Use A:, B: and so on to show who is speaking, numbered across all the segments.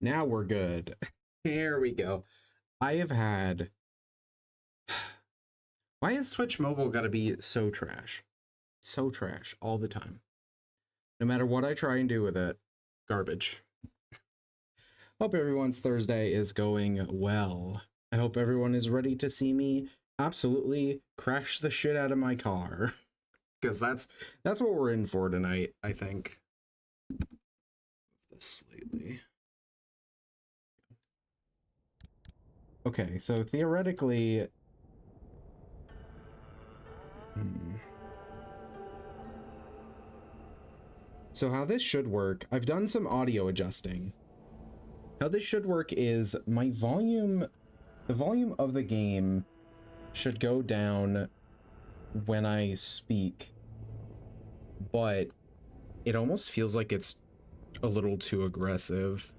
A: Now we're good. Here we go. I have had... Why has Twitch Mobile got to be so trash? So trash all the time. No matter what I try and do with it, garbage. Hope everyone's Thursday is going well. I hope everyone is ready to see me absolutely crash the shit out of my car. Because that's what we're in for tonight, I think. This slightly. Okay, so theoretically... So how this should work, I've done some audio adjusting. How this should work is my volume, the volume of the game should go down when I speak, but it almost feels like it's a little too aggressive.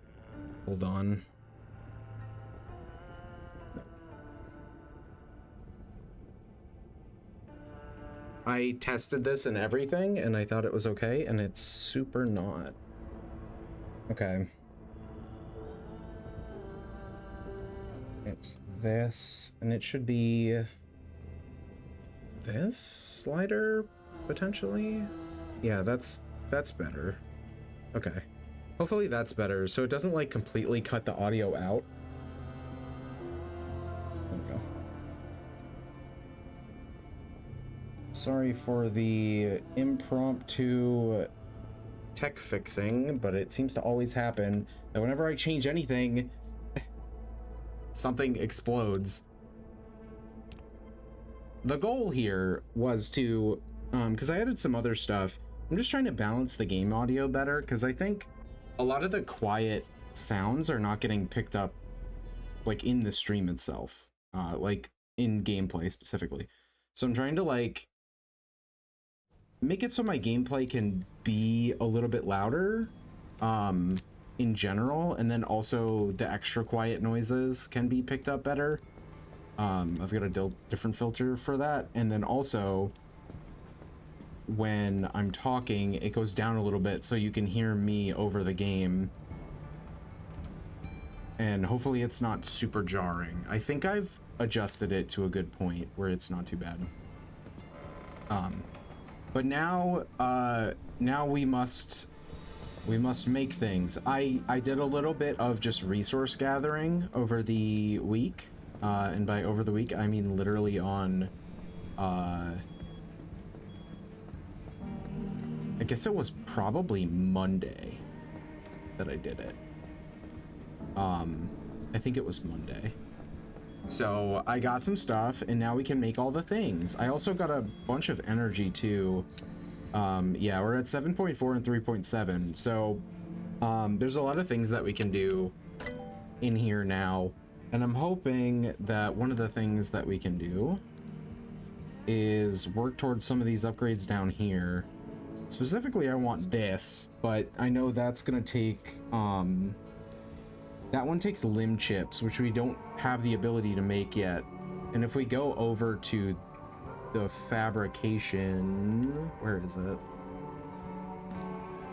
A: Hold on. I tested this and everything, and I thought it was okay, and it's super not. Okay. It's this, and it should be this slider, potentially? Yeah, that's better. Okay. Hopefully that's better, so it doesn't, like, completely cut the audio out. There we go. Sorry for the impromptu tech fixing, but it seems to always happen that whenever I change anything, something explodes. The goal here was to, because I added some other stuff, I'm just trying to balance the game audio better, because I think a lot of the quiet sounds are not getting picked up, like, in the stream itself, like, in gameplay specifically. So I'm trying to, like, make it so my gameplay can be a little bit louder, in general, and then also the extra quiet noises can be picked up better. I've got a different filter for that, and then also when I'm talking it goes down a little bit so you can hear me over the game, and hopefully it's not super jarring. I think I've adjusted it to a good point where it's not too bad. But now we must make things. I did a little bit of just resource gathering over the week, and by over the week I mean literally on I guess it was probably Monday that I did it. I think it was Monday. So I got some stuff, and now we can make all the things. I also got a bunch of energy too. Yeah, we're at 7.4 and 3.7. So there's a lot of things that we can do in here now. And I'm hoping that one of the things that we can do is work towards some of these upgrades down here. Specifically, I want this, but I know that's gonna take, that one takes limb chips, which we don't have the ability to make yet. And if we go over to the fabrication, where is it?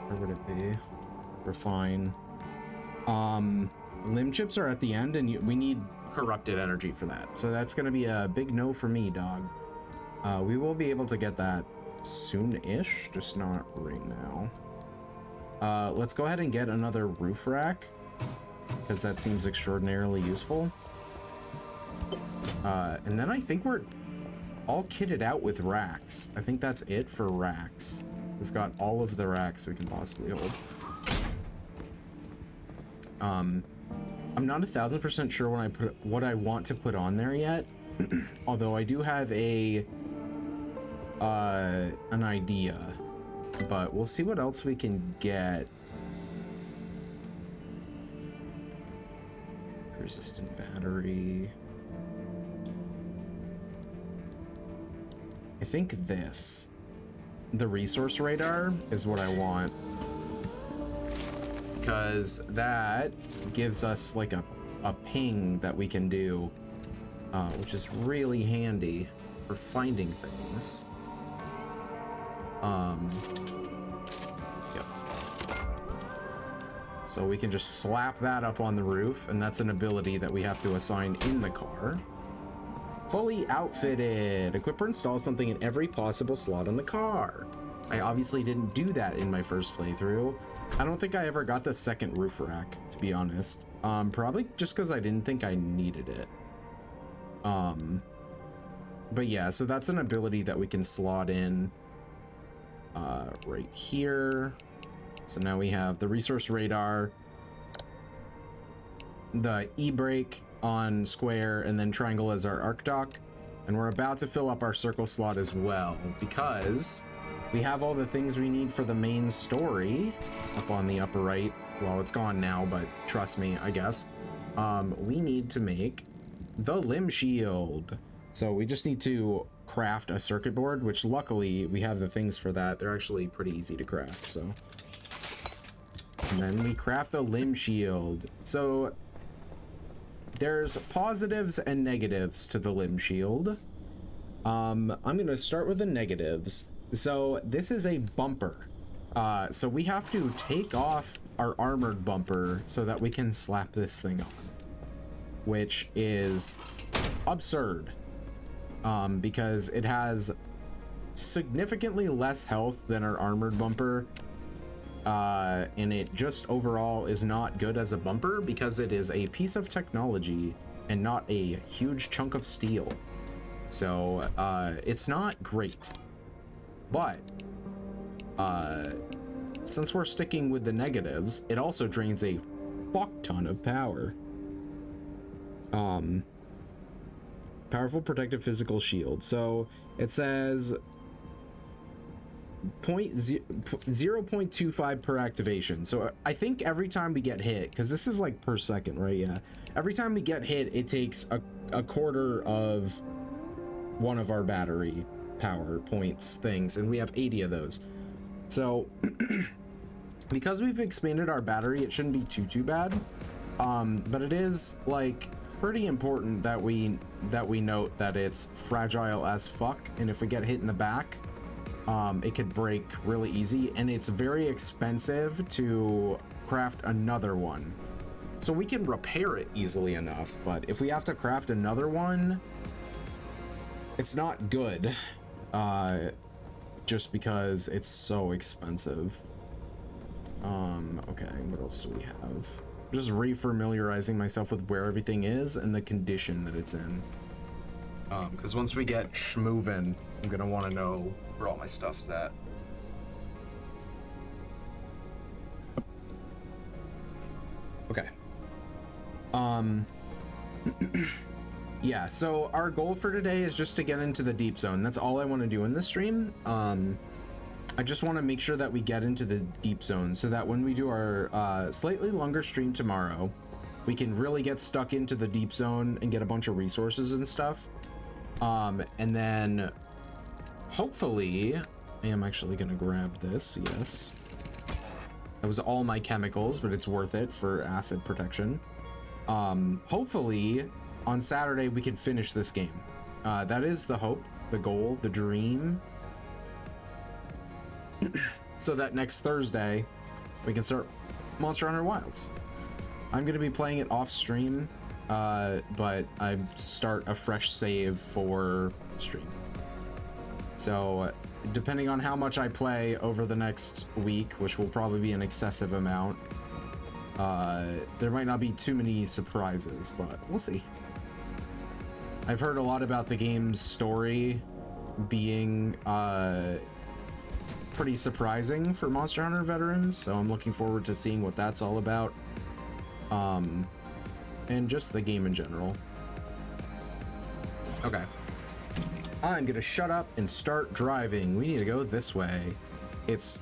A: Where would it be? Refine. Limb chips are at the end, and we need corrupted energy for that. So that's gonna be a big no for me, dog. We will be able to get that soon-ish, just not right now. Let's go ahead and get another roof rack, because that seems extraordinarily useful. And then I think we're all kitted out with racks. I think that's it for racks. We've got all of the racks we can possibly hold. I'm not 1000% sure when I put what I want to put on there yet. Although I do have an idea, but we'll see what else we can get. Resistant battery. I think this, the resource radar, is what I want, because that gives us like a ping that we can do, which is really handy for finding things. Yep. So we can just slap that up on the roof, and that's an ability that we have to assign in the car. Fully outfitted. Equip or install something in every possible slot on the car. I obviously didn't do that in my first playthrough. I don't think I ever got the second roof rack, to be honest. Probably just because I didn't think I needed it. But yeah, so that's an ability that we can slot in right here. So now we have the resource radar, the e-brake on square, and then triangle as our arc dock. And we're about to fill up our circle slot as well, because we have all the things we need for the main story up on the upper right. Well, it's gone now, but trust me, I guess. We need to make the limb shield. So we just need to craft a circuit board, which luckily we have the things for that. They're actually pretty easy to craft, so. And then we craft the limb shield. So there's positives and negatives to the limb shield. I'm gonna start with the negatives. So this is a bumper. So we have to take off our armored bumper so that we can slap this thing on, which is absurd. Because it has significantly less health than our armored bumper. And it just overall is not good as a bumper because it is a piece of technology and not a huge chunk of steel. So it's not great. But since we're sticking with the negatives, it also drains a fuck ton of power. Powerful protective physical shield. So it says 0.25 per activation. So I think every time we get hit, because this is like per second, right? Yeah. Every time we get hit, it takes a quarter of one of our battery power points things, and we have 80 of those. So because we've expanded our battery, it shouldn't be too bad. But it is like pretty important that we note that it's fragile as fuck, and if we get hit in the back, it could break really easy, and it's very expensive to craft another one. So we can repair it easily enough, but if we have to craft another one, it's not good, just because it's so expensive. Okay, what else do we have? Just refamiliarizing myself with where everything is and the condition that it's in. Because once we get schmovin', I'm gonna want to know where all my stuff's at. Okay. Yeah, so our goal for today is just to get into the deep zone. That's all I want to do in this stream. I just want to make sure that we get into the deep zone so that when we do our slightly longer stream tomorrow, we can really get stuck into the deep zone and get a bunch of resources and stuff. And then hopefully, I am actually going to grab this. Yes. That was all my chemicals, but it's worth it for acid protection. Hopefully on Saturday we can finish this game. That is the hope, the goal, the dream. So that next Thursday we can start Monster Hunter Wilds. I'm going to be playing it off stream, but I start a fresh save for stream. So depending on how much I play over the next week, which will probably be an excessive amount, there might not be too many surprises, but we'll see. I've heard a lot about the game's story being pretty surprising for Monster Hunter veterans, so I'm looking forward to seeing what that's all about. And just the game in general. Okay. I'm gonna shut up and start driving. We need to go this way. It's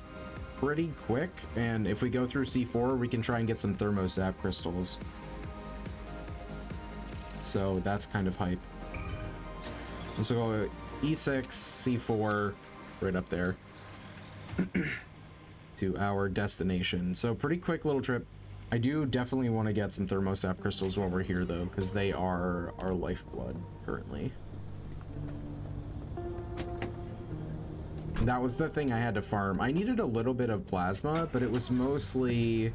A: pretty quick, and if we go through C4, we can try and get some thermosap crystals. So that's kind of hype. So go E6, C4, right up there to our destination. So pretty quick little trip. I do definitely want to get some thermosap crystals while we're here though, because they are our lifeblood currently. That was the thing I had to farm. I needed a little bit of plasma, but it was mostly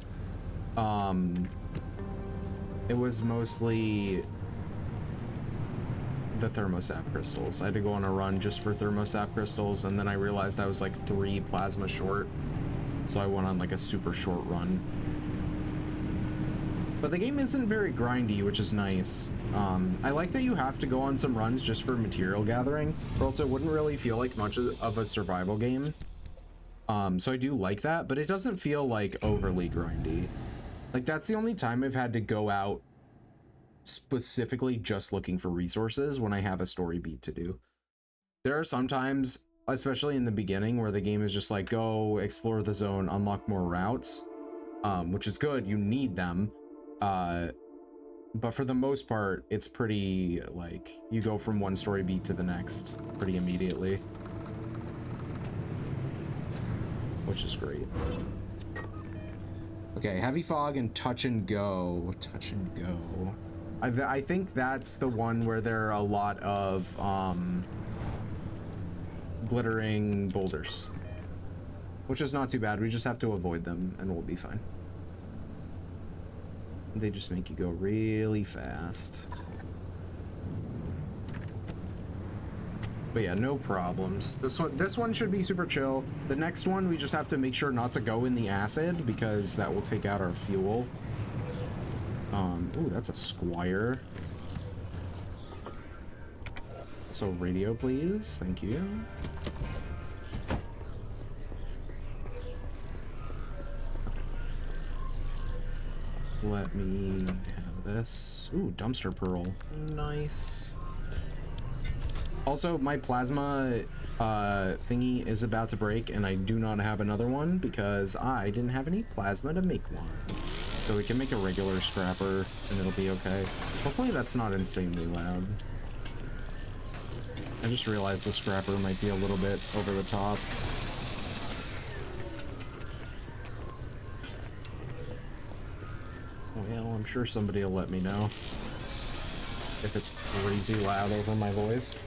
A: It was mostly the thermosap crystals. I had to go on a run just for thermosap crystals, and then I realized I was like 3 plasma short, so I went on like a super short run. But the game isn't very grindy, which is nice. I like that you have to go on some runs just for material gathering, or else it wouldn't really feel like much of a survival game. So I do like that, but it doesn't feel like overly grindy. Like, that's the only time I've had to go out specifically just looking for resources when I have a story beat to do. There are some times, especially in the beginning, where the game is just like, go explore the zone, unlock more routes, which is good. You need them. But for the most part, it's pretty, like, you go from one story beat to the next pretty immediately, which is great. Okay, heavy fog and touch and go. Touch and go. I think that's the one where there are a lot of glittering boulders, which is not too bad. We just have to avoid them and we'll be fine. They just make you go really fast. But yeah, no problems. This one should be super chill. The next one, we just have to make sure not to go in the acid because that will take out our fuel. Ooh, that's a squire. So radio, please. Thank you. Let me have this. Ooh, dumpster pearl. Nice. Also, my plasma thingy is about to break, and I do not have another one because I didn't have any plasma to make one. So we can make a regular scrapper, and it'll be okay. Hopefully that's not insanely loud. I just realized the scrapper might be a little bit over the top. Well, I'm sure somebody will let me know if it's crazy loud over my voice.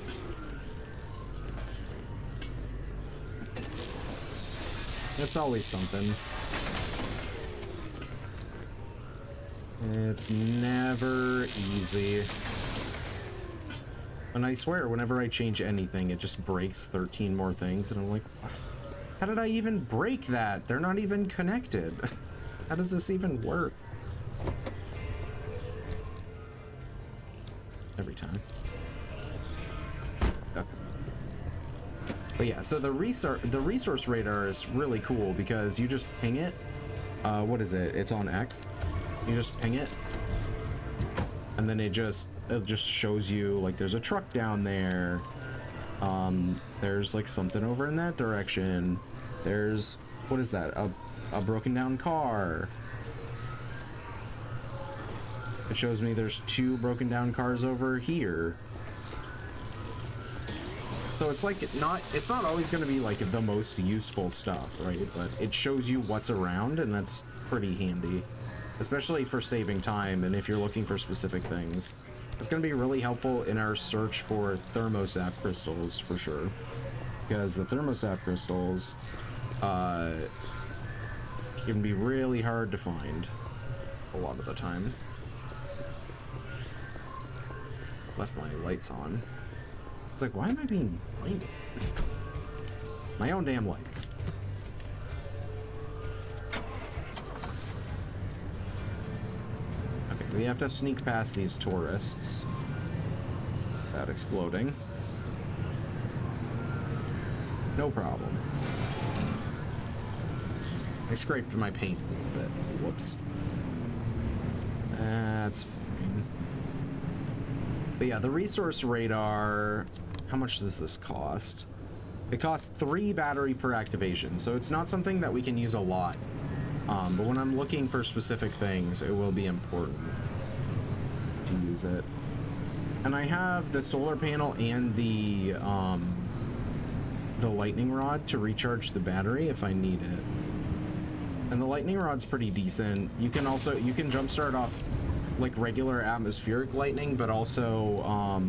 A: It's always something. It's never easy. And I swear, whenever I change anything, it just breaks 13 more things, and I'm like, how did I even break that? They're not even connected. How does this even work? Every time. Okay. But yeah, so the resource radar is really cool because you just ping it. What is it? It's on X. You just ping it, and then it just shows you like there's a truck down there. There's like something over in that direction. There's, what is that? A broken down car. It shows me there's 2 broken down cars over here. So it's like it's not always going to be like the most useful stuff, right? But it shows you what's around, and that's pretty handy, especially for saving time and if you're looking for specific things. It's going to be really helpful in our search for thermosap crystals for sure, because the thermosap crystals can be really hard to find a lot of the time. Left my lights on. It's like, why am I being blinded? It's my own damn lights. Okay, we have to sneak past these tourists without exploding. No problem. I scraped my paint a little bit. Whoops. That's fine. But yeah, the resource radar, how much does this cost? It costs 3 battery per activation, so it's not something that we can use a lot. But when I'm looking for specific things, it will be important to use it. And I have the solar panel and the lightning rod to recharge the battery if I need it. And the lightning rod's pretty decent. You can jumpstart off like regular atmospheric lightning, but also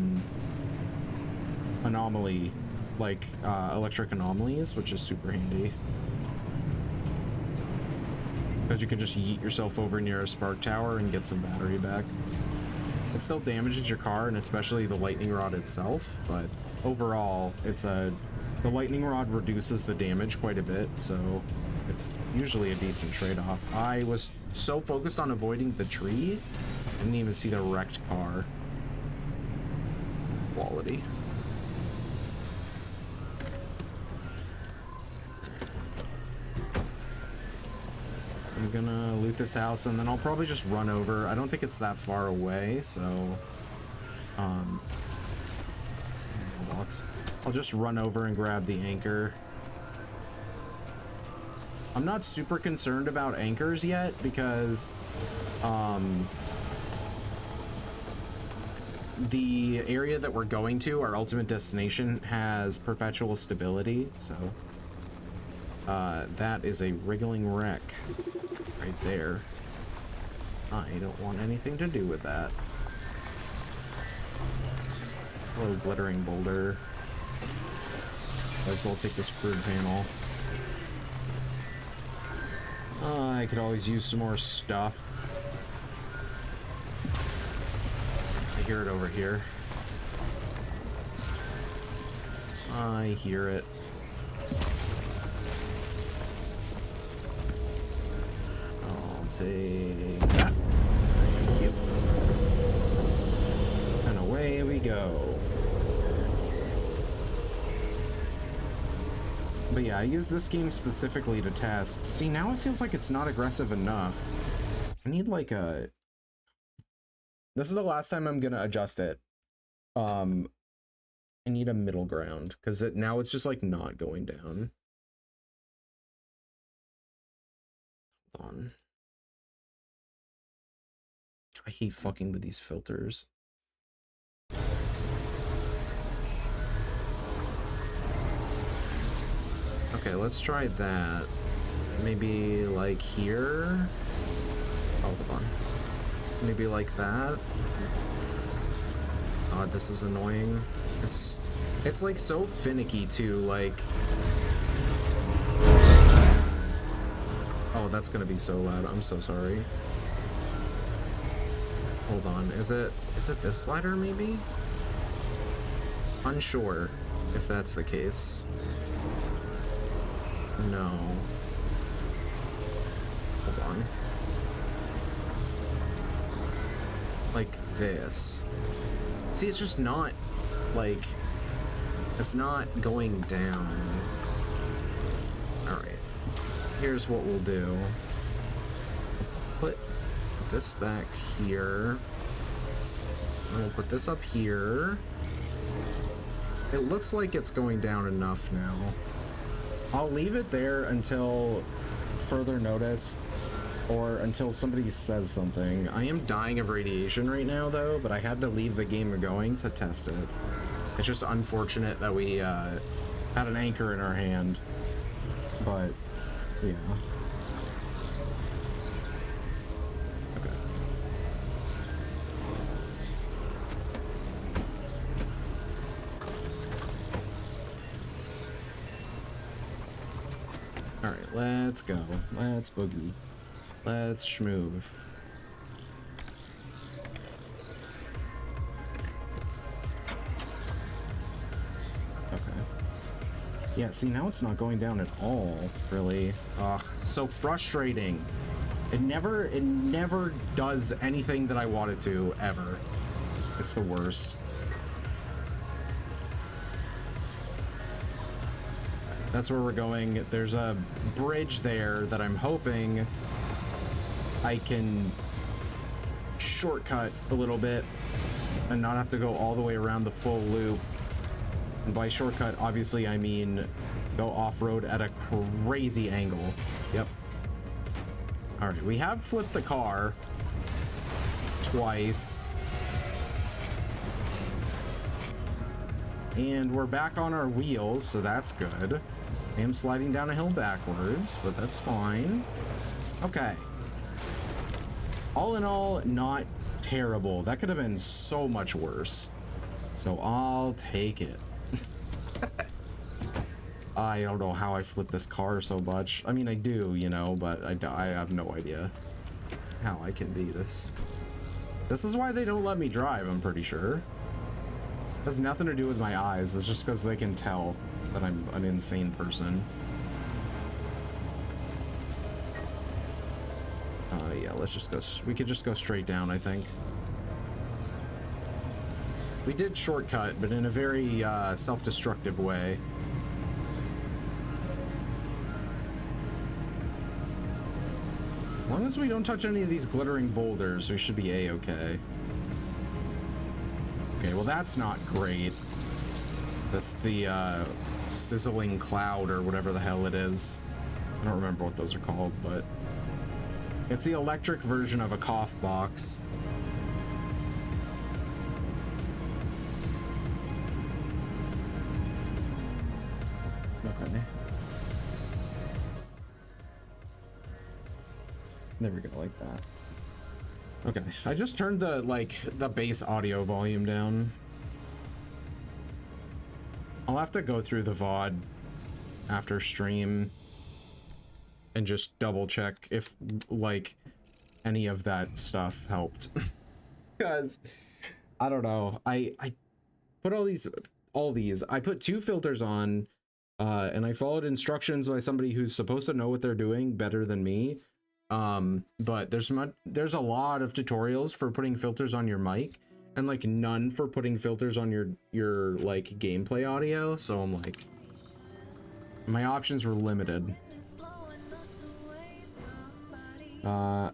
A: anomaly, like electric anomalies, which is super handy. because you can just yeet yourself over near a spark tower and get some battery back. It still damages your car, and especially the lightning rod itself, but overall, the lightning rod reduces the damage quite a bit, so it's usually a decent trade-off. I was so focused on avoiding the tree, I didn't even see the wrecked car. Quality. I'm gonna loot this house, and then I'll probably just run over. I don't think it's that far away, so I'll just run over and grab the anchor. I'm not super concerned about anchors yet because the area that we're going to, our ultimate destination, has perpetual stability, so that is a wriggling wreck right there. I don't want anything to do with that. Hello, glittering boulder. Might as well take this crude panel. I could always use some more stuff. I hear it over here. I hear it. I'll take that. Thank you. And away we go. But yeah, I use this game specifically to test. See, now it feels like it's not aggressive enough. I need like a... This is the last time I'm gonna adjust it. I need a middle ground, because now it's just like not going down. Hold on. I hate fucking with these filters. Okay, let's try that. Maybe like here. Oh, hold on. Maybe like that. God, this is annoying. It's like so finicky too, like... Oh, that's gonna be so loud. I'm so sorry. Hold on. Is it this slider maybe? Unsure if that's the case. No. Hold on. Like this. See, it's just not, like, it's not going down. Alright. Here's what we'll do. Put this back here. And we'll put this up here. It looks like it's going down enough now. I'll leave it there until further notice or until somebody says something. I am dying of radiation right now though, but I had to leave the game going to test it. It's just unfortunate that we had an anchor in our hand, but yeah. Okay. Alright, let's go. Let's boogie. Let's schmoove. Okay. Yeah, see, now it's not going down at all, really. Ugh, so frustrating. It never does anything that I want it to, ever. It's the worst. That's where we're going. There's a bridge there that I'm hoping I can shortcut a little bit and not have to go all the way around the full loop. And by shortcut, obviously I mean go off-road at a crazy angle. Yep. All right, we have flipped the car twice. And we're back on our wheels, so that's good. I am sliding down a hill backwards, but that's fine. Okay. All in all, not terrible. That could have been so much worse. So I'll take it. I don't know how I flip this car so much. I mean, I do, you know, but I have no idea how I can beat this. This is why they don't let me drive, I'm pretty sure. It has nothing to do with my eyes. It's just because they can tell that I'm an insane person. Yeah, let's just go. We could just go straight down, I think. We did shortcut, but in a very self-destructive way. As long as we don't touch any of these glittering boulders, we should be a-okay. Okay, well that's not great. That's the sizzling cloud or whatever the hell it is. I don't remember what those are called, but it's the electric version of a cough box. Okay. There we go, like that. Okay, I just turned the bass audio volume down. I'll have to go through the VOD after stream and just double check if like any of that stuff helped. Because I don't know. I put all these. I put 2 filters on and I followed instructions by somebody who's supposed to know what they're doing better than me. But there's a lot of tutorials for putting filters on your mic and like none for putting filters on your like gameplay audio, so I'm like, my options were limited.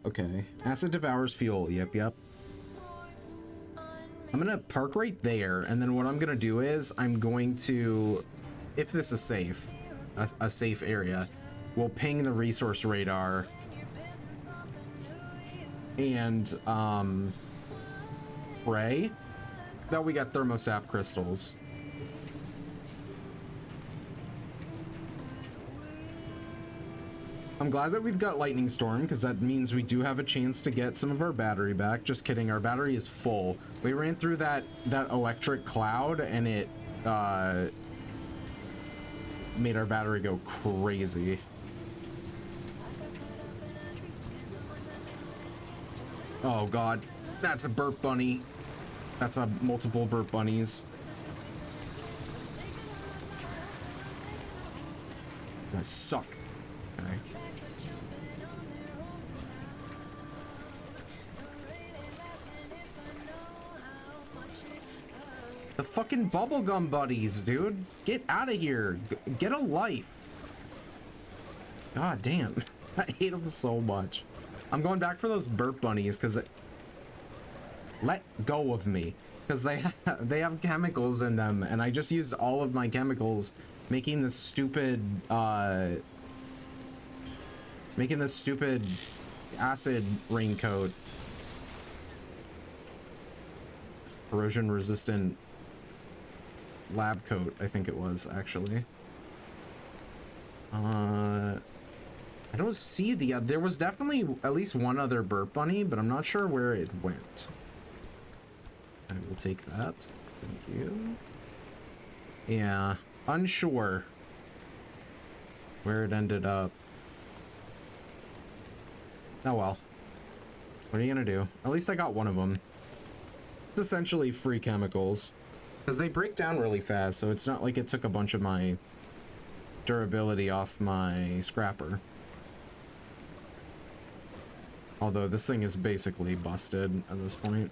A: Okay, acid devours fuel. Yep. I'm gonna park right there, and then what I'm gonna do is I'm going to, if this is safe, a safe area, we'll ping the resource radar and pray that we got thermosap crystals. I'm glad that we've got lightning storm, because that means we do have a chance to get some of our battery back. Just kidding, our battery is full. We ran through that electric cloud and it made our battery go crazy. Oh god, that's a burp bunny. That's a multiple burp bunnies. I suck. Okay. The fucking bubblegum buddies, dude. Get out of here. Get a life. God damn. I hate them so much. I'm going back for those burp bunnies because let go of me, because they have chemicals in them, and I just used all of my chemicals making this stupid acid raincoat, corrosion resistant lab coat, I think it was actually. I don't see there was definitely at least one other burp bunny, but I'm not sure where it went. I will take that. Thank you. Yeah, unsure where it ended up. Oh well. What are you gonna do? At least I got one of them. It's essentially free chemicals, because they break down really fast, so it's not like it took a bunch of my durability off my scrapper. Although this thing is basically busted at this point.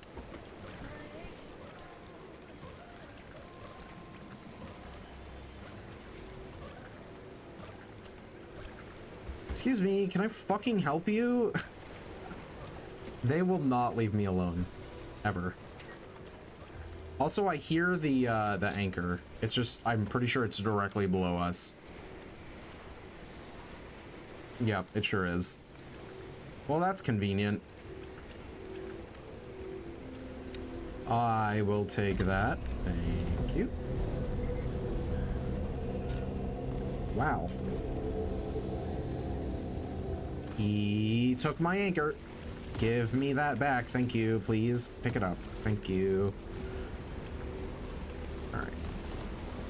A: Excuse me, can I fucking help you? They will not leave me alone. Ever. Also, I hear the anchor. It's just, I'm pretty sure it's directly below us. Yep, it sure is. Well, that's convenient. I will take that. Thank you. Wow. He took my anchor. Give me that back. Thank you. Please pick it up. Thank you. All right.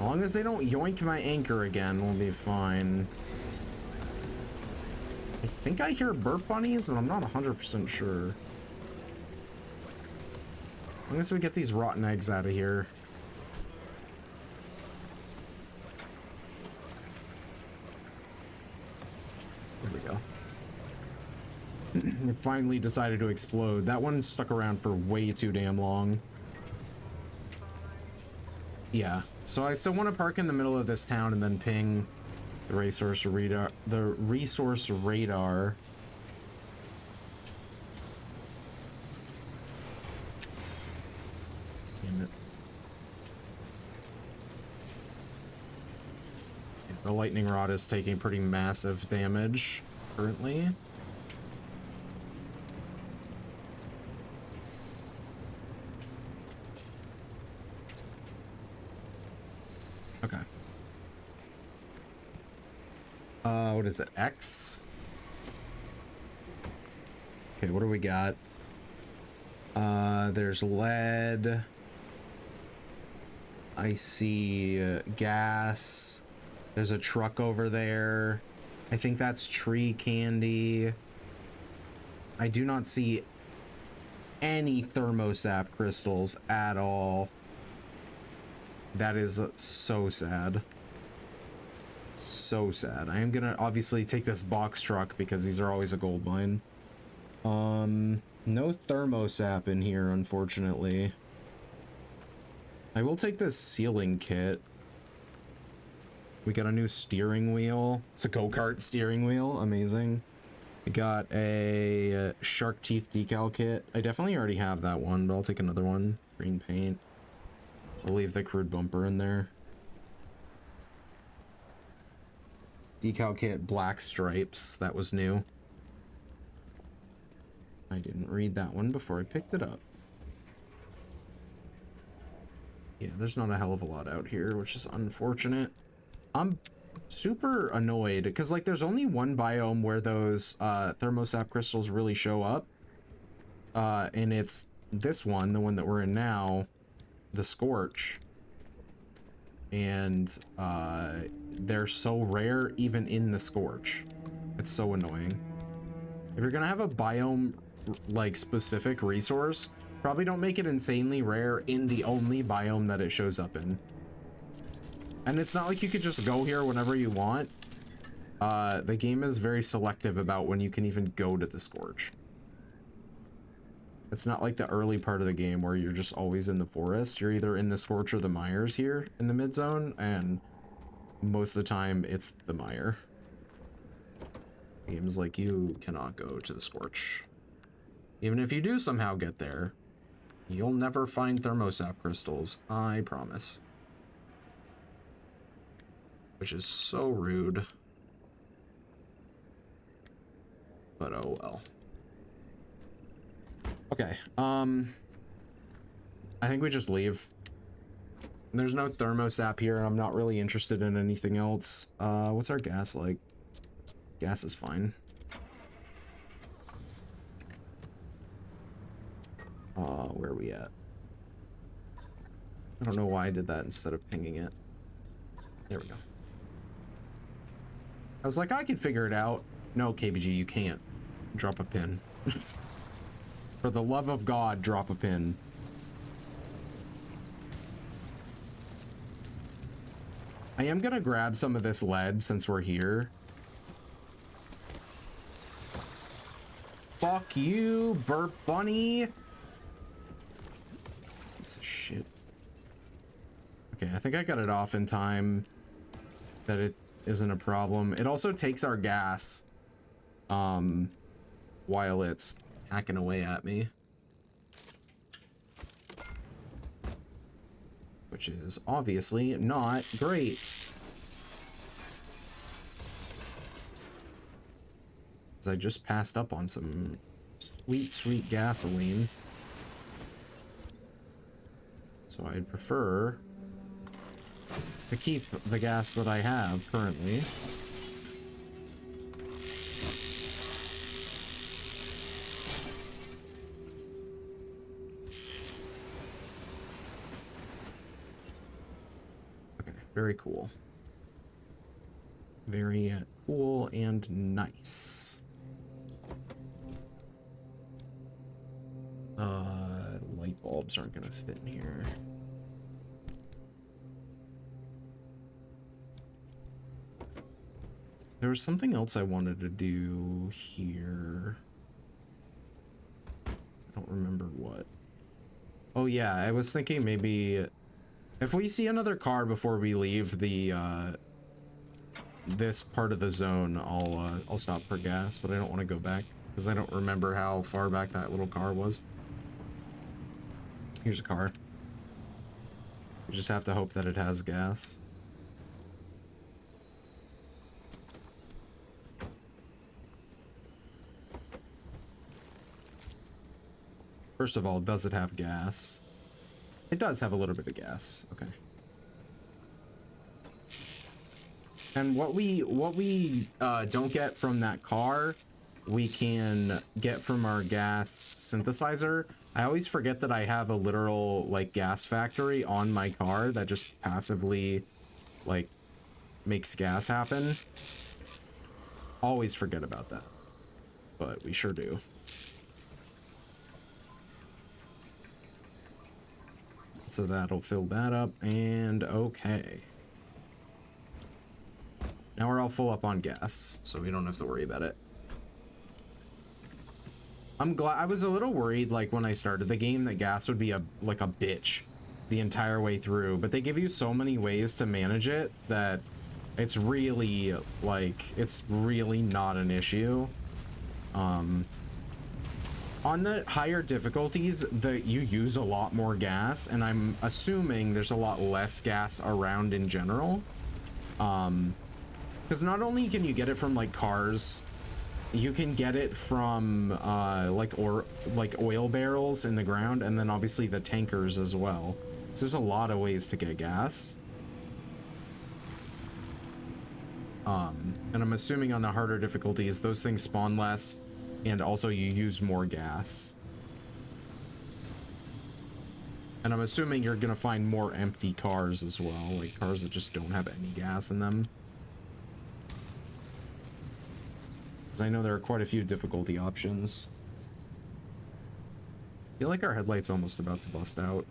A: As long as they don't yoink my anchor again, we'll be fine. I think I hear burp bunnies, but I'm not 100% sure. As long as we get these rotten eggs out of here. There we go. It finally decided to explode. That one stuck around for way too damn long. Yeah, so I still want to park in the middle of this town and then ping the resource radar. Damn it. Yeah, the lightning rod is taking pretty massive damage currently. Okay. What is it? X? Okay, what do we got? There's lead. I see gas. There's a truck over there. I think that's tree candy. I do not see any thermosap crystals at all. That is so sad. So sad. I am gonna obviously take this box truck because these are always a gold mine. No thermosap in here, unfortunately. I will take this sealing kit. We got a new steering wheel. It's a go-kart steering wheel. Amazing. We got a shark teeth decal kit. I definitely already have that one, but I'll take another one. Green paint. I'll leave the crude bumper in there. Decal kit, black stripes. That was new. I didn't read that one before I picked it up. Yeah, there's not a hell of a lot out here, which is unfortunate. I'm super annoyed because, like, there's only one biome where those thermosap crystals really show up. And it's this one, the one that we're in now, the Scorch. And they're so rare even in the Scorch. It's so annoying. If you're gonna have a biome like specific resource, probably don't make it insanely rare in the only biome that it shows up in. And it's not like you could just go here whenever you want. The game is very selective about when you can even go to the Scorch. It's not like the early part of the game where you're just always in the forest. You're either in the Scorch or the Mires here in the mid zone, and most of the time it's the Mire. The game's like, you cannot go to the Scorch. Even if you do somehow get there, you'll never find thermosap crystals, I promise. Which is so rude. But oh well. Okay, I think we just leave. There's no thermosap here, and I'm not really interested in anything else. What's our gas like? Gas is fine. Where are we at? I don't know why I did that instead of pinging it. There we go. I was like, I could figure it out. No, KBG, you can't. Drop a pin. For the love of God, drop a pin. I am gonna grab some of this lead since we're here. Fuck you, Burp Bunny. Piece of shit. Okay, I think I got it off in time that it isn't a problem. It also takes our gas while it's hacking away at me, which is obviously not great. Because I just passed up on some sweet, sweet gasoline. So I'd prefer to keep the gas that I have currently. Okay. Very cool. Very cool and nice. Light bulbs aren't gonna fit in here. There was something else I wanted to do here. I don't remember what. Oh yeah, I was thinking maybe if we see another car before we leave the this part of the zone, I'll stop for gas, but I don't want to go back because I don't remember how far back that little car was. Here's a car. You just have to hope that it has gas. First of all, does it have gas? It does have a little bit of gas. Okay. And what we don't get from that car, we can get from our gas synthesizer. I always forget that I have a literal like gas factory on my car that just passively like makes gas happen. Always forget about that, but we sure do. So that'll fill that up, and okay. Now we're all full up on gas, so we don't have to worry about it. I'm glad. I was a little worried, like when I started the game, that gas would be like a bitch the entire way through, but they give you so many ways to manage it that it's really like it's really not an issue. On the higher difficulties, you use a lot more gas, and I'm assuming there's a lot less gas around in general. Because not only can you get it from like cars, you can get it from like oil barrels in the ground, and then obviously the tankers as well. So there's a lot of ways to get gas. And I'm assuming on the harder difficulties, those things spawn less, and also you use more gas. And I'm assuming you're gonna find more empty cars as well, like cars that just don't have any gas in them. Because I know there are quite a few difficulty options. I feel like our headlight's almost about to bust out,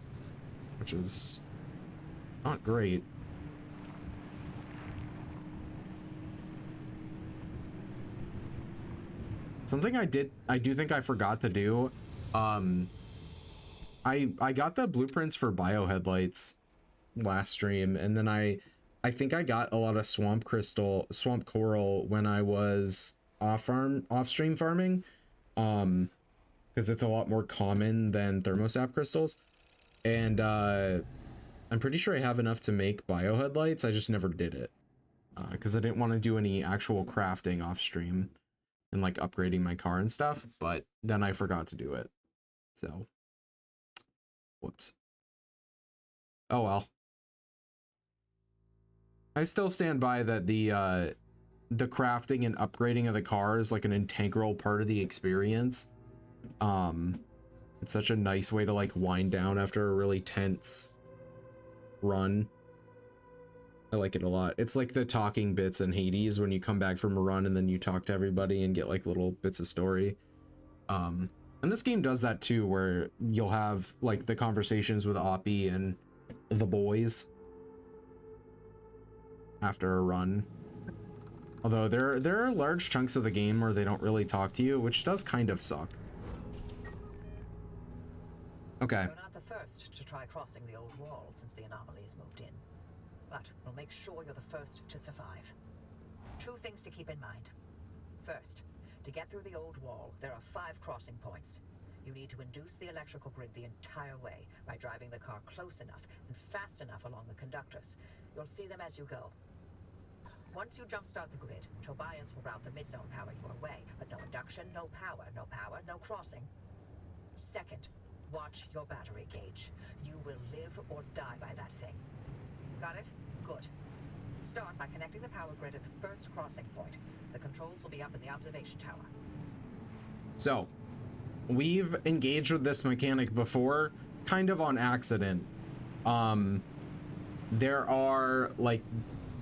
A: which is not great. Something I do think I forgot to do. I got the blueprints for bio headlights last stream, and then I think I got a lot of swamp coral when I was off stream farming, because it's a lot more common than thermosap crystals, and I'm pretty sure I have enough to make bio headlights. I just never did it because I didn't want to do any actual crafting off stream and like upgrading my car and stuff, but then I forgot to do it. So, whoops. Oh well. I still stand by that the crafting and upgrading of the car is like an integral part of the experience. It's such a nice way to like wind down after a really tense run. I like it a lot. It's like the talking bits in Hades when you come back from a run and then you talk to everybody and get like little bits of story. And this game does that too, where you'll have like the conversations with Oppie and the boys after a run. Although there are large chunks of the game where they don't really talk to you, which does kind of suck. Okay.
B: You're not the first to try crossing the old wall since the anomalies moved in. But we'll make sure you're the first to survive. 2 things to keep in mind. First, to get through the old wall, there are 5 crossing points. You need to induce the electrical grid the entire way by driving the car close enough and fast enough along the conductors. You'll see them as you go. Once you jumpstart the grid, Tobias will route the mid-zone power your way, but no induction, no power, no crossing. Second, watch your battery gauge. You will live or die by that thing. Got it? Good. Start by connecting the power grid at the first crossing point. The controls will be up in the observation tower.
A: So, we've engaged with this mechanic before, kind of on accident. there are like,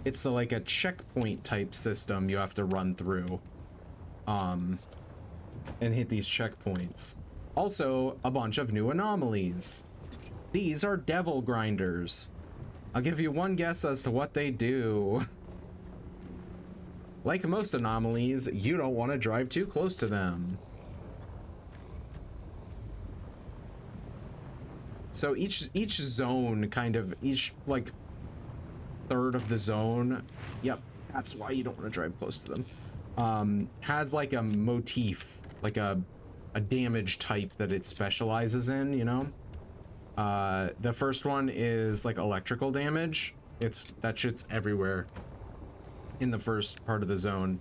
A: it's like a checkpoint type system you have to run through and hit these checkpoints. Also, a bunch of new anomalies. These are devil grinders. I'll give you one guess as to what they do. Like most anomalies, you don't want to drive too close to them. So each zone, kind of, each like third of the zone, yep, that's why you don't want to drive close to them, has like a motif, like a damage type that it specializes in, you know? The first one is like electrical damage. That shit's everywhere in the first part of the zone.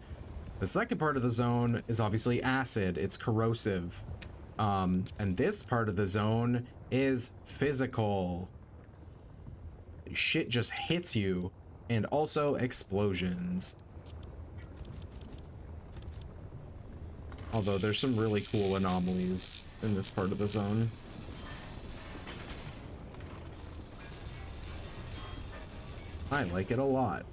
A: The second part of the zone is obviously acid. It's corrosive. And this part of the zone is physical. Shit just hits you. And also explosions. Although there's some really cool anomalies in this part of the zone. I like it a lot.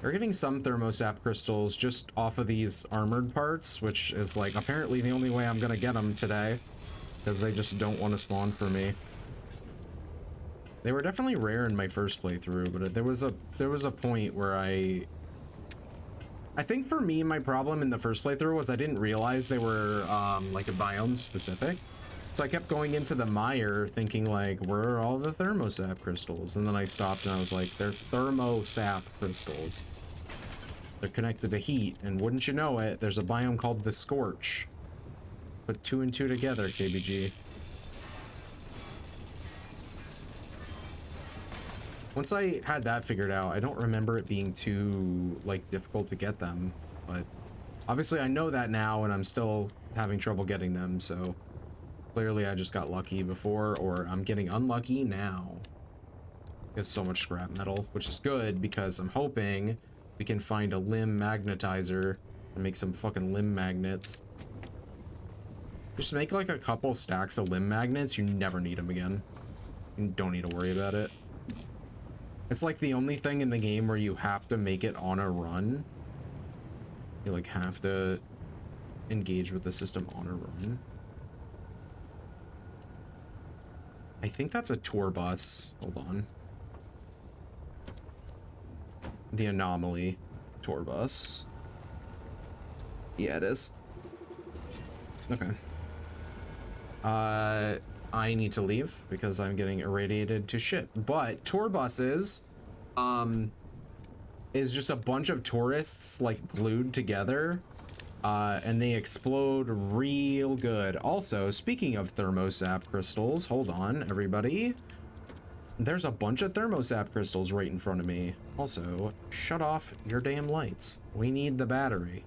A: We're getting some thermosap crystals just off of these armored parts, which is like apparently the only way I'm gonna get them today, because they just don't want to spawn for me. They were definitely rare in my first playthrough, but there was a point where I think for me my problem in the first playthrough was I didn't realize they were like a biome specific. So I kept going into the mire thinking like, where are all the thermosap crystals? And then I stopped and I was like, they're thermosap crystals. They're connected to heat, and wouldn't you know it, there's a biome called the Scorch. Put 2 and 2 together, KBG. Once I had that figured out, I don't remember it being too like difficult to get them, but obviously I know that now and I'm still having trouble getting them, so clearly I just got lucky before, or I'm getting unlucky now. We have so much scrap metal, which is good because I'm hoping we can find a limb magnetizer and make some fucking limb magnets. Just make like a couple stacks of limb magnets, you never need them again. You don't need to worry about it. It's like the only thing in the game where you have to make it on a run. You like have to engage with the system on a run. I think that's a tour bus. Hold on. The anomaly tour bus. Yeah, it is. Okay. I need to leave because I'm getting irradiated to shit. But tour buses, is just a bunch of tourists like glued together, and they explode real good. Also, speaking of thermosap crystals, hold on, everybody. There's a bunch of thermosap crystals right in front of me. Also, shut off your damn lights. We need the battery.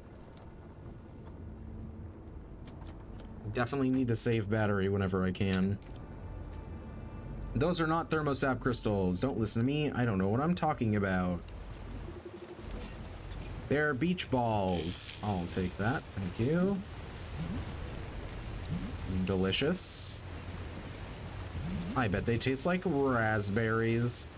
A: Definitely need to save battery whenever I can. Those are not thermosap crystals. Don't listen to me. I don't know what I'm talking about. They're beach balls. I'll take that. Thank you. Delicious. I bet they taste like raspberries.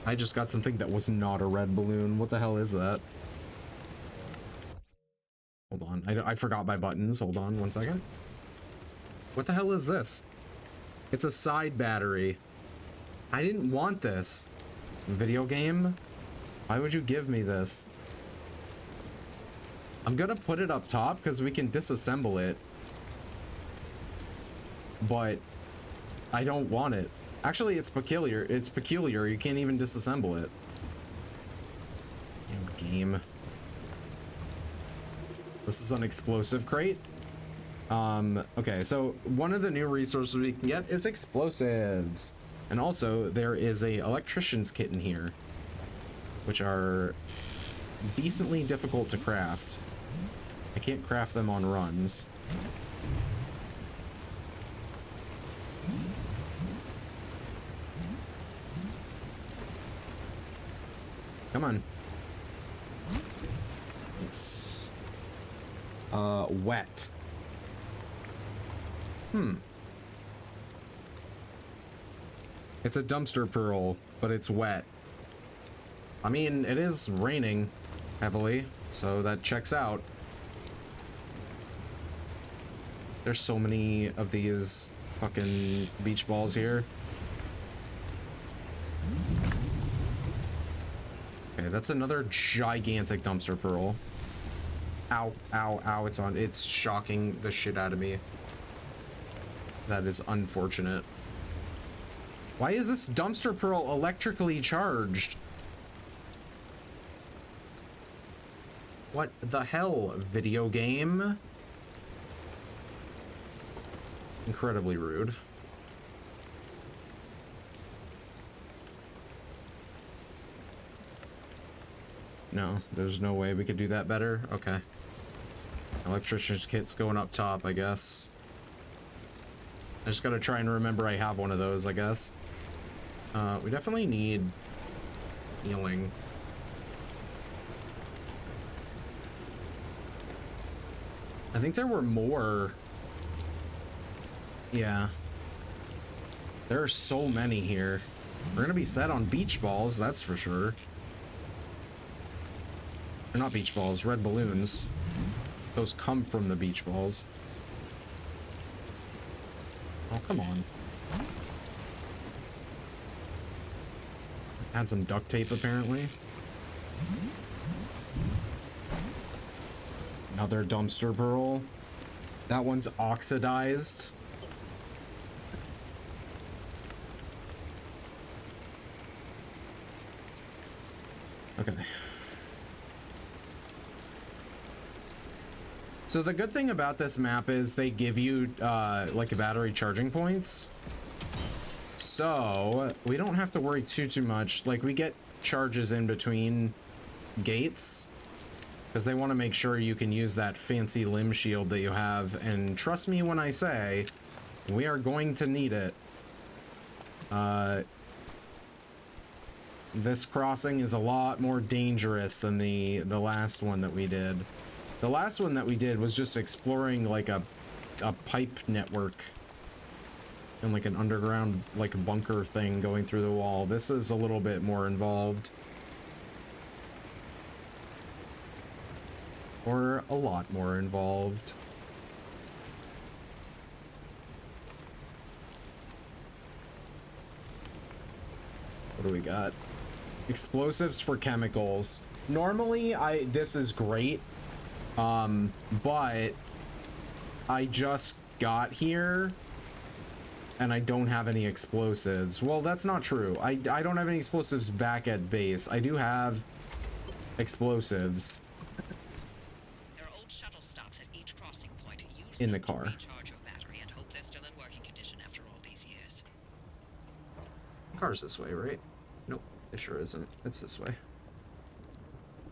A: I just got something that was not a red balloon. What the hell is that? Hold on. I forgot my buttons. Hold on 1 second. What the hell is this? It's a side battery. I didn't want this. Video game? Why would you give me this? I'm gonna put it up top because we can disassemble it. But I don't want it. Actually, it's peculiar. It's peculiar. You can't even disassemble it. Damn game. This is an explosive crate. Okay, so one of the new resources we can get is explosives. And also, there is a electrician's kit in here, which are decently difficult to craft. I can't craft them on runs. Come on. Yes. Wet. It's a dumpster pearl, but it's wet. I mean, it is raining heavily, so that checks out. There's so many of these fucking beach balls here. Okay, that's another gigantic dumpster pearl. Ow, ow, ow, it's shocking the shit out of me. That is unfortunate. Why is this dumpster pearl electrically charged? What the hell, video game? Incredibly rude. No, there's no way we could do that better. Okay. Electrician's kit's going up top, I guess. I just gotta try and remember I have one of those, I guess. We definitely need healing. I think there were more. Yeah. There are so many here. We're gonna be set on beach balls, that's for sure. They're not beach balls, red balloons. Those come from the beach balls. Oh, come on. Add some duct tape, apparently. Another dumpster pearl. That one's oxidized. Okay. So the good thing about this map is they give you like battery charging points. So we don't have to worry too much. Like, we get charges in between gates because they want to make sure you can use that fancy limb shield that you have. And trust me when I say we are going to need it. This crossing is a lot more dangerous than the last one that we did. The last one that we did was just exploring like a pipe network and like an underground like bunker thing going through the wall. This is a little bit more involved. Or a lot more involved. What do we got? Explosives for chemicals. Normally this is great. But I just got here and I don't have any explosives. Well, that's not true. I don't have any explosives back at base. I do have explosives.
B: There are old shuttle stops at each crossing point. Use
A: in the
B: them to
A: car.
B: recharge your battery and hope they're still in working condition after all these years.
A: Car's this way, right? Nope, it sure isn't. It's this way.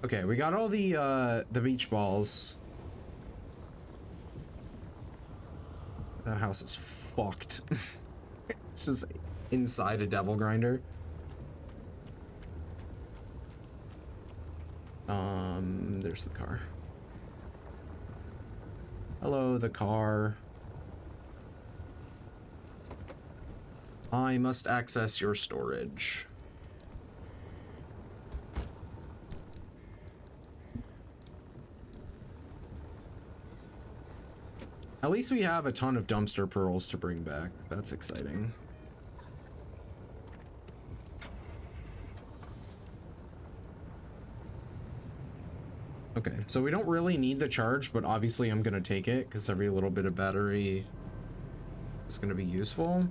A: Okay, we got all the beach balls. That house is fucked. It's just inside a devil grinder. There's the car. Hello, the car. I must access your storage. At least we have a ton of dumpster pearls to bring back. That's exciting. Okay, so we don't really need the charge, but obviously I'm gonna take it because every little bit of battery is gonna be useful.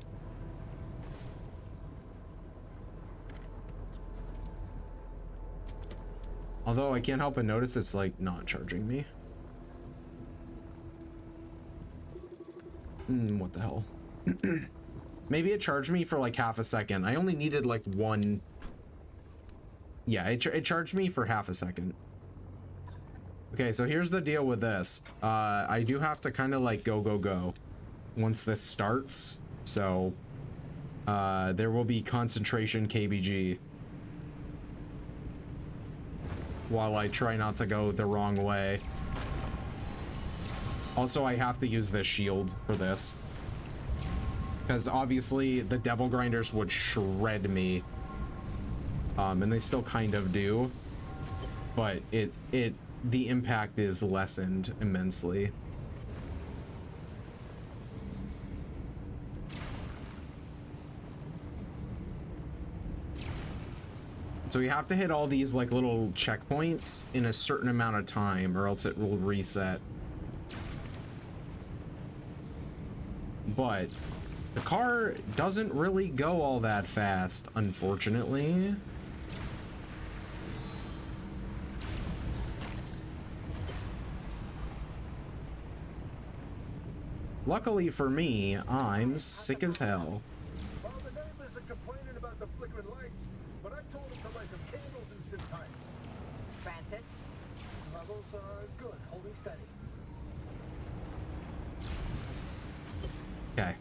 A: Although I can't help but notice it's like not charging me. What the hell? Maybe it charged me for like half a second. I only needed like one. Yeah, it charged me for half a second. Okay, so here's the deal with this. I do have to kind of like go once this starts. So there will be concentration KBG while I try not to go the wrong way. Also, I have to use this shield for this. Because obviously the devil grinders would shred me. And they still kind of do. But the impact is lessened immensely. So we have to hit all these like little checkpoints in a certain amount of time or else it will reset. But the car doesn't really go all that fast, unfortunately. Luckily for me, I'm sick as hell.
C: Well, the neighbors are complaining about the flickering lights, but I told them to light some candles and sit tight.
B: Francis?
C: Levels are good, holding steady.
A: Okay.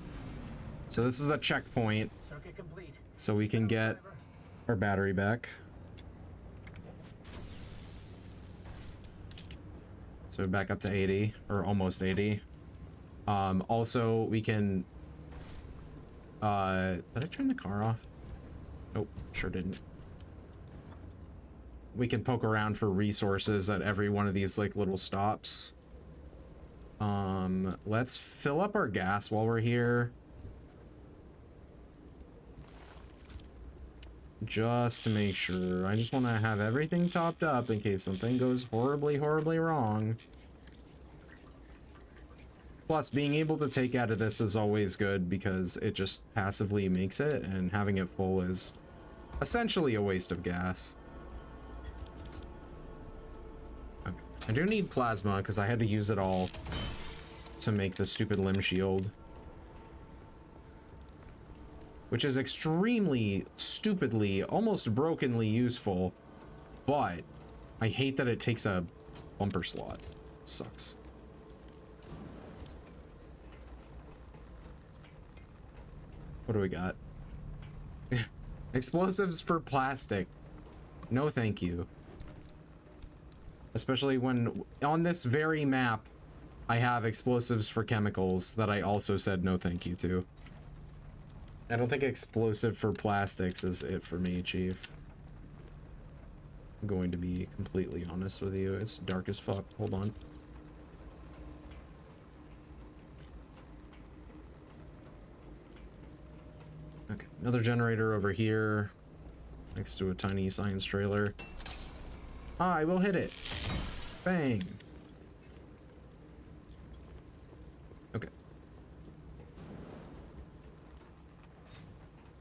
A: So this is the checkpoint.
C: Circuit complete.
A: So we can get our battery back. So back up to 80 or almost 80. Also we can did I turn the car off? Nope, sure didn't. We can poke around for resources at every one of these like little stops. Let's fill up our gas while we're here. Just to make sure. I just want to have everything topped up in case something goes horribly, horribly wrong. Plus, being able to take out of this is always good because it just passively makes it, and having it full is essentially a waste of gas. Okay. I do need plasma because I had to use it all to make the stupid limb shield. Which is extremely, stupidly, almost brokenly useful, but I hate that it takes a bumper slot. Sucks. What do we got? Explosives for plastic. No thank you. Especially when on this very map I have explosives for chemicals that I also said no thank you to. I don't think explosive for plastics is it for me, Chief. I'm going to be completely honest with you. It's dark as fuck. Hold on. Okay, another generator over here next to a tiny science trailer. Ah, I will hit it. Bang. Okay.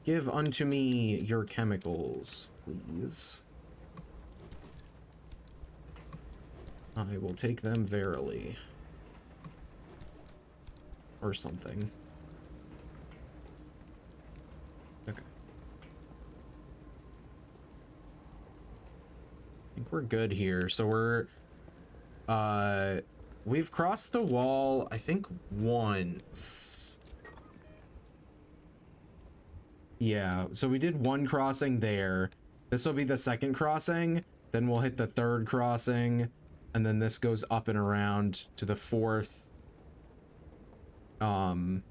A: Give unto me your chemicals, please. I will take them verily. Or something. Okay. I think we're good here. So we've crossed the wall, I think once. Yeah, so we did one crossing there. This will be the second crossing. Then we'll hit the third crossing. And then this goes up and around to the fourth. And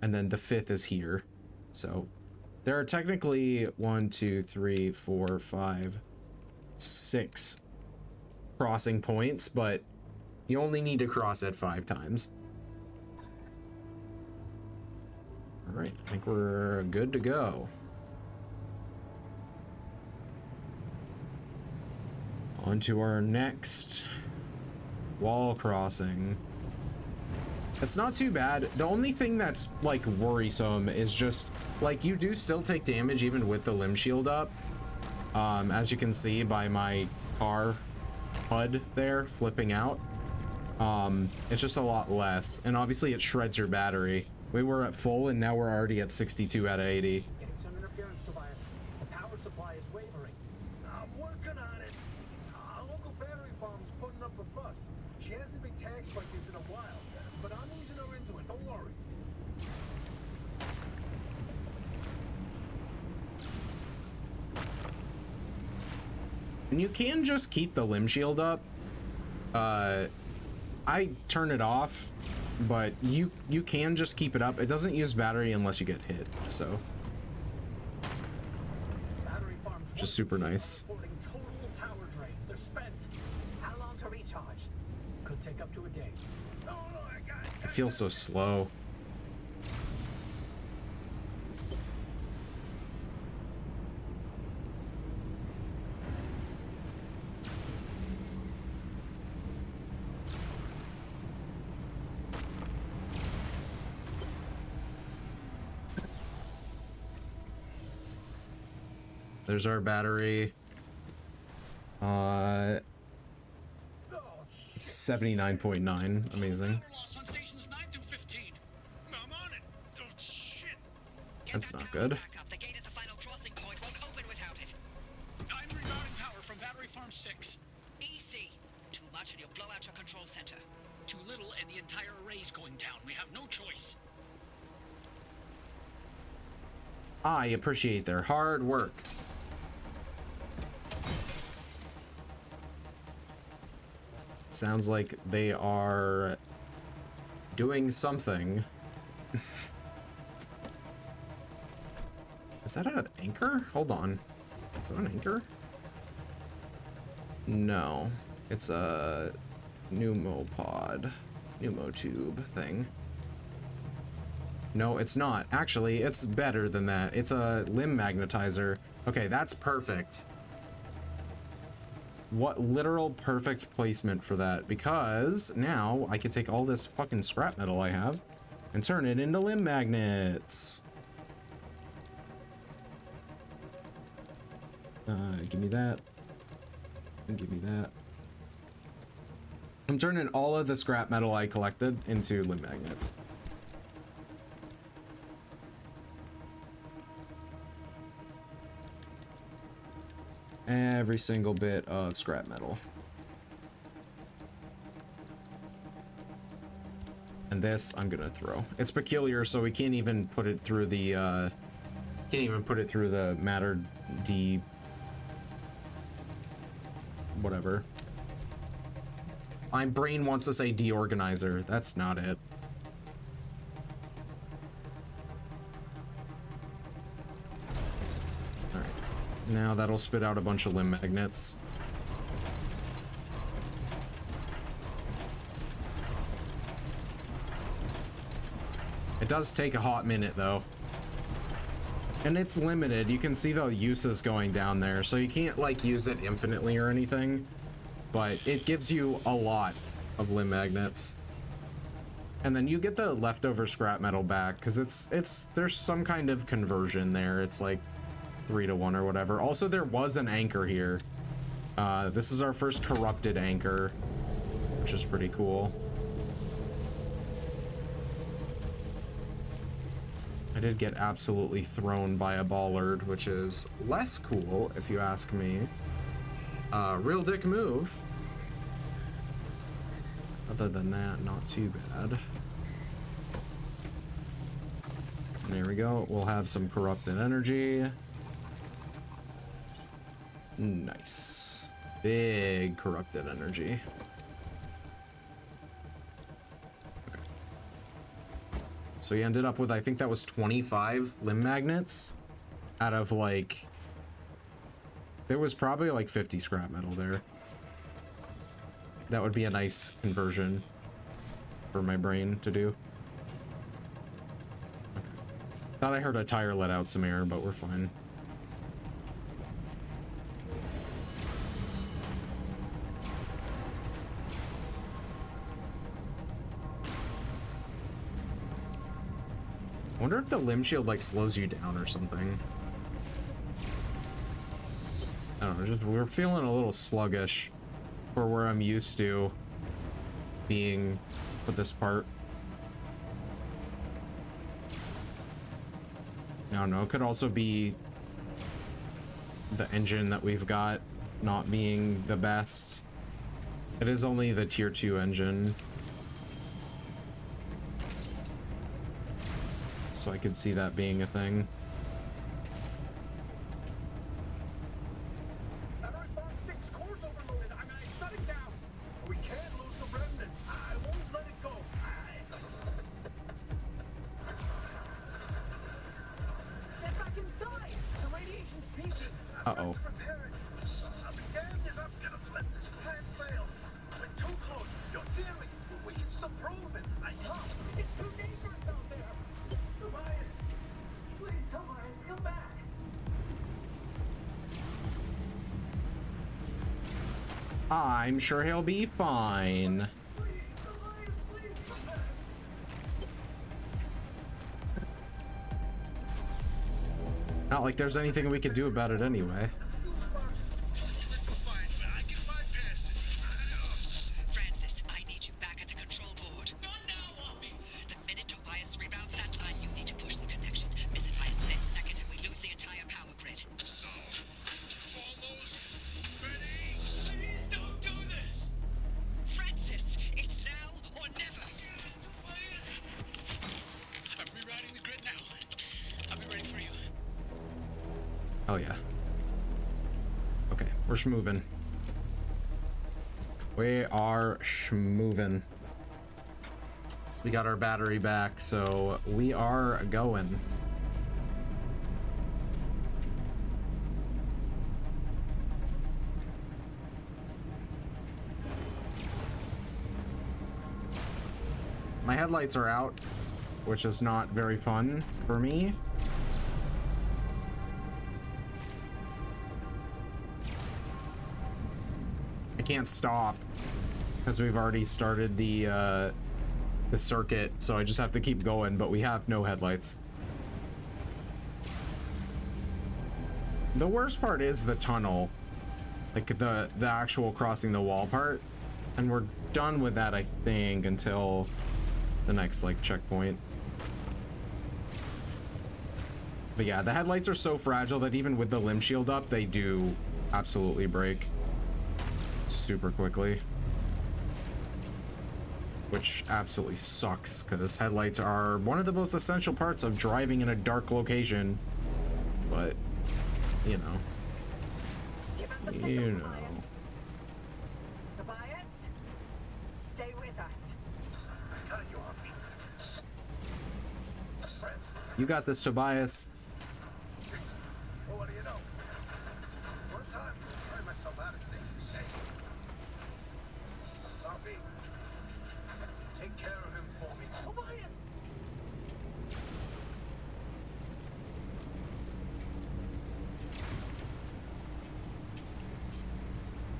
A: then the fifth is here. So there are technically 1, 2, 3, 4, 5, 6 crossing points, but you only need to cross it 5 times. All right, I think we're good to go. On to our next wall crossing. It's not too bad. The only thing that's like worrisome is just like you do still take damage even with the limb shield up. As you can see by my car HUD there flipping out. It's just a lot less, and obviously it shreds your battery. We were at full and now we're already at 62 out of 80.
C: Getting some interference, Tobias. The power supply is wavering. I'm working on it. Our local battery farm's putting up a fuss. She hasn't been taxed like this in a while, but I'm easing her into it. Don't worry. And
A: you can just keep the limb shield up. I turn it off, but you can just keep it up. It doesn't use battery unless you get hit, so which is super nice.
C: Total power drain. They're spent.
B: How long to recharge?
C: Could take up to a day. Oh, no,
A: I feel so slow. There's our battery. 79.9. Amazing. That's not good.
D: The gate at the final crossing point won't open without it. I'm rerouting power from battery farm 6. EC. Too much and you'll blow out your control center. Too little and the entire array's going down. We have no choice.
A: I appreciate their hard work. Sounds like they are doing something. Is that an anchor? Hold on. Is that an anchor? No. It's a pneumopod. Pneumotube thing. No, it's not. Actually, it's better than that. It's a limb magnetizer. Okay, that's perfect. What literal perfect placement for that, because now I can take all this fucking scrap metal I have and turn it into limb magnets. Give me that. And give me that. I'm turning all of the scrap metal I collected into limb magnets. Every single bit of scrap metal. And this I'm gonna throw. It's peculiar, so we can't even put it through the matter D whatever. My brain wants to say deorganizer. That's not it. Alright. Now that'll spit out a bunch of limb magnets. It does take a hot minute though. And it's limited. You can see the uses going down there, so you can't like use it infinitely or anything, but it gives you a lot of limb magnets. And then you get the leftover scrap metal back because there's some kind of conversion there. It's like 3-to-1 or whatever. Also, there was an anchor here. This is our first corrupted anchor, which is pretty cool. I did get absolutely thrown by a bollard, which is less cool, if you ask me. Real dick move. Other than that, not too bad. And there we go. We'll have some corrupted energy. Nice. Big corrupted energy. So he ended up with, I think that was 25 limb magnets out of like, there was probably like 50 scrap metal there. That would be a nice conversion for my brain to do. Okay. Thought I heard a tire let out some air, but we're fine. I wonder if the limb shield like slows you down or something. I don't know, just we're feeling a little sluggish for where I'm used to being for this part. I don't know, it could also be the engine that we've got not being the best. It is only the tier 2 engine. So I could see that being a thing.
C: Battery farm 6 core's overloaded. I'm shutting down. We can't lose the remnant. I
A: Uh-oh.
C: I'll be damned if I'm gonna let this plan fail. We're too close. Your theory, we can still prove it. I know. It's too dangerous out there. Tobias, please, Tobias, come back.
A: I'm sure he'll be fine.
C: Please, Tobias, please come back.
A: Not like there's anything we could do about it anyway.
B: Francis, I need you back at the control board.
D: Not now, Poppy.
B: The minute Tobias reroutes that line, you need to push the connection. Miss it by a split second and we lose the entire power grid.
D: Almost ready. Please don't do this.
B: Francis, it's now or never.
D: I'm rerouting the grid now. I'll be ready for you.
A: Oh yeah. Okay, we're schmoving. We are schmoving. We got our battery back, so we are going. My headlights are out, which is not very fun for me. I can't stop because we've already started the circuit, so I just have to keep going, but we have no headlights. The worst part is the tunnel, like the actual crossing the wall part, and we're done with that, I think, until the next like checkpoint. But yeah, the headlights are so fragile that even with the limb shield up, they do absolutely break super quickly, which absolutely sucks because headlights are one of the most essential parts of driving in a dark location. But you know,
B: Give us the signal,
A: you know.
B: Tobias. Tobias, stay with us.
C: I got you, Poppy. Francis.
A: You got this, Tobias.
C: Well, what do you know? One time, I find myself out of things to say. Poppy, take care of him for me. Tobias!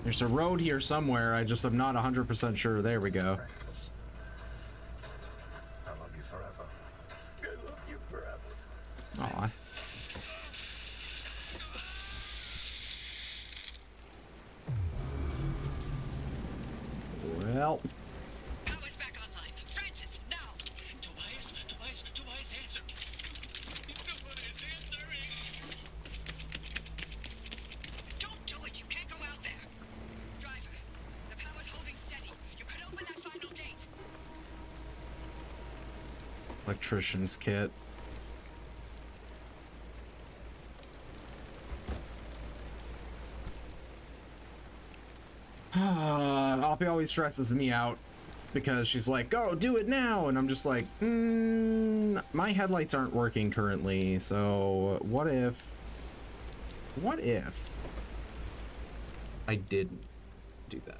A: There's a road here somewhere. I just am not 100% sure. There we go.
C: Francis, I love you forever. I love you forever.
A: Aw. Well,
B: Power's back online. Francis, now!
D: Tobias, answer. Someone is answering.
B: Don't do it! You can't go out there! Driver, the power's holding steady. You can open that final gate.
A: electrician's kit. Oppie always stresses me out because she's like, go do it now, and I'm just like, my headlights aren't working currently, so what if I didn't do that?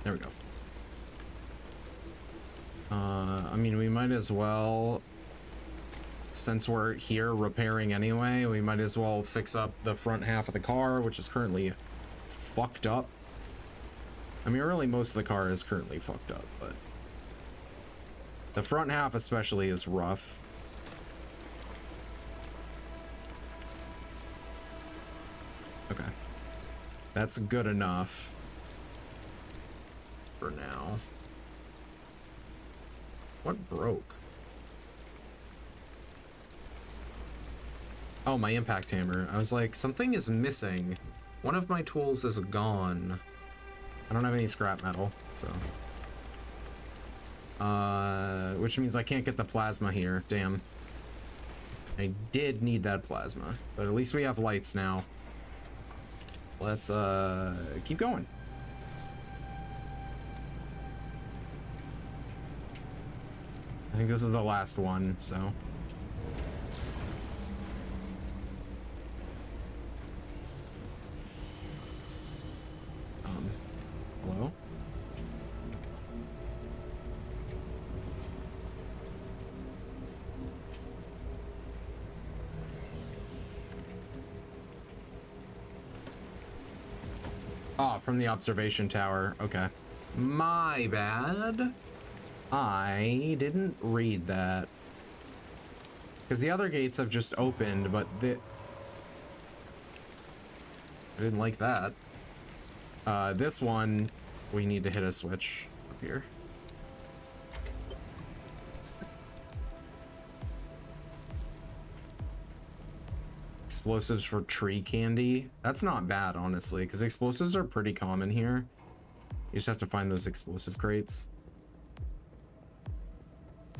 A: There we go. I mean, we might as well, since we're here repairing anyway, we might as well fix up the front half of the car, which is currently fucked up. I mean, really, most of the car is currently fucked up, but the front half especially is rough. Okay. That's good enough for now. What broke? Oh, my impact hammer. I was like, something is missing. One of my tools is gone. I don't have any scrap metal, so. Which means I can't get the plasma here. Damn. I did need that plasma, but at least we have lights now. Let's, keep going. think this is the last one, so. Hello? Oh, from the observation tower. Okay. My bad. I didn't read that. Because the other gates have just opened, but I didn't like that. This one, we need to hit a switch up here. Explosives for tree candy. That's not bad, honestly, because explosives are pretty common here. You just have to find those explosive crates.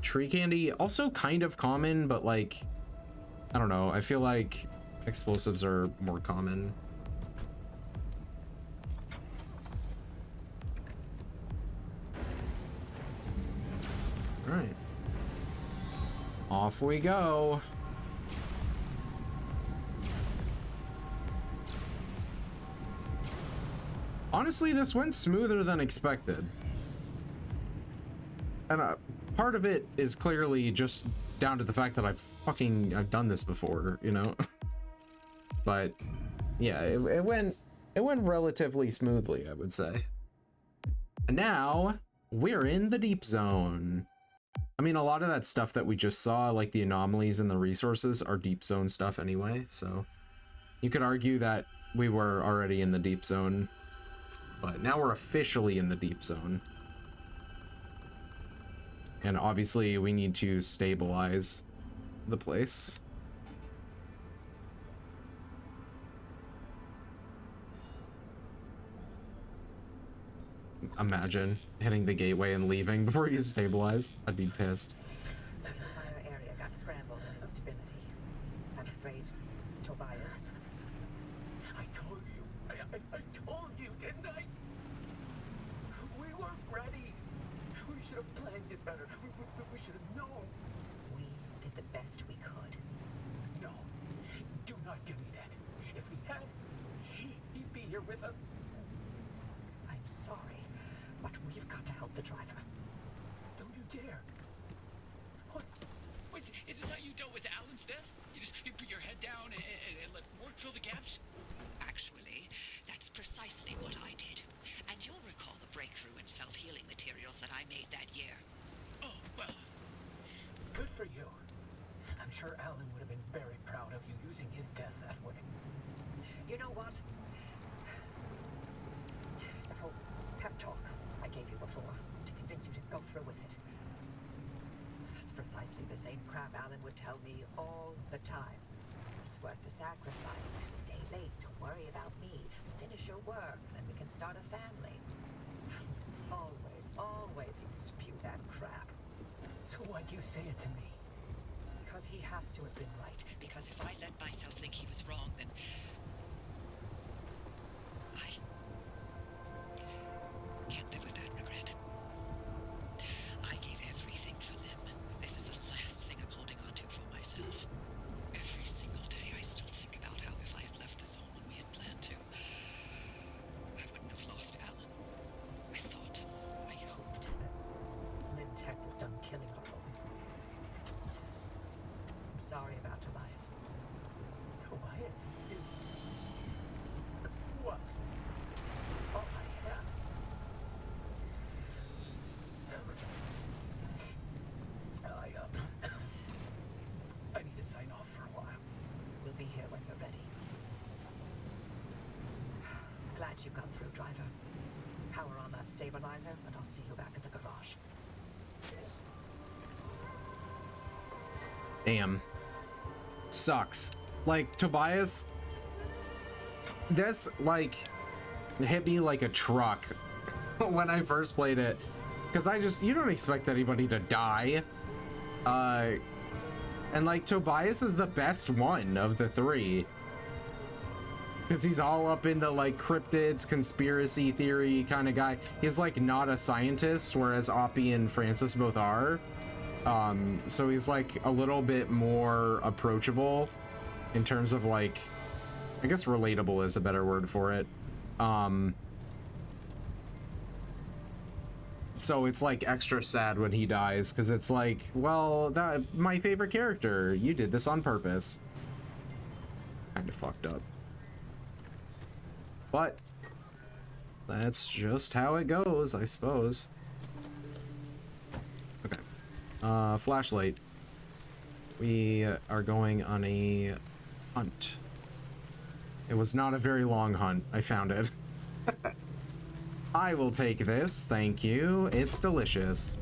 A: Tree candy, also kind of common, but like, I don't know. I feel like explosives are more common. All right. Off we go. Honestly, this went smoother than expected. And part of it is clearly just down to the fact that I've done this before, you know? But yeah, it went relatively smoothly, I would say. And now we're in the deep zone. I mean, a lot of that stuff that we just saw, like the anomalies and the resources, are deep zone stuff anyway, so you could argue that we were already in the deep zone, but now we're officially in the deep zone. And obviously we need to stabilize the place. Imagine hitting the gateway and leaving before you stabilize. I'd be pissed.
B: The entire area got scrambled in instability. I'm afraid, Tobias.
C: I told you. I told you, didn't I? We weren't ready. We should have planned it better. We should have known.
B: We did the best we could.
C: No. Do not give me that. If we had, he'd be here with us.
B: I'm sorry, but we've got to help the driver.
C: Don't you dare.
D: What? Wait, is this how you dealt with Alan's death? You put your head down and let work fill the gaps?
E: Actually, that's precisely what I did. And you'll recall the breakthrough in self-healing materials that I made that year.
D: Oh, well,
C: Good for you. I'm sure Alan would have been very proud of you using his death that way.
B: You know what? The whole pep talk I gave you before to convince you to go through with it. That's precisely the same crap Alan would tell me all the time. It's worth the sacrifice. Stay late. Don't worry about me. Finish your work. Then we can start a family. Always he'd spew that crap.
C: So why'd you say it to me?
B: Because he has to have been right.
E: Because if I let myself think he was wrong, then I can't live with that regret. I gave everything for them. This is the last thing I'm holding on to for myself. Every single day I still think about how if I had left the zone when we had planned to, I wouldn't have lost Alan. I thought, I hoped.
B: Lynn Tech was done killing our home. I'm sorry about Tobias.
C: Tobias is... was all I have. I need to sign off for a while.
B: We'll be here when you're ready. Glad you got through, driver. Power on that stabilizer, and I'll see you back at the garage.
A: Damn. Sucks. Like, Tobias, this, like, hit me like a truck when I first played it. Because you don't expect anybody to die. And, like, Tobias is the best one of the three. Because he's all up into, like, cryptids, conspiracy theory kind of guy. He's, like, not a scientist, whereas Oppie and Francis both are. So he's like a little bit more approachable in terms of like, I guess relatable is a better word for it. So it's like extra sad when he dies because it's like, well, that my favorite character, you did this on purpose. Kind of fucked up. But that's just how it goes, I suppose. Okay. Flashlight. We are going on a hunt. It was not a very long hunt. I found it. I will take this, thank you. It's delicious.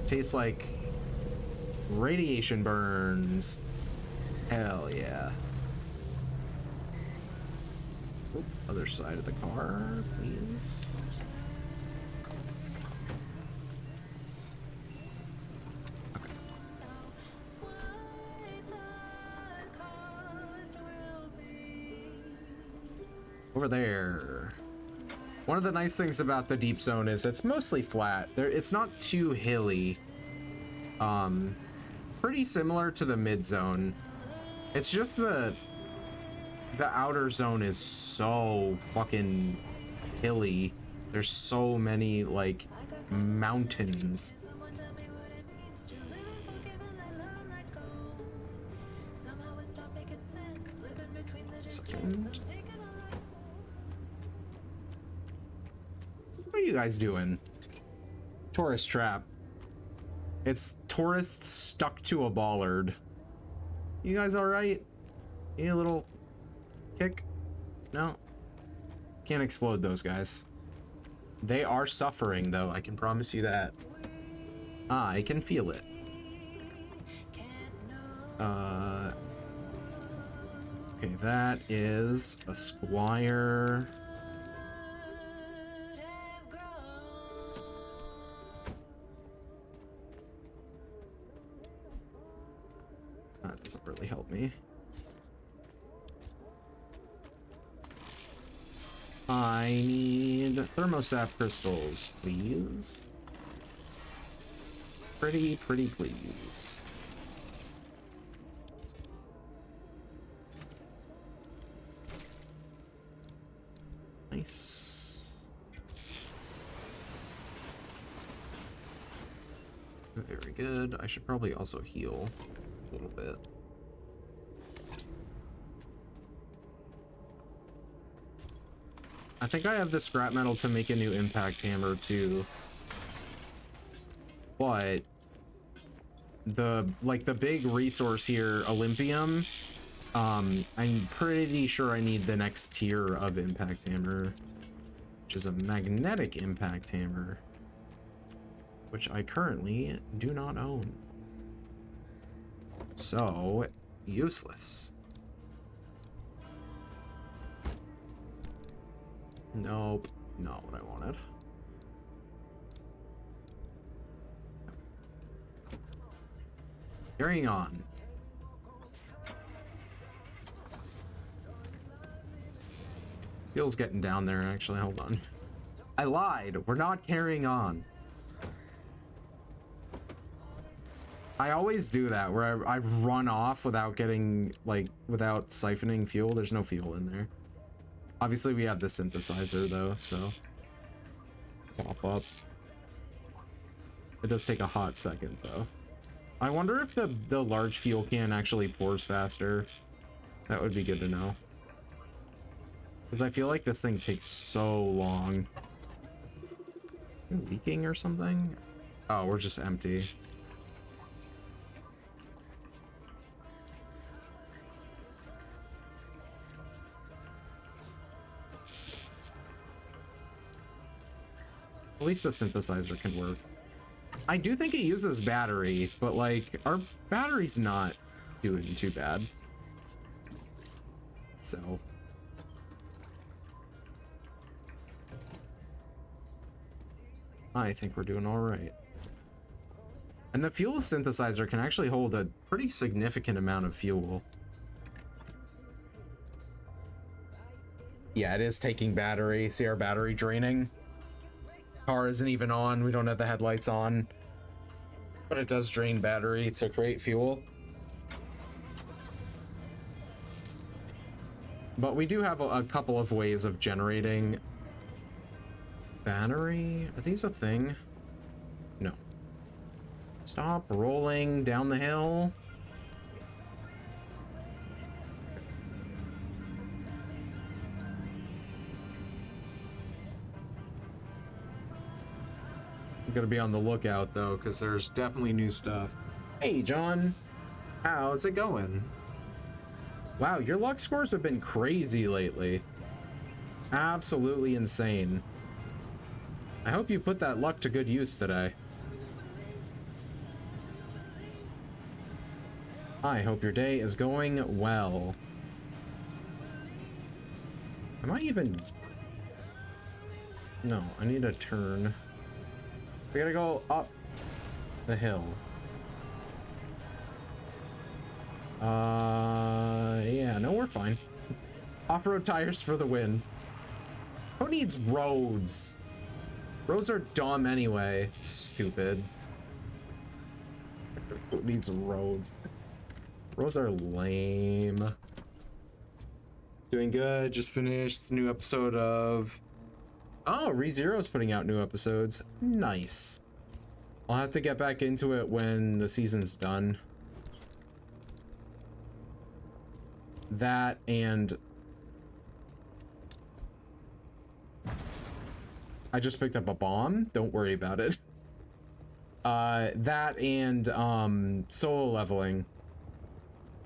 A: Tastes like radiation burns. Hell yeah. Oop, other side of the car, please. Okay. Over there. One of the nice things about the deep zone is it's mostly flat. It's not too hilly. Pretty similar to the mid zone. It's just the outer zone is so fucking hilly. There's so many like mountains. Second. What are you guys doing? Tourist trap. It's tourists stuck to a bollard. You guys all right? Need a little kick? No? Can't explode those guys. They are suffering though, I can promise you that. I can feel it. Okay, that is a squire. That doesn't really help me. I need thermosap crystals, please. Pretty please. Nice. Very good. I should probably also heal a little bit. I think I have the scrap metal to make a new impact hammer too. But the big resource here, Olympium, I'm pretty sure I need the next tier of impact hammer, which is a magnetic impact hammer, which I currently do not own. So useless. Nope, not what I wanted. Carrying on. Fuel's getting down there, actually. Hold on. I lied. We're not carrying on. I always do that, where I run off without getting, like, without siphoning fuel. There's no fuel in there. Obviously, we have the synthesizer, though, so... Top up. It does take a hot second, though. I wonder if the large fuel can actually pours faster. That would be good to know. Because I feel like this thing takes so long. Are we leaking or something? Oh, we're just empty. At least the synthesizer can work. I do think it uses battery, but like our battery's not doing too bad. So I think we're doing all right. And the fuel synthesizer can actually hold a pretty significant amount of fuel. Yeah, it is taking battery. See our battery draining? Car isn't even on. We don't have the headlights on. but it does drain battery to create fuel. But we do have a couple of ways of generating battery. Are these a thing? No. Stop rolling down the hill. I'm gonna be on the lookout though, because there's definitely new stuff. Hey, John. How's it going? Wow, your luck scores have been crazy lately. Absolutely insane. I hope you put that luck to good use today. I hope your day is going well. Am I even... No, I need a turn. We gotta go up the hill. Yeah, no, we're fine. Off-road tires for the win. Who needs roads? Roads are dumb anyway. Stupid. Who needs roads? Roads are lame. Doing good. Just finished the new episode of... Oh, ReZero's putting out new episodes. Nice. I'll have to get back into it when the season's done. That and... I just picked up a bomb. Don't worry about it. That and solo leveling.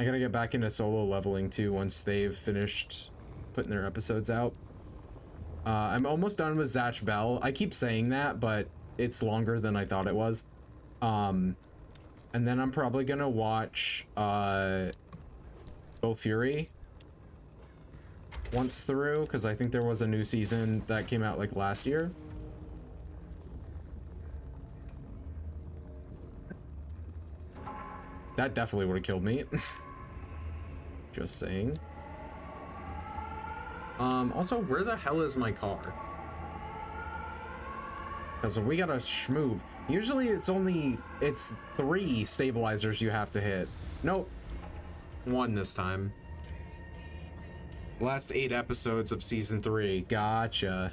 A: I gotta get back into solo leveling too once they've finished putting their episodes out. I'm almost done with Zatch Bell. I keep saying that, but it's longer than I thought it was. And then I'm probably gonna watch Go Fury once through, because I think there was a new season that came out like last year. That definitely would have killed me. Just saying. Also, where the hell is my car? Because we gotta schmoove. Usually it's 3 stabilizers you have to hit. Nope. 1 this time. Last 8 episodes of season 3. Gotcha.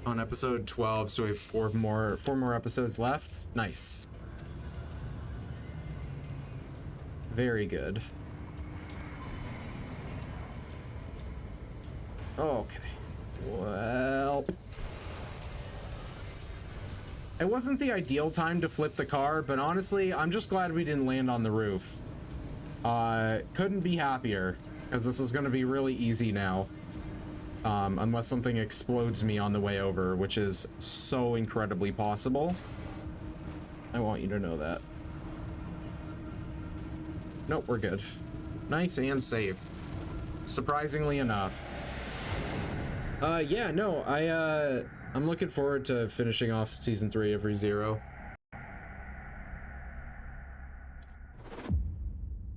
A: On episode 12, so we have 4 more episodes left. Nice. Very good. Okay. Well, it wasn't the ideal time to flip the car, but honestly, I'm just glad we didn't land on the roof. Couldn't be happier, because this is going to be really easy now. Unless something explodes me on the way over, which is so incredibly possible. I want you to know that. Nope, we're good. Nice and safe. Surprisingly enough. Yeah, no, I'm looking forward to finishing off season 3 of ReZero.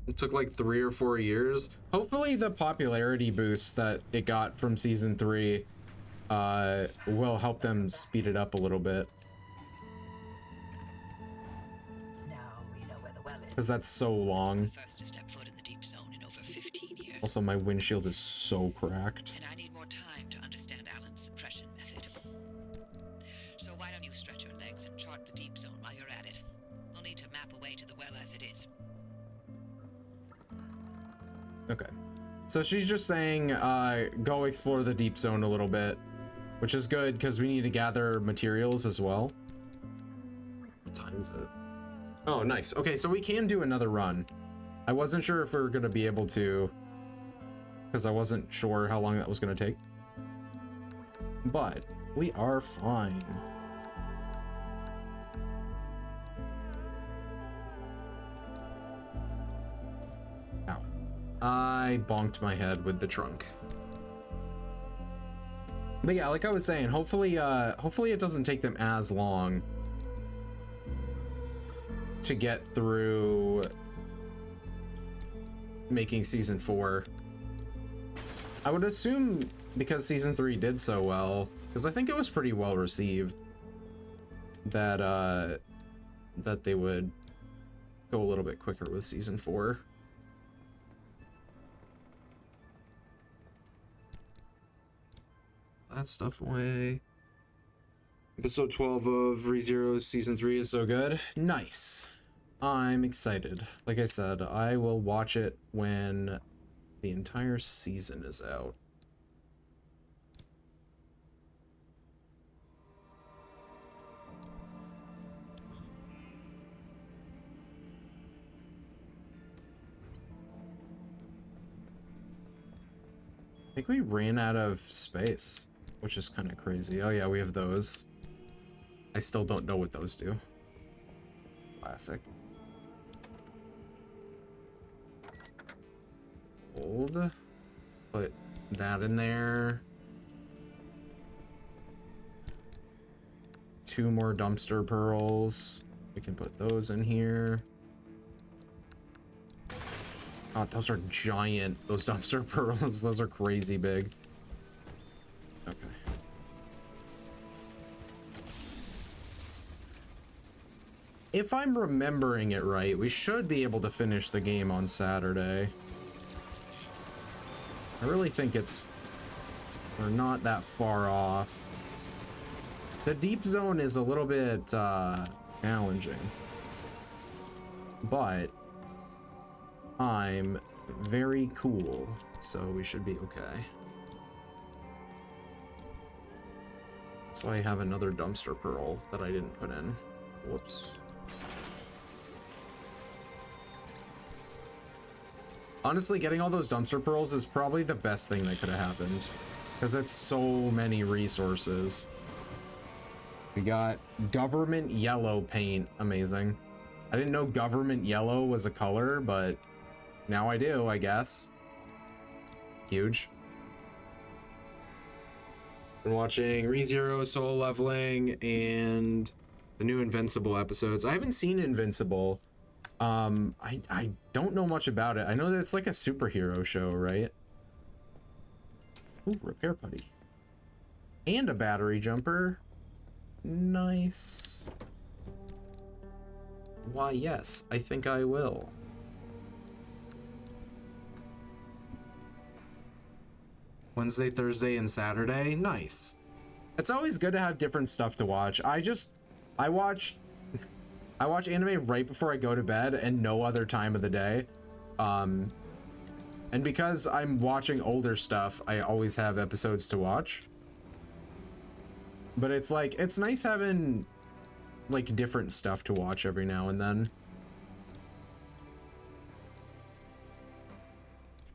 A: It took like 3 or 4 years. Hopefully the popularity boost that it got from season 3 will help them speed it up a little bit.
B: Now you know where the well is.
A: Because that's so long.
E: First to step foot in the deep zone in over 15 years.
A: Also, my windshield is so cracked.
E: And I need more time to understand Alan's suppression method. So why don't you stretch your legs and chart the deep zone while you're at it? We'll need to map a way to the well as it is.
A: Okay. So she's just saying, go explore the deep zone a little bit, which is good because we need to gather materials as well. What time is it? Oh, nice. Okay, so we can do another run. I wasn't sure if we were going to be able to, because I wasn't sure how long that was going to take. But we are fine. Ow. I bonked my head with the trunk. But yeah, like I was saying, hopefully it doesn't take them as long to get through making season 4. I would assume because season 3 did so well, because I think it was pretty well received, that that they would go a little bit quicker with season 4. That stuff away. Episode 12 of ReZero season 3 is so good. Nice. I'm excited. Like I said, I will watch it when the entire season is out. I think we ran out of space, which is kind of crazy. Oh yeah, we have those. I still don't know what those do. Classic. Hold. Put that in there. 2 more dumpster pearls. We can put those in here. God, those are giant. Those dumpster pearls. Those are crazy big. Okay. If I'm remembering it right, we should be able to finish the game on Saturday. I really think we're not that far off. The deep zone is a little bit challenging, but I'm very cool, so we should be okay. So I have another dumpster pearl that I didn't put in. Whoops. Honestly, getting all those dumpster pearls is probably the best thing that could have happened, because it's so many resources. We got government yellow paint. Amazing. I didn't know government yellow was a color, but now I do, I guess. Huge. Been watching ReZero, Soul Leveling, and the new Invincible episodes. I haven't seen Invincible. I don't know much about it. I know that it's like a superhero show, right? Ooh, repair putty. And a battery jumper. Nice. Why, yes, I think I will. Wednesday, Thursday, and Saturday. Nice. It's always good to have different stuff to watch. I watch anime right before I go to bed and no other time of the day. And because I'm watching older stuff, I always have episodes to watch. But it's like, it's nice having like different stuff to watch every now and then.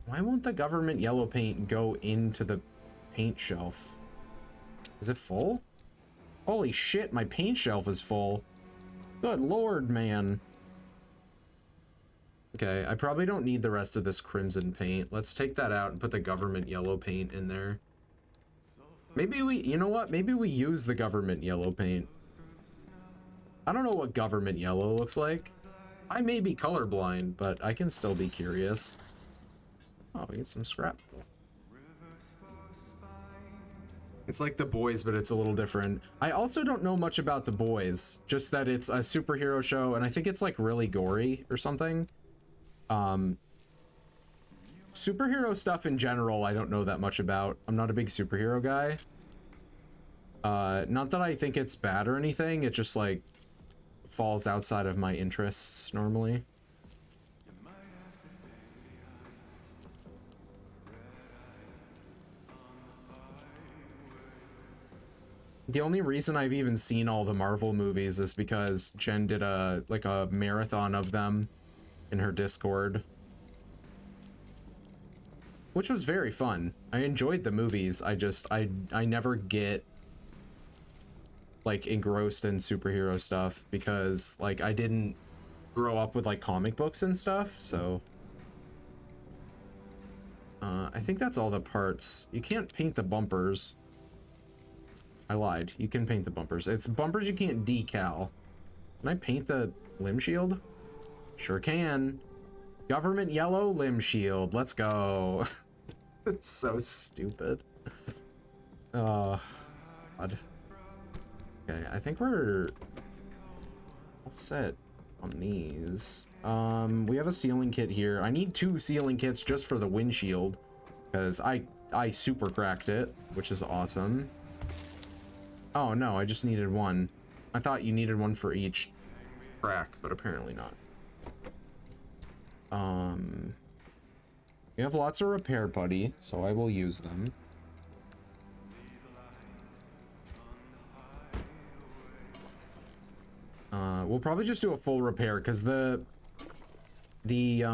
A: Why won't the government yellow paint go into the paint shelf? Is it full? Holy shit, my paint shelf is full. Good lord, man. Okay, I probably don't need the rest of this crimson paint. Let's take that out and put the government yellow paint in there. Maybe you know what? Maybe we use the government yellow paint. I don't know what government yellow looks like. I may be colorblind, but I can still be curious. Oh, we get some scrap. It's like The Boys, but it's a little different. I also don't know much about The Boys, just that it's a superhero show, and I think it's like really gory or something. Superhero stuff in general, I don't know that much about. I'm not a big superhero guy. Not that I think it's bad or anything, it just like falls outside of my interests normally. The only reason I've even seen all the Marvel movies is because Jen did a marathon of them in her Discord, which was very fun. I enjoyed the movies. I never get like engrossed in superhero stuff because like I didn't grow up with like comic books and stuff, so I think that's all the parts. You can't paint the bumpers. I lied. You can paint the bumpers. It's bumpers you can't decal. Can I paint the limb shield? Sure can. Government yellow limb shield. Let's go. It's so stupid. Oh, God. Okay, I think we're all set on these. We have a sealing kit here. I need 2 sealing kits just for the windshield because I super cracked it, which is awesome. Oh no, I just needed 1. I thought you needed 1 for each crack, but apparently not. We have lots of repair putty, so I will use them. We'll probably just do a full repair because the deep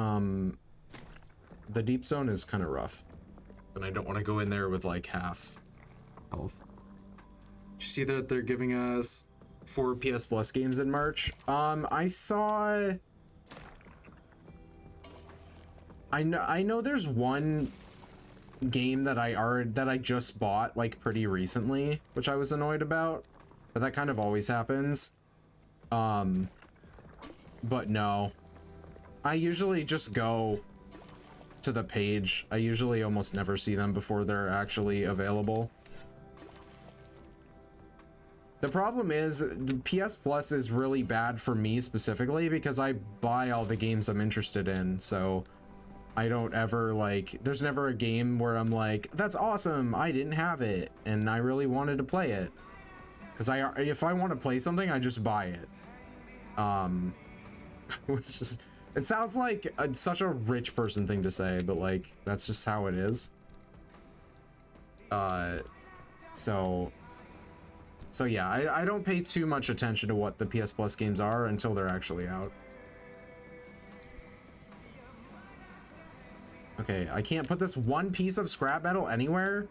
A: zone is kind of rough, and I don't want to go in there with like half health. You see that they're giving us 4 PS Plus games in March? I saw. I know there's one game that I just bought like pretty recently, which I was annoyed about, but that kind of always happens. But no, I usually just go to the page. I usually almost never see them before they're actually available. The problem is the PS Plus is really bad for me specifically because I buy all the games I'm interested in, so I don't ever like, there's never a game where I'm like, that's awesome, I didn't have it and I really wanted to play it, because if I want to play something I just buy it. Which is, it sounds like such a rich person thing to say, but like that's just how it is. So yeah, I don't pay too much attention to what the PS Plus games are until they're actually out. Okay, I can't put this 1 piece of scrap metal anywhere?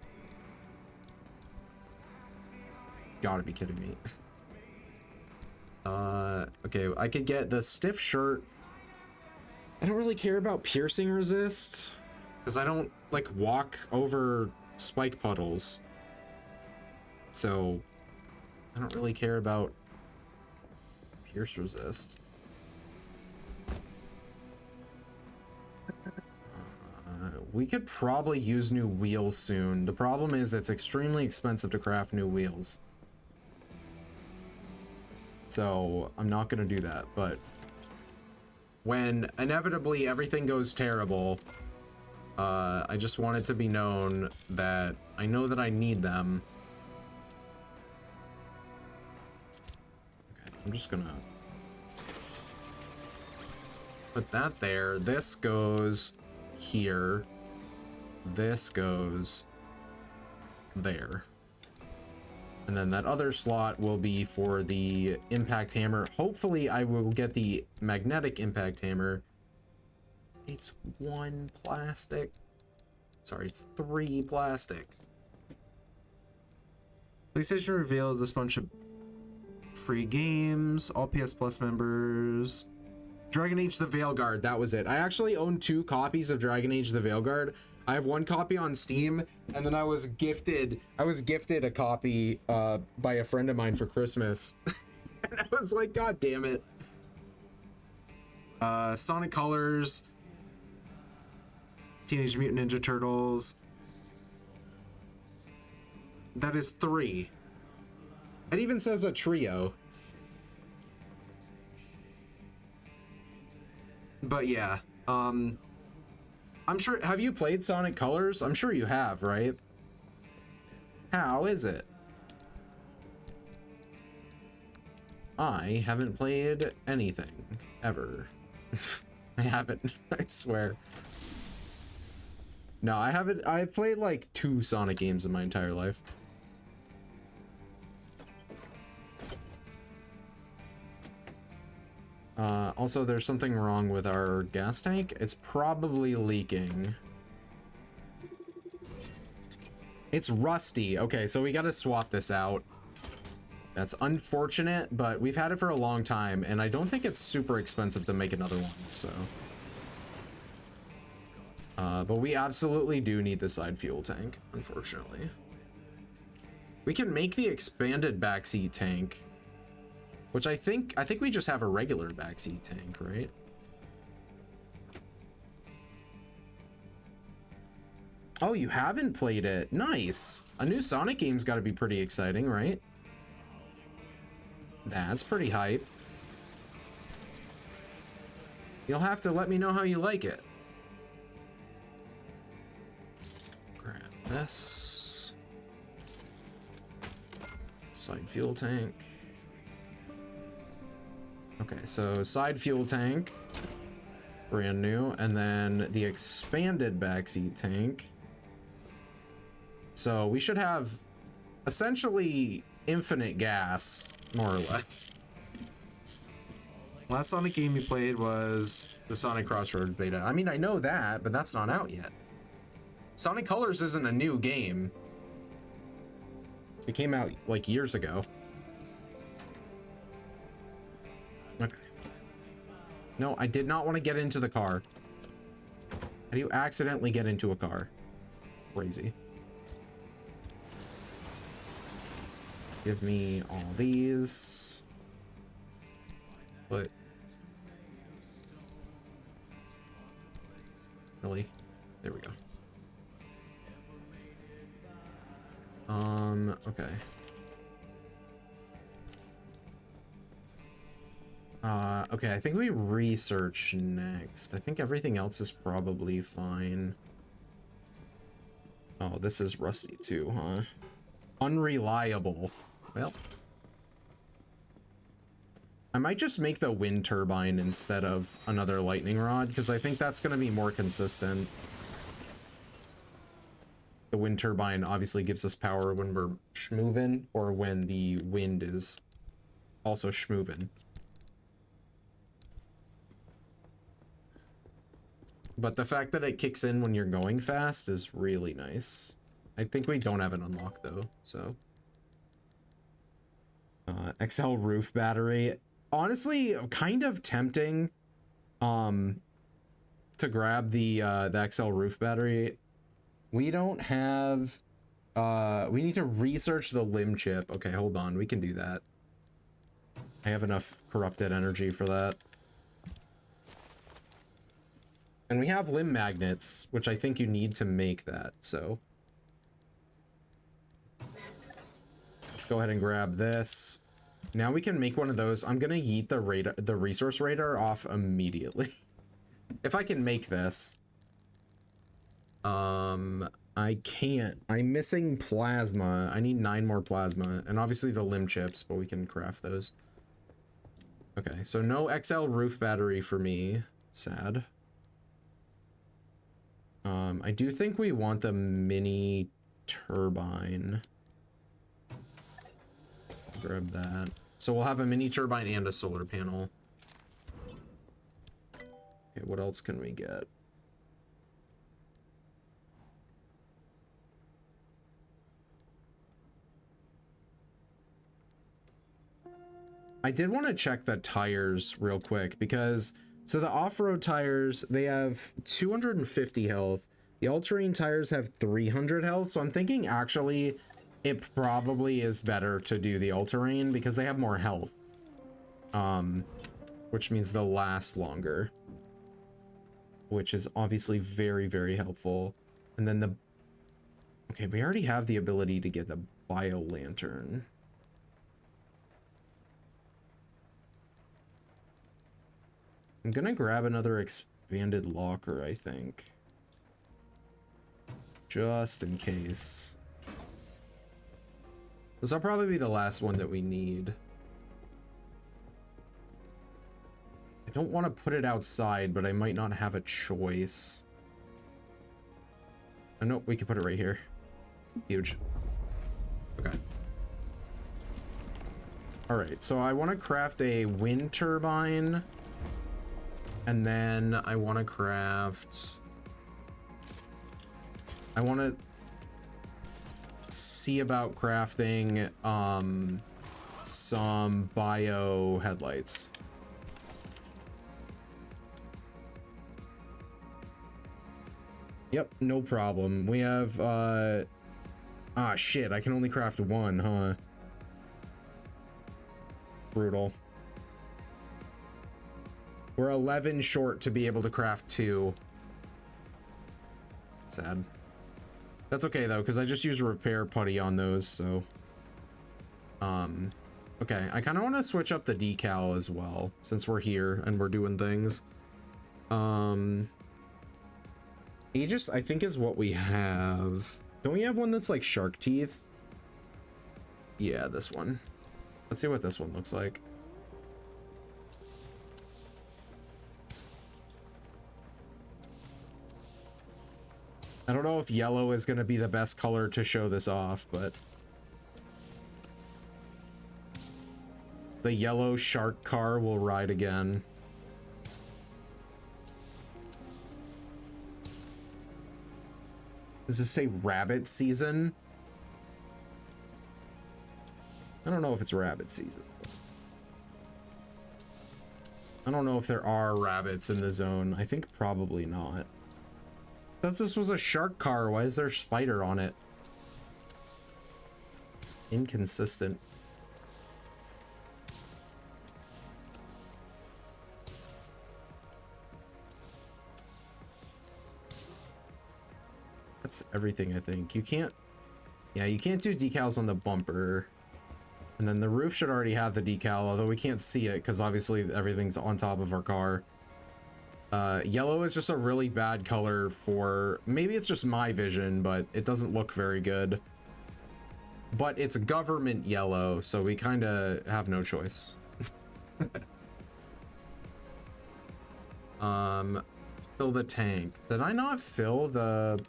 A: Gotta be kidding me. Okay, I could get the stiff shirt. I don't really care about piercing resist because I don't like walk over spike puddles. So I don't really care about pierce resist. We could probably use new wheels soon. The problem is it's extremely expensive to craft new wheels. So I'm not gonna do that, but when inevitably everything goes terrible, I just want it to be known that I know that I need them. Okay, I'm just gonna put that there. This goes here. This goes there. And then that other slot will be for the impact hammer. Hopefully I will get the magnetic impact hammer. It's 1 plastic. Sorry, 3 plastic. PlayStation revealed this bunch of free games. All PS Plus members. Dragon Age the Veilguard, that was it. I actually own 2 copies of Dragon Age the Veilguard. I have 1 copy on Steam, and then I was gifted a copy by a friend of mine for Christmas. And I was like, God damn it. Sonic Colors, Teenage Mutant Ninja Turtles. That is 3. It even says a trio. But yeah, I'm sure, have you played Sonic Colors? I'm sure you have, right? How is it? I haven't played anything, ever. I haven't, I swear. No, I haven't, I've played like 2 Sonic games in my entire life. Also, there's something wrong with our gas tank. It's probably leaking. It's rusty. Okay, so we gotta swap this out. That's unfortunate, but we've had it for a long time, and I don't think it's super expensive to make another one, so. But we absolutely do need the side fuel tank, unfortunately. We can make the expanded backseat tank. Which I think we just have a regular backseat tank, right? Oh, you haven't played it. Nice. A new Sonic game's got to be pretty exciting, right? That's pretty hype. You'll have to let me know how you like it. Grab this. Side fuel tank. Okay, so side fuel tank. Brand new. And then the expanded backseat tank. So we should have essentially infinite gas, more or less. Last Sonic game we played was the Sonic Crossroads beta. I mean, I know that, but that's not out yet. Sonic Colors isn't a new game. It came out like years ago. Okay. No, I did not want to get into the car. How do you accidentally get into a car? Crazy. Give me all these. But really? There we go. Okay. Okay, I think we research next. I think everything else is probably fine. Oh, this is rusty too, huh? Unreliable. Well, I might just make the wind turbine instead of another lightning rod, because I think that's going to be more consistent. The wind turbine obviously gives us power when we're schmovin', or when the wind is also schmovin'. But the fact that it kicks in when you're going fast is really nice. I think we don't have it unlocked though, so. XL roof battery. Honestly, kind of tempting to grab the XL roof battery. We don't have we need to research the limb chip. Okay, hold on, we can do that. I have enough corrupted energy for that. And we have limb magnets, which I think you need to make that, so. Let's go ahead and grab this. Now we can make one of those. I'm gonna yeet the resource radar off immediately. If I can make this. I can't. I'm missing plasma. I need 9 more plasma. And obviously the limb chips, but we can craft those. Okay, so no XL roof battery for me. Sad. I do think we want the mini turbine. Grab that. So we'll have a mini turbine and a solar panel. Okay, what else can we get? I did want to check the tires real quick because so the off-road tires, they have 250 health. The all-terrain tires have 300 health. So I'm thinking actually it probably is better to do the all-terrain because they have more health. Which means they'll last longer. Which is obviously very, very helpful. And then the... Okay, we already have the ability to get the bio lantern. I'm gonna grab another expanded locker, I think. Just in case. This will probably be the last one that we need. I don't want to put it outside, but I might not have a choice. Oh, no, we can put it right here. Huge. Okay. All right, so I want to craft a wind turbine. And then I want to craft... I want to see about crafting some bio headlights. Yep, no problem. We have ah shit, I can only craft one, huh? Brutal. We're 11 short to be able to craft 2. Sad. That's okay though, because I just used a repair putty on those, so. Okay, I kind of want to switch up the decal as well, since we're here and we're doing things. Aegis, I think, is what we have. Don't we have one that's like shark teeth? Yeah, this one. Let's see what this one looks like. I don't know if yellow is going to be the best color to show this off, but the yellow shark car will ride again. Does this say rabbit season? I don't know if it's rabbit season. I don't know if there are rabbits in the zone. I think probably not. Thought this was a shark car. Why is there a spider on it? Inconsistent. That's everything, I think. You can't... Yeah, you can't do decals on the bumper. And then the roof should already have the decal, although we can't see it because obviously everything's on top of our car. Yellow is just a really bad color for... Maybe it's just my vision, but it doesn't look very good. But it's government yellow, so we kind of have no choice. Fill the tank. Did I not fill the...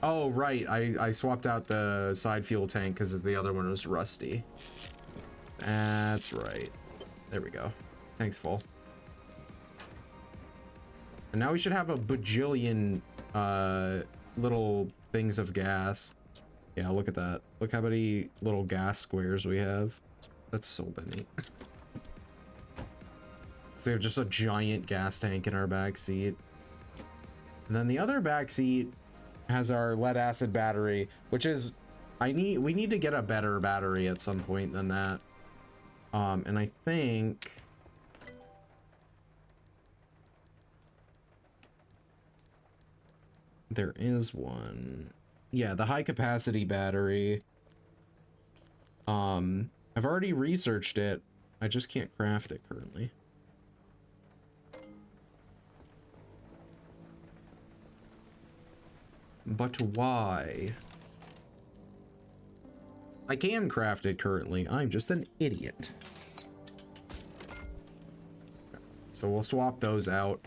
A: Oh, right. I swapped out the side fuel tank because the other one was rusty. That's right. There we go. Tank's full. And now we should have a bajillion little things of gas. Yeah, look at that. Look how many little gas squares we have. That's so many. So we have just a giant gas tank in our back seat. And then the other back seat has our lead acid battery, which is we need to get a better battery at some point than that. And I think there is one. Yeah, the high capacity battery. I've already researched it. I just can't craft it currently. But why? I can craft it currently. I'm just an idiot. So we'll swap those out.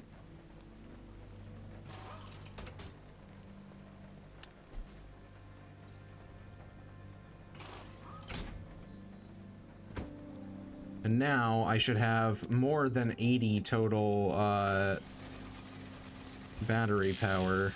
A: And now I should have more than 80 total battery power.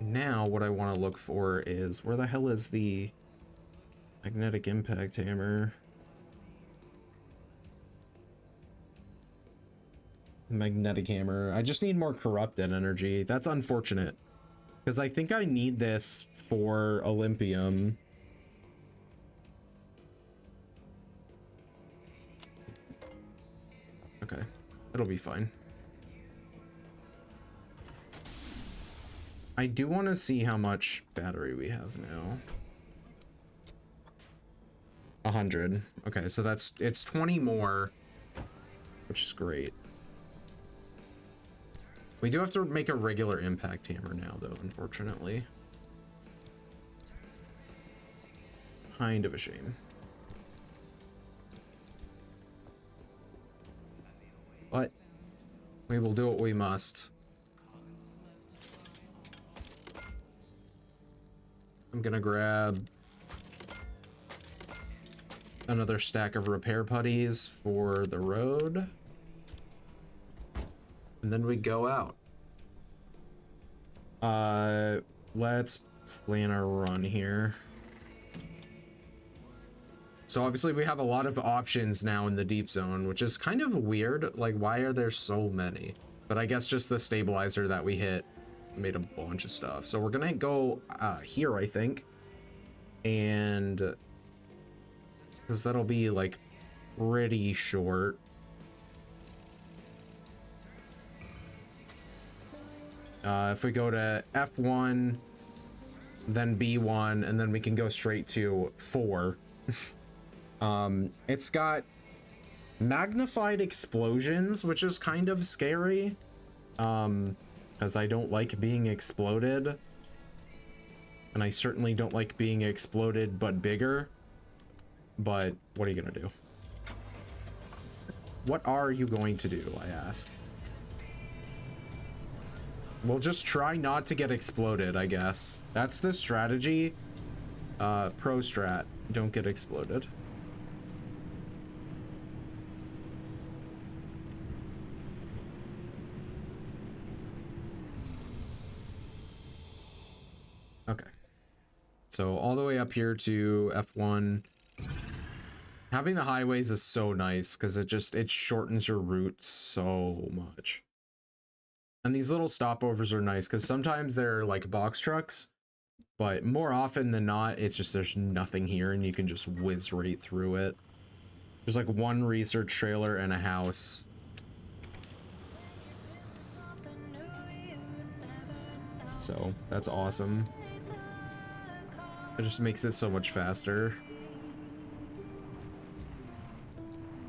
A: Now what I want to look for is, where the hell is the magnetic impact hammer? Magnetic hammer. I just need more corrupted energy. That's unfortunate, because I think I need this for Olympium. Okay, it'll be fine. I do want to see how much battery we have now. 100. Okay, so it's 20 more, which is great. We do have to make a regular impact hammer now, though, unfortunately. Kind of a shame. But we will do what we must. I'm gonna grab another stack of repair putties for the road. And then we go out. Let's plan our run here. So obviously we have a lot of options now in the deep zone, which is kind of weird. Like, why are there so many? But I guess just the stabilizer that we hit made a bunch of stuff. So we're gonna go here, I think. And because that'll be like pretty short. If we go to F1, then B1, and then we can go straight to 4. It's got magnified explosions, which is kind of scary, because I don't like being exploded, and I certainly don't like being exploded but bigger. But what are you gonna do? What are you going to do, I ask? We'll just try not to get exploded, I guess. That's the strategy. Pro strat, don't get exploded. Okay. So all the way up here to F1. Having the highways is so nice because it shortens your route so much. And these little stopovers are nice because sometimes they're like box trucks, but more often than not, it's just there's nothing here and you can just whiz right through it. There's like one research trailer and a house. So that's awesome. It just makes it so much faster.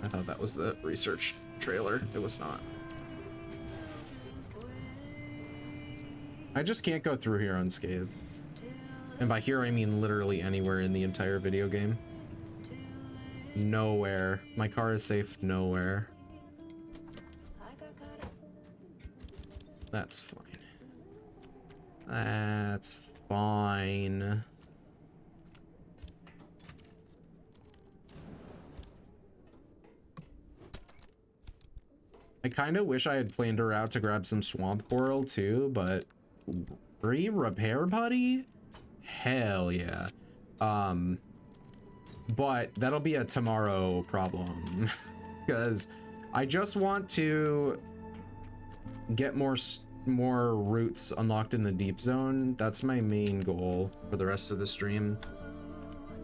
A: I thought that was the research trailer. It was not. I just can't go through here unscathed. And by here, I mean literally anywhere in the entire video game. Nowhere. My car is safe nowhere. That's fine. That's fine. I kind of wish I had planned a route to grab some swamp coral too, but free repair buddy? Hell yeah. But that'll be a tomorrow problem because I just want to get more routes unlocked in the deep zone. That's my main goal for the rest of the stream.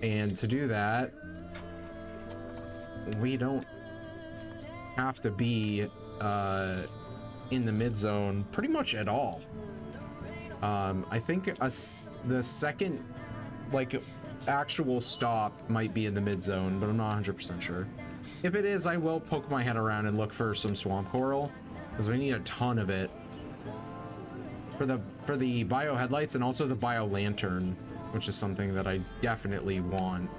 A: And to do that, we don't have to be in the mid zone pretty much at all. I think the second like actual stop might be in the mid zone, but I'm not 100% sure. If it is, I will poke my head around and look for some swamp coral because we need a ton of it for the bio headlights and also the bio lantern, which is something that I definitely want.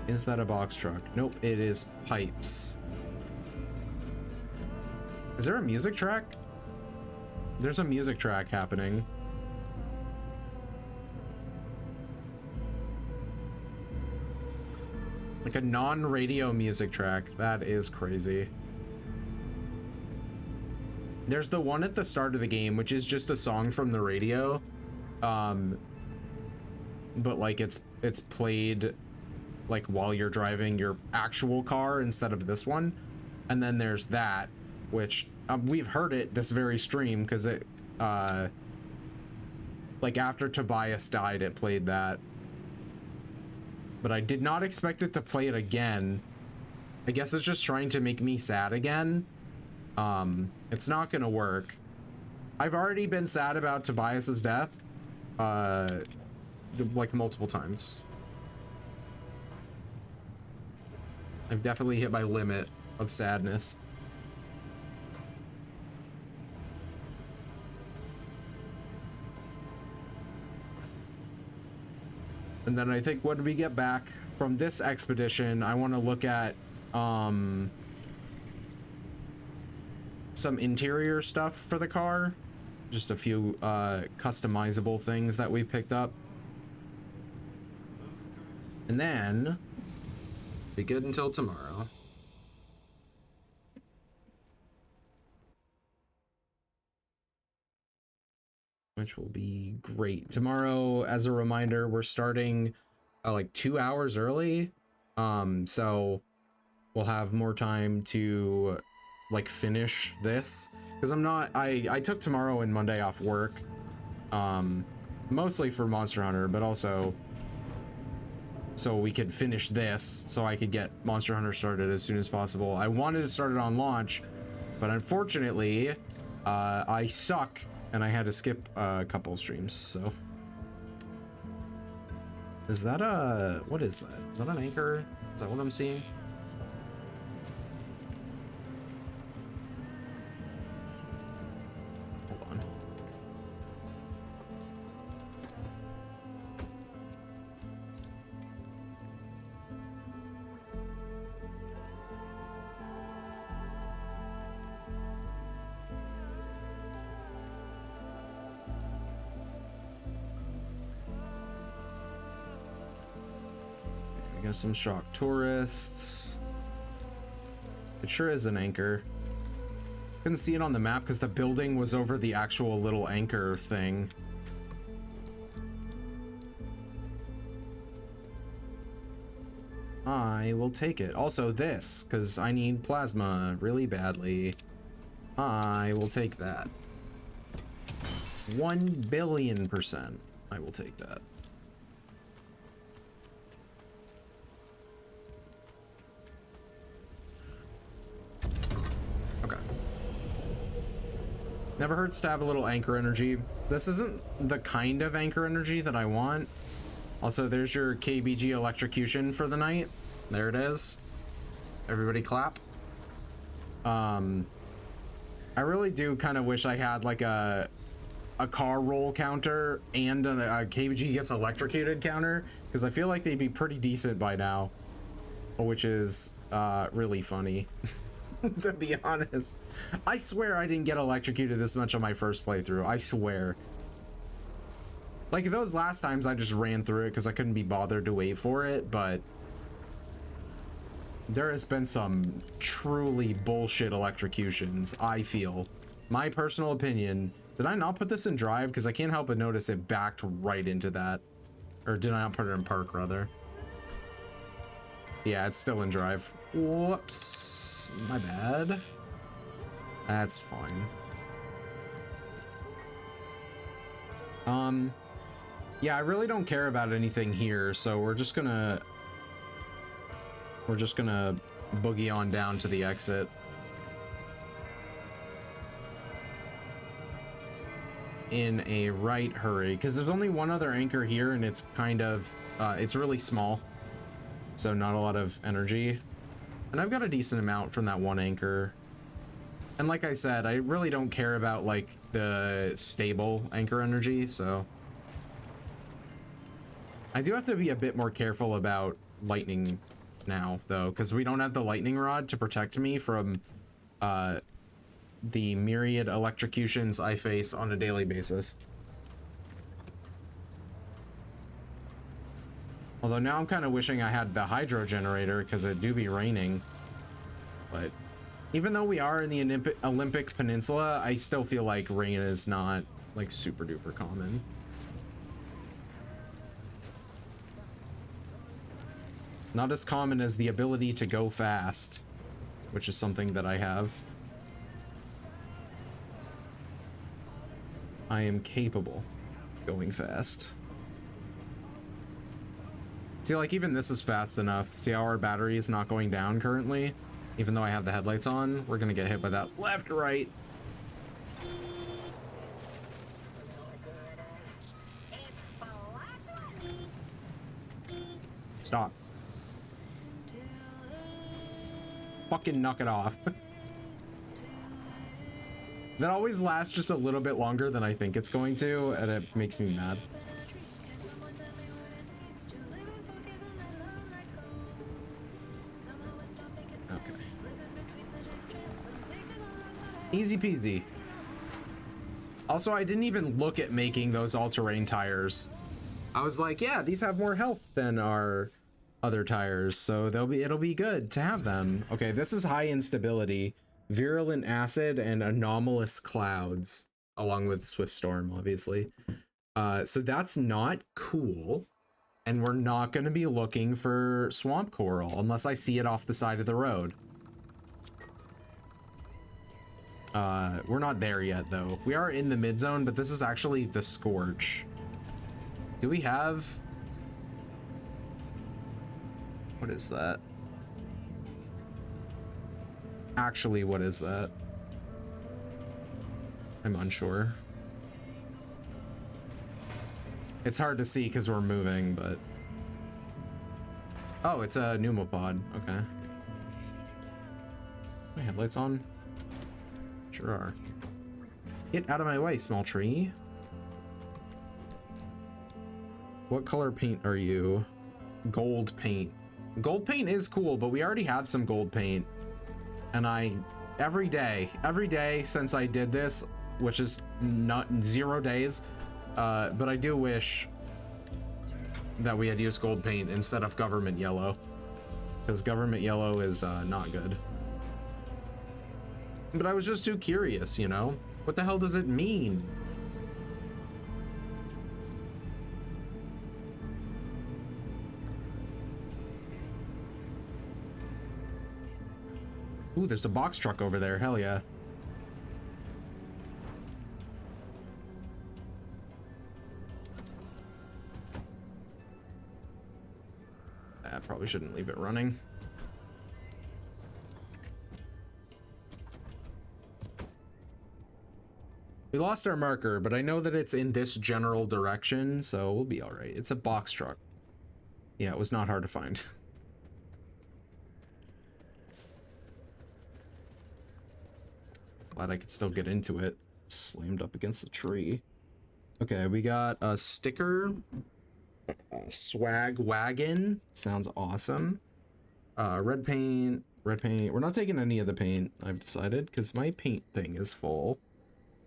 A: Is that a box truck? Nope, it is pipes. Is there a music track? There's a music track happening. Like a non-radio music track. That is crazy. There's the one at the start of the game, which is just a song from the radio. But like it's played like while you're driving your actual car instead of this one. And then there's that, which we've heard it this very stream because it like after Tobias died, it played that. But I did not expect it to play it again. I guess it's just trying to make me sad again. It's not gonna work. I've already been sad about Tobias's death like multiple times. I've definitely hit my limit of sadness. And then I think when we get back from this expedition, I want to look at some interior stuff for the car. Just a few customizable things that we picked up. And then be good until tomorrow. Which will be great. Tomorrow, as a reminder, we're starting like 2 hours early. So we'll have more time to like finish this. Because I took tomorrow and Monday off work. Mostly for Monster Hunter, but also so we could finish this so I could get Monster Hunter started as soon as possible. I wanted to start it on launch, but unfortunately, I suck and I had to skip a couple streams, so. Is that what is that? Is that an anchor? Is that what I'm seeing? Hold on. We got some shock tourists. It sure is an anchor. Couldn't see it on the map because the building was over the actual little anchor thing. I will take it. Also this, because I need plasma really badly. I will take that. 1,000,000,000%. I will take that. Okay. Never hurts to have a little anchor energy. This isn't the kind of anchor energy that I want. Also, there's your KBG electrocution for the night. There it is. Everybody clap. I really do kind of wish I had like a car roll counter and a KBG gets electrocuted counter, because I feel like they'd be pretty decent by now, which is really funny. To be honest, I swear I didn't get electrocuted this much on my first playthrough. I swear. Like those last times I just ran through it because I couldn't be bothered to wait for it, but there has been some truly bullshit electrocutions, I feel. My personal opinion. Did I not put this in drive? Because I can't help but notice it backed right into that. Or did I not put it in park, rather? Yeah, it's still in drive. Whoops. My bad. That's fine. Yeah, I really don't care about anything here, so we're just gonna boogie on down to the exit. In a right hurry, because there's only one other anchor here, and it's kind of it's really small, so not a lot of energy, and I've got a decent amount from that one anchor. And like I said, I really don't care about like the stable anchor energy, so I do have to be a bit more careful about lightning now, though, because we don't have the lightning rod to protect me from the myriad electrocutions I face on a daily basis. Although now I'm kind of wishing I had the hydro generator, because it do be raining. But even though we are in the Olympic Peninsula, I still feel like rain is not like super duper common. Not as common as the ability to go fast, which is something that I have. I am capable of going fast. See, like even this is fast enough. See how our battery is not going down currently? Even though I have the headlights on, we're gonna get hit by that left, right. Stop. Fucking knock it off. That always lasts just a little bit longer than I think it's going to, and it makes me mad. Okay. Easy peasy. Also, I didn't even look at making those all-terrain tires. I was like, yeah, these have more health than our other tires, so it'll be good to have them. Okay, this is high instability, virulent acid, and anomalous clouds, along with swift storm, obviously. So that's not cool, and we're not going to be looking for swamp coral unless I see it off the side of the road. We're not there yet, though. We are in the mid zone, but this is actually the Scorch. Do we have... What is that? Actually, what is that? I'm unsure. It's hard to see because we're moving, but... Oh, it's a pneumopod. Okay. My headlights on? Sure are. Get out of my way, small tree. What color paint are you? Gold paint. Gold paint is cool, but we already have some gold paint. And every day since I did this, which is not 0 days, but I do wish that we had used gold paint instead of government yellow, because government yellow is not good. But I was just too curious, you know? What the hell does it mean? Ooh, there's a box truck over there. Hell yeah. I probably shouldn't leave it running. We lost our marker, but I know that it's in this general direction, so we'll be all right. It's a box truck. Yeah, it was not hard to find. Glad I could still get into it. Slammed up against the tree. Okay, we got a sticker. Swag wagon. Sounds awesome. Red paint. We're not taking any of the paint, I've decided, because my paint thing is full.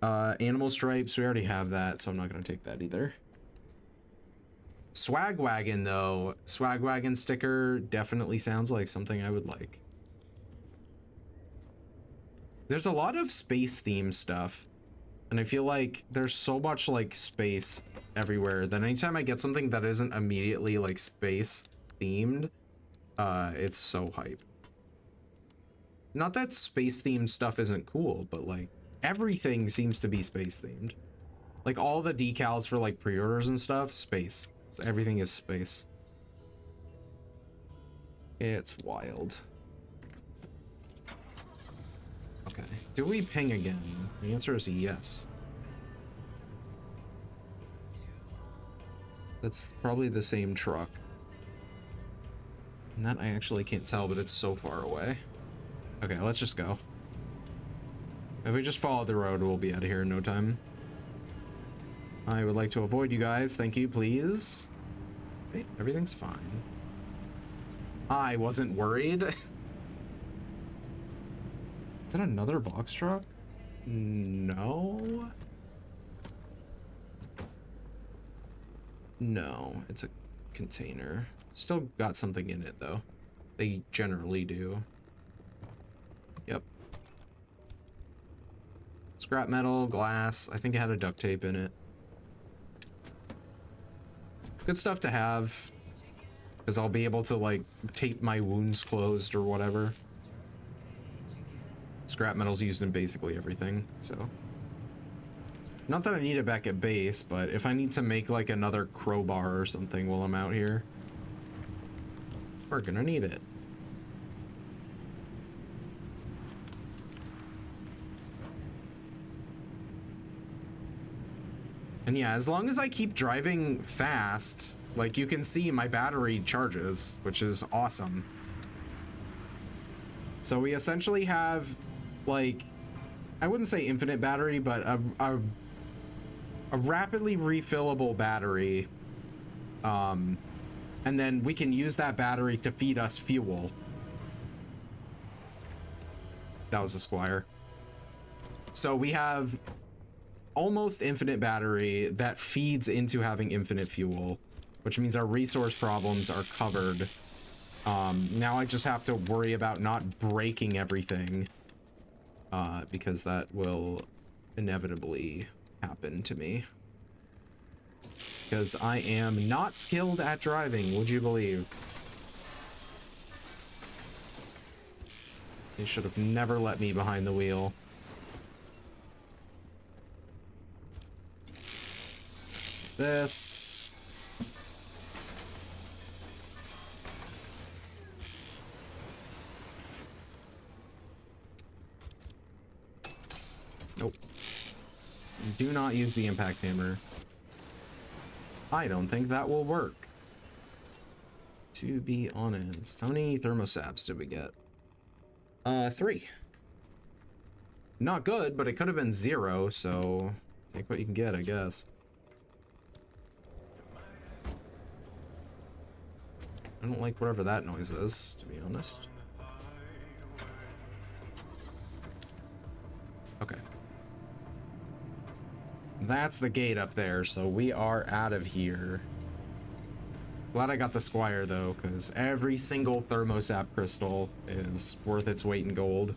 A: Animal stripes, we already have that, so I'm not going to take that either. Swag wagon, though. Swag wagon sticker definitely sounds like something I would like. There's a lot of space theme stuff, and I feel like there's so much like space everywhere that anytime I get something that isn't immediately like space themed, it's so hype. Not that space themed stuff isn't cool, but like everything seems to be space themed. Like all the decals for like pre-orders and stuff, space. So everything is space. It's wild. Okay. Do we ping again? The answer is yes. That's probably the same truck. And that I actually can't tell, but it's so far away. Okay, let's just go. If we just follow the road, we'll be out of here in no time. I would like to avoid you guys. Thank you, please. Okay, everything's fine. I wasn't worried. Is that another box truck? No. No, it's a container. Still got something in it, though. They generally do. Yep. Scrap metal, glass. I think it had a duct tape in it. Good stuff to have, because I'll be able to, like, tape my wounds closed or whatever. Scrap metal's used in basically everything, so. Not that I need it back at base, but if I need to make, like, another crowbar or something while I'm out here, we're gonna need it. And yeah, as long as I keep driving fast, like you can see my battery charges, which is awesome. So we essentially have, like, I wouldn't say infinite battery, but a rapidly refillable battery. And then we can use that battery to feed us fuel. That was a Squire. So we have almost infinite battery that feeds into having infinite fuel, which means our resource problems are covered. Now I just have to worry about not breaking everything, because that will inevitably happen to me. Because I am not skilled at driving, would you believe? They should have never let me behind the wheel. This. Nope. Do not use the impact hammer. I don't think that will work. To be honest, how many thermosaps did we get? 3. Not good, but it could have been 0, so take what you can get, I guess. I don't like whatever that noise is, to be honest. Okay. That's the gate up there, so we are out of here. Glad I got the Squire, though, because every single thermosap crystal is worth its weight in gold.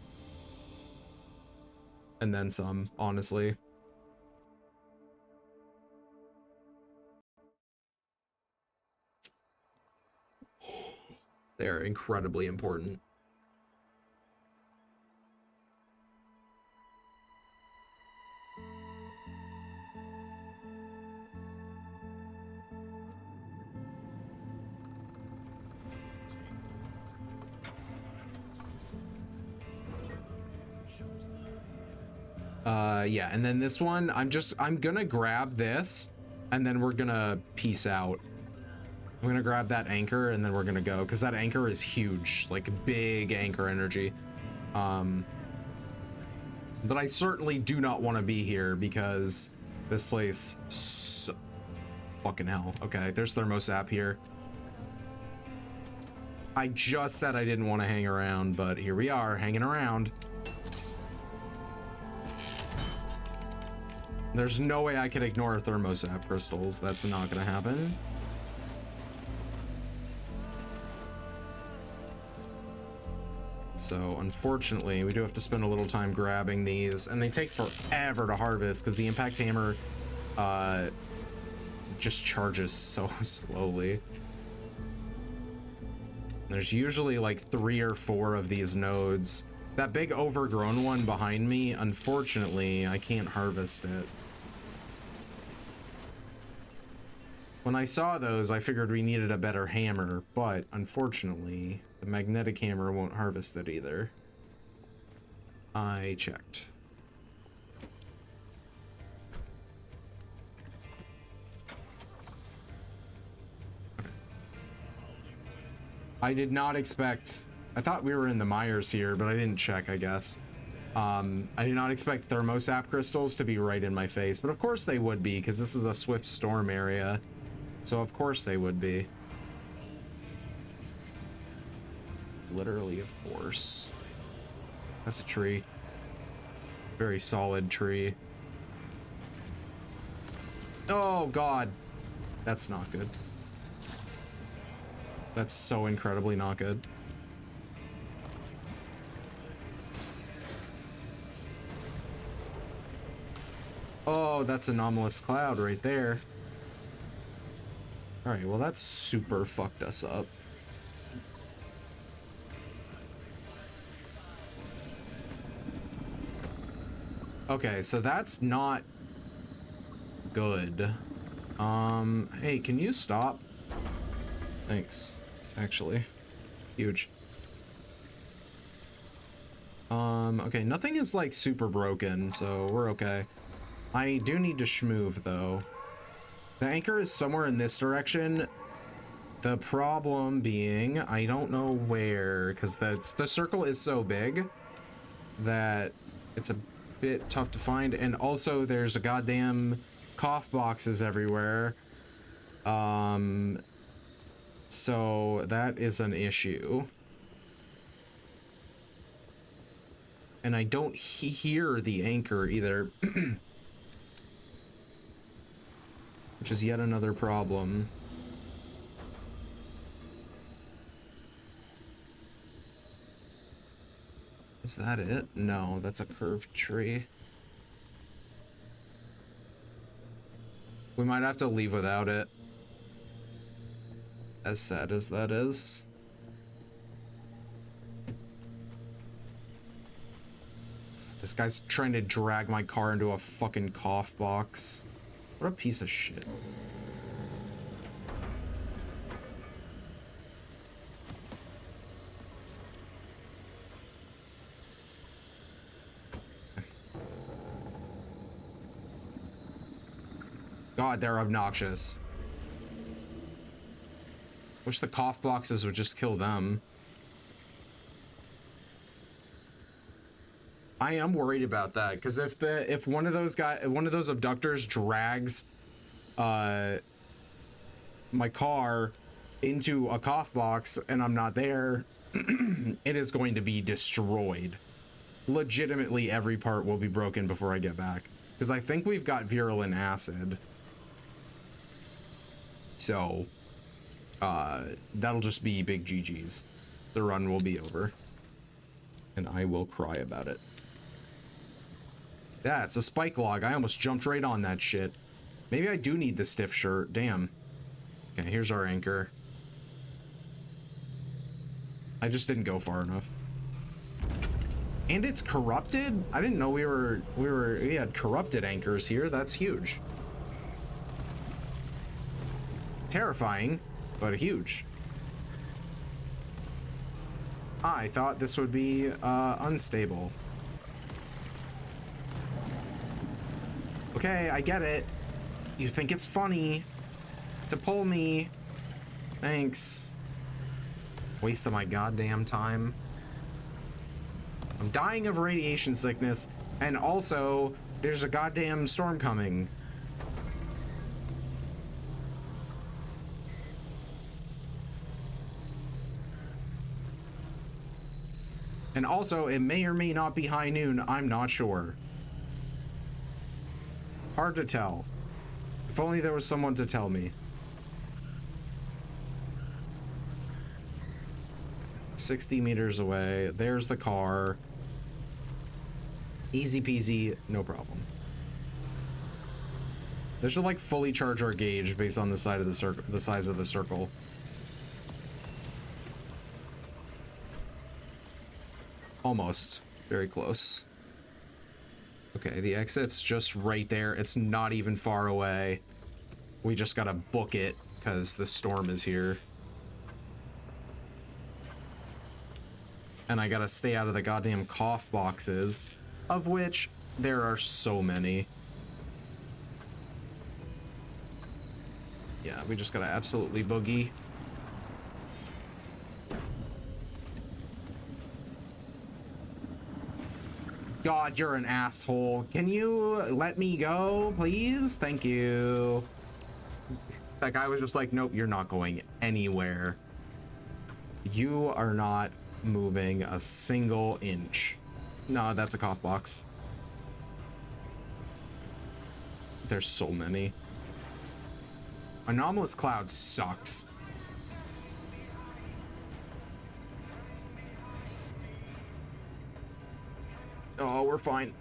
A: And then some, honestly. They're incredibly important. Yeah, and then this one, I'm gonna grab this, and then we're gonna peace out. I'm gonna grab that anchor, and then we're gonna go, because that anchor is huge, like big anchor energy. But I certainly do not want to be here, because this place, fucking hell. Okay, there's thermosap here. I just said I didn't want to hang around, but here we are, hanging around. There's no way I could ignore thermosap crystals. That's not gonna happen. So unfortunately, we do have to spend a little time grabbing these, and they take forever to harvest because the impact hammer just charges so slowly. There's usually like 3 or 4 of these nodes. That big overgrown one behind me, unfortunately, I can't harvest it. When I saw those, I figured we needed a better hammer, but unfortunately, the magnetic hammer won't harvest it either. I checked. I did not expect... I thought we were in the Myers here, but I didn't check, I guess. I did not expect thermosap crystals to be right in my face, but of course they would be, because this is a swift storm area. So of course they would be. Literally, of course. That's a tree. Very solid tree. Oh, God. That's not good. That's so incredibly not good. Oh, that's anomalous cloud right there. All right, well, that's super fucked us up. Okay, so that's not good. Hey, can you stop? Thanks, actually. Huge. Okay, nothing is like super broken, so we're okay. I do need to schmoove though. The anchor is somewhere in this direction. The problem being, I don't know where, because the circle is so big that it's a bit tough to find, and also there's a goddamn cough boxes everywhere. So that is an issue. And I don't hear the anchor either. Which is yet another problem. Is that it? No, that's a curved tree. We might have to leave without it. As sad as that is. This guy's trying to drag my car into a fucking cough box. What a piece of shit. God, they're obnoxious. Wish the cough boxes would just kill them. I am worried about that, because if one of those abductors drags my car into a cough box and I'm not there, it is going to be destroyed. Legitimately, every part will be broken before I get back, because I think we've got virulent acid. So that'll just be big GG's. The run will be over and I will cry about it. Yeah, it's a spike log. I almost jumped right on that shit. Maybe I do need the stiff shirt. Damn. Okay, here's our anchor. I just didn't go far enough. And it's corrupted? I didn't know we had corrupted anchors here. That's huge. Terrifying, but huge. I thought this would be unstable. Okay, I get it. You think it's funny to pull me. Thanks. Waste of my goddamn time. I'm dying of radiation sickness, and also there's a goddamn storm coming. And also, it may or may not be high noon. I'm not sure. Hard to tell. If only there was someone to tell me. 60 meters away. There's the car. Easy peasy, no problem. This should like fully charge our gauge based on the side of the circle, the size of the circle. Almost. Very close. Okay, the exit's just right there. It's not even far away. We just gotta book it because the storm is here. And I gotta stay out of the goddamn cough boxes, of which there are so many. Yeah, we just gotta absolutely boogie. God, you're an asshole. Can you let me go, please? Thank you. That guy was just like, nope, you're not going anywhere. You are not moving a single inch. No, that's a cough box. There's so many. Anomalous cloud sucks. Oh, we're fine.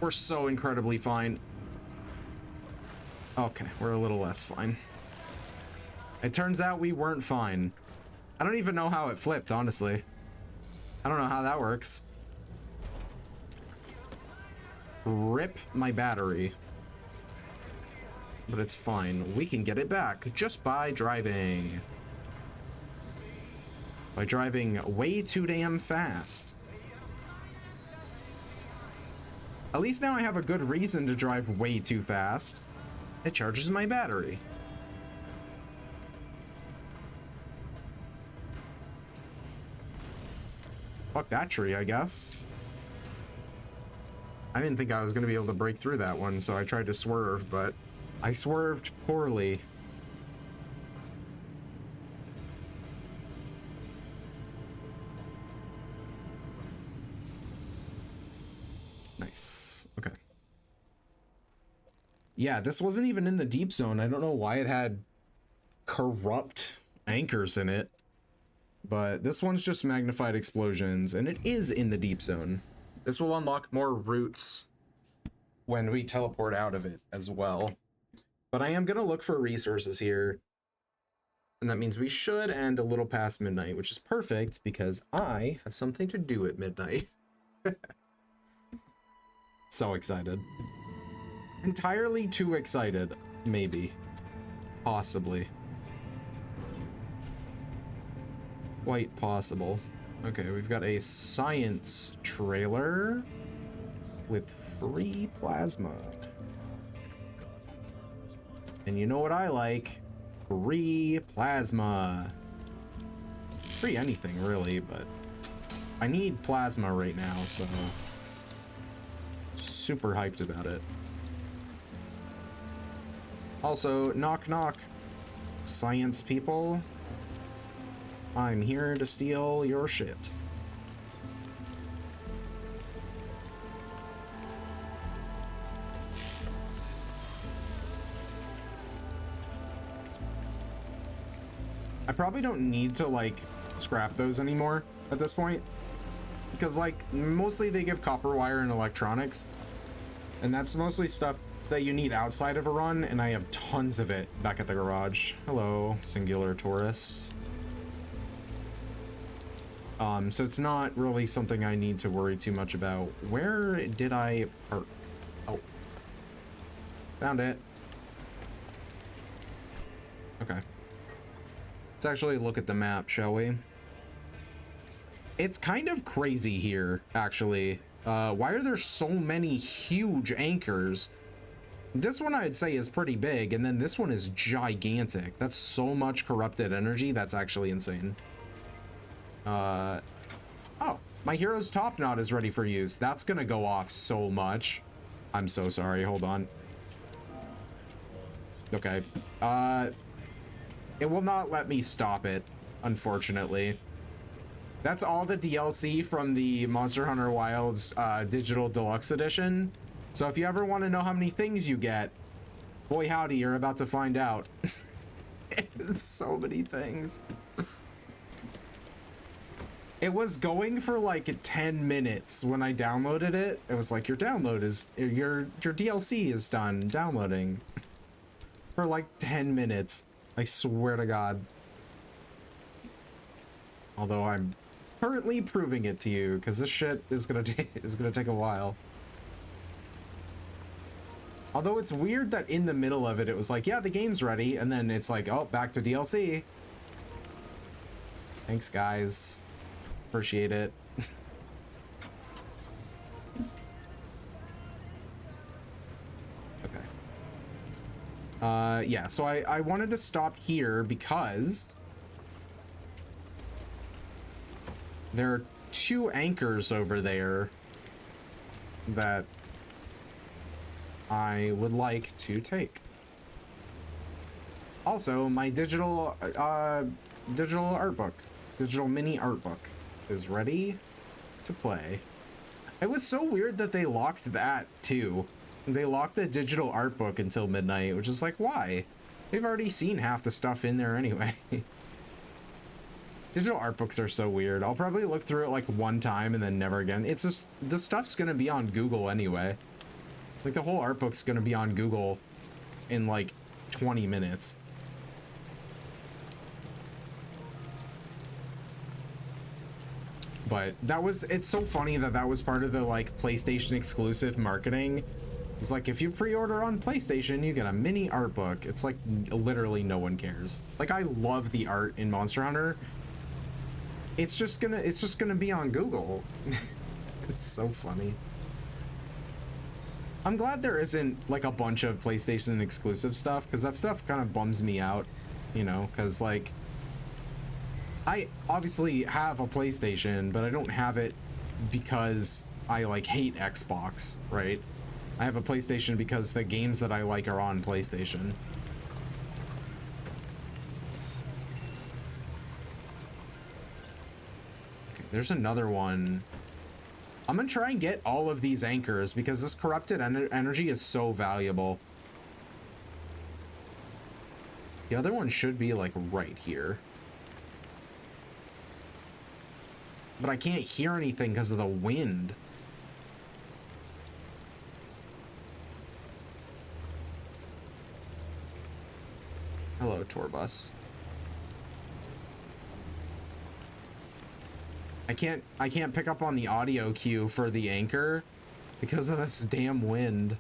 A: We're so incredibly fine. Okay, we're a little less fine. It turns out we weren't fine. I don't even know how it flipped, honestly. I don't know how that works. Rip my battery. But it's fine. We can get it back just by driving. By driving way too damn fast. At least now I have a good reason to drive way too fast. It charges my battery. Fuck that tree, I guess. I didn't think I was going to be able to break through that one, so I tried to swerve, but I swerved poorly. Nice. Okay. Yeah, this wasn't even in the deep zone. I don't know why it had corrupt anchors in it, but this one's just magnified explosions, and it is in the deep zone. This will unlock more routes when we teleport out of it as well. But I am going to look for resources here, and that means we should end a little past midnight, which is perfect because I have something to do at midnight. So excited. Entirely too excited, maybe. Possibly. Quite possible. Okay, we've got a science trailer with free plasma. And you know what I like? Free plasma. free anything really, but I need plasma right now, so super hyped about it. Also, knock knock, science people. I'm here to steal your shit. I probably don't need to like scrap those anymore at this point, because like mostly they give copper wire and electronics, and that's mostly stuff that you need outside of a run, and I have tons of it back at the garage. Hello, singular tourists. So it's not really something I need to worry too much about. Where did I park? Oh, found it. Okay. Let's actually look at the map, shall we? It's kind of crazy here, actually. Why are there so many huge anchors? This one I'd say is pretty big, and then this one is gigantic. That's so much corrupted energy. That's actually insane. Oh, my hero's top knot is ready for use. That's gonna go off so much. I'm so sorry. Hold on. Okay. It will not let me stop it, unfortunately. That's all the DLC from the Monster Hunter Wilds Digital Deluxe Edition. So if you ever want to know how many things you get, boy howdy, you're about to find out. It's so many things. It was going for like 10 minutes when I downloaded it. It was like, your DLC is done downloading. For like 10 minutes. I swear to God. Although I'm currently proving it to you, because this shit is gonna take a while. Although it's weird that in the middle of it, it was like, yeah, the game's ready, and then it's like, oh, back to DLC. Thanks, guys. Appreciate it. Okay. Yeah, so I wanted to stop here because there are 2 anchors over there that I would like to take. Also, my digital art book, digital mini art book is ready to play. It was so weird that they locked that too. They locked the digital art book until midnight, which is like, why? They've already seen half the stuff in there anyway. Digital art books are so weird. I'll probably look through it like one time and then never again. It's just, the stuff's gonna be on Google anyway. Like the whole art book's gonna be on Google in like 20 minutes. But that was, it's so funny that that was part of the like PlayStation exclusive marketing. It's like, if you pre-order on PlayStation, you get a mini art book. It's like literally no one cares. Like, I love the art in Monster Hunter. It's just gonna be on Google. It's so funny. I'm glad there isn't like a bunch of PlayStation exclusive stuff, because that stuff kind of bums me out, you know, because like I obviously have a PlayStation, but I don't have it because I like hate Xbox, right? I have a PlayStation because the games that I like are on PlayStation. Okay, there's another one. I'm gonna try and get all of these anchors because this corrupted energy is so valuable. The other one should be like right here. But I can't hear anything because of the wind. Hello, tour bus. I can't pick up on the audio cue for the anchor because of this damn wind.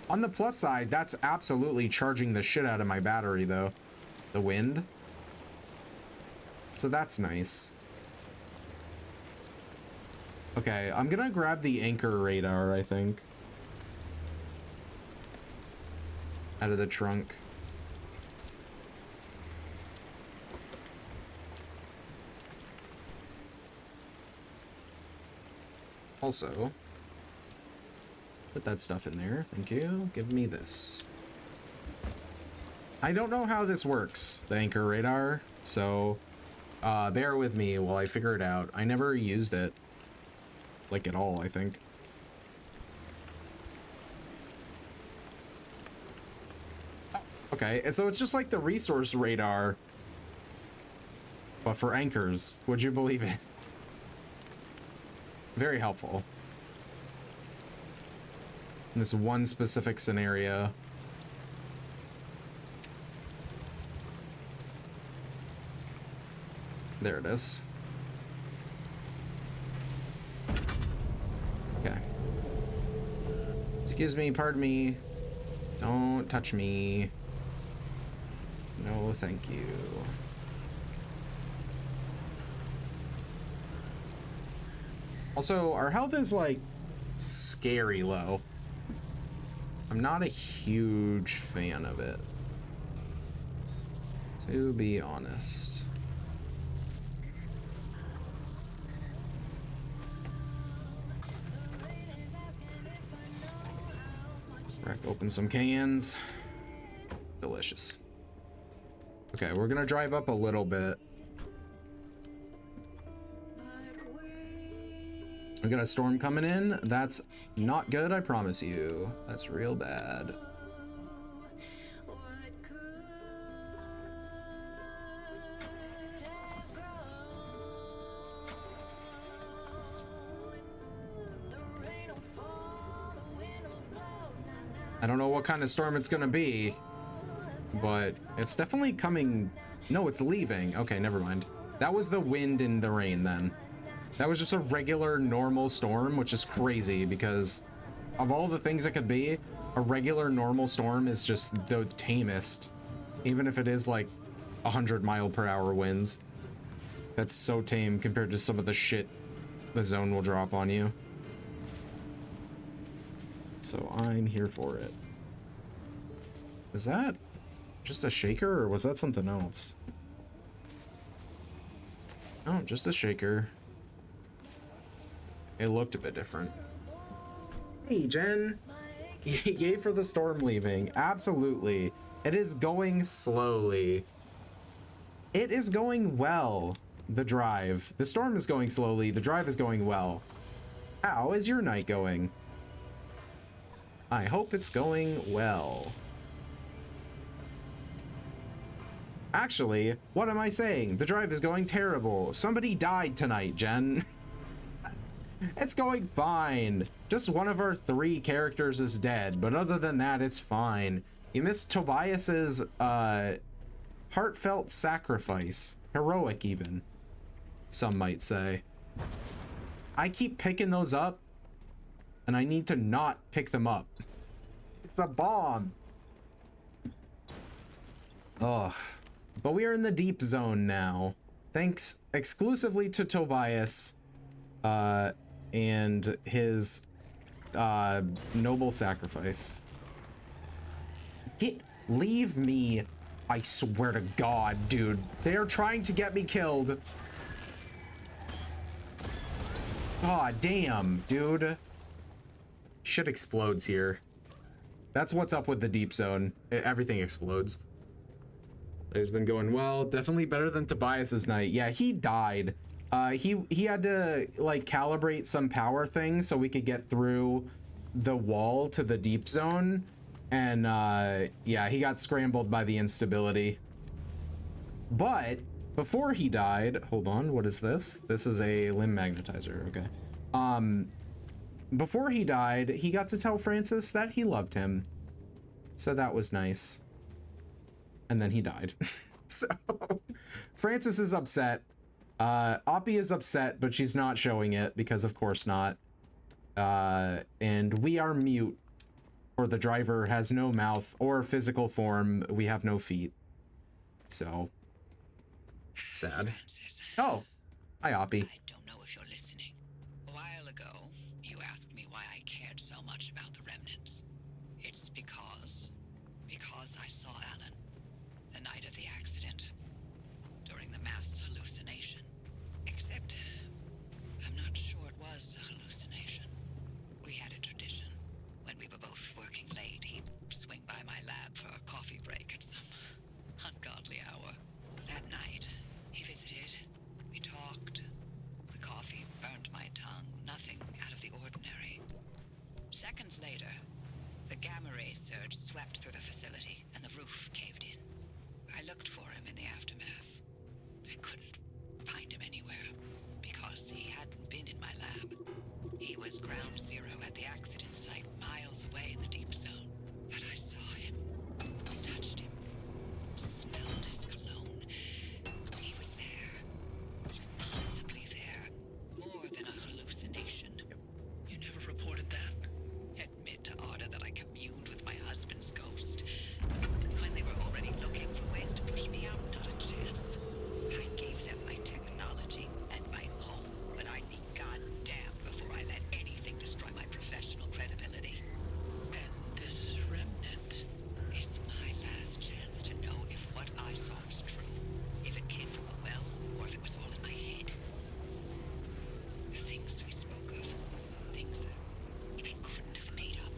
A: On the plus side, that's absolutely charging the shit out of my battery though. The wind. So that's nice. Okay, I'm gonna grab the anchor radar, I think. Out of the trunk. Also, put that stuff in there. Thank you. Give me this. I don't know how this works, the anchor radar, so bear with me while I figure it out. I never used it, like, at all, I think. Oh, okay, and so it's just like the resource radar, but for anchors. Would you believe it? Very helpful. In this one specific scenario. There it is. Okay. Excuse me, pardon me. Don't touch me. No, thank you. Also, our health is like scary low. I'm not a huge fan of it, to be honest. Crack open some cans. Delicious. Okay, we're gonna drive up a little bit. We got a storm coming in. That's not good, I promise you. That's real bad. I don't know what kind of storm it's gonna be, but it's definitely coming. No, it's leaving. Okay, never mind. That was the wind and the rain then. That was just a regular normal storm, which is crazy because of all the things it could be, a regular normal storm is just the tamest. Even if it is like 100-mile-per-hour winds. That's so tame compared to some of the shit the zone will drop on you. So I'm here for it. Is that just a shaker or was that something else? Oh, just a shaker. It looked a bit different. Hey, Jen. Yay for the storm leaving. Absolutely. It is going slowly. It is going well. The drive. The storm is going slowly. The drive is going well. How is your night going? I hope it's going well. Actually, what am I saying? The drive is going terrible. Somebody died tonight, Jen. It's going fine. Just one of our 3 characters is dead, but other than that, it's fine. You missed Tobias's heartfelt sacrifice. Heroic, even. Some might say. I keep picking those up, and I need to not pick them up. It's a bomb. Ugh. But we are in the deep zone now. Thanks exclusively to Tobias. And his noble sacrifice. Leave me. I swear to God, dude. They're trying to get me killed. God damn, dude. Shit explodes here. That's what's up with the deep zone. Everything explodes. It's been going well. Definitely better than Tobias's night. Yeah, he died. He had to like calibrate some power things so we could get through the wall to the deep zone, and yeah, he got scrambled by the instability. But before he died, hold on, what is this? This is a limb magnetizer. Okay. Before he died, he got to tell Francis that he loved him, so that was nice. And then he died. So Francis is upset. Oppie is upset, but she's not showing it because of course not. And we are mute, for the driver has no mouth or physical form. We have no feet. So sad.
E: Francis,
A: Oh, hi Oppie.
E: I don't know if you're listening. A while ago, you asked me why I cared so much about the remnants. It's because I saw Alan the night of the accident, during the mass hallucination. Except, I'm not sure it was a hallucination. gamma ray surge swept through the facility, and the roof caved in. I looked for him in the aftermath. I couldn't find him anywhere, because he hadn't been in my lab. He was ground zero at the accident site, miles away in the deep zone. But I saw him, touched him, smelled his cologne. He was there. Impossibly there. More than a hallucination.
D: You never reported that?
E: Admit to Arda that I communed with my husband's ghost. When they were already looking for ways to push me out, not a chance. I gave them my technology and my home, but I'd be goddamned before I let anything destroy my professional credibility.
D: And this remnant?
E: It's my last chance to know if what I saw was true. If it came from a well, or if it was all in my head. The things we spoke of. Things that we couldn't have made up.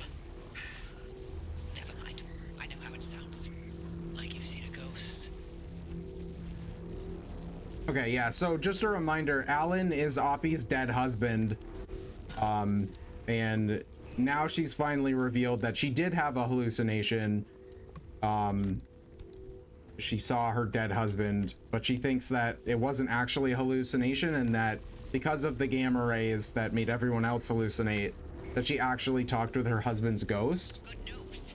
E: Never mind. I know how it sounds.
D: Like you've seen a ghost.
A: Okay, yeah, so just a reminder, Alan is Oppie's dead husband. And now she's finally revealed that she did have a hallucination. She saw her dead husband, but she thinks that it wasn't actually a hallucination, and that because of the gamma rays that made everyone else hallucinate, that she actually talked with her husband's ghost.
E: Good news.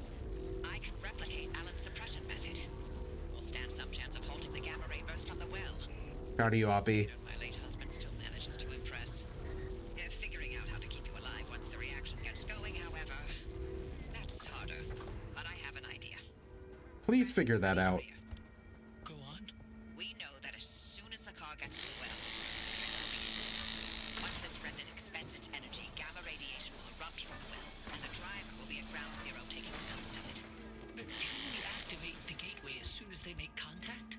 E: I can replicate Alan's suppression method. We'll stand some chance of halting the gamma ray burst from the well.
A: Proud of you, Oppie.
E: My late husband still manages to impress. Figuring out how to keep you alive once the reaction gets going, however, that's harder. But I have an idea.
A: Please figure that out.
D: Go on.
E: We know that as soon as the car gets to the well, the trigger will be used. Once this remnant expends its energy, gamma radiation will erupt from the well, and the driver will be at ground zero taking most of it.
D: But can we activate the gateway as soon as they make contact?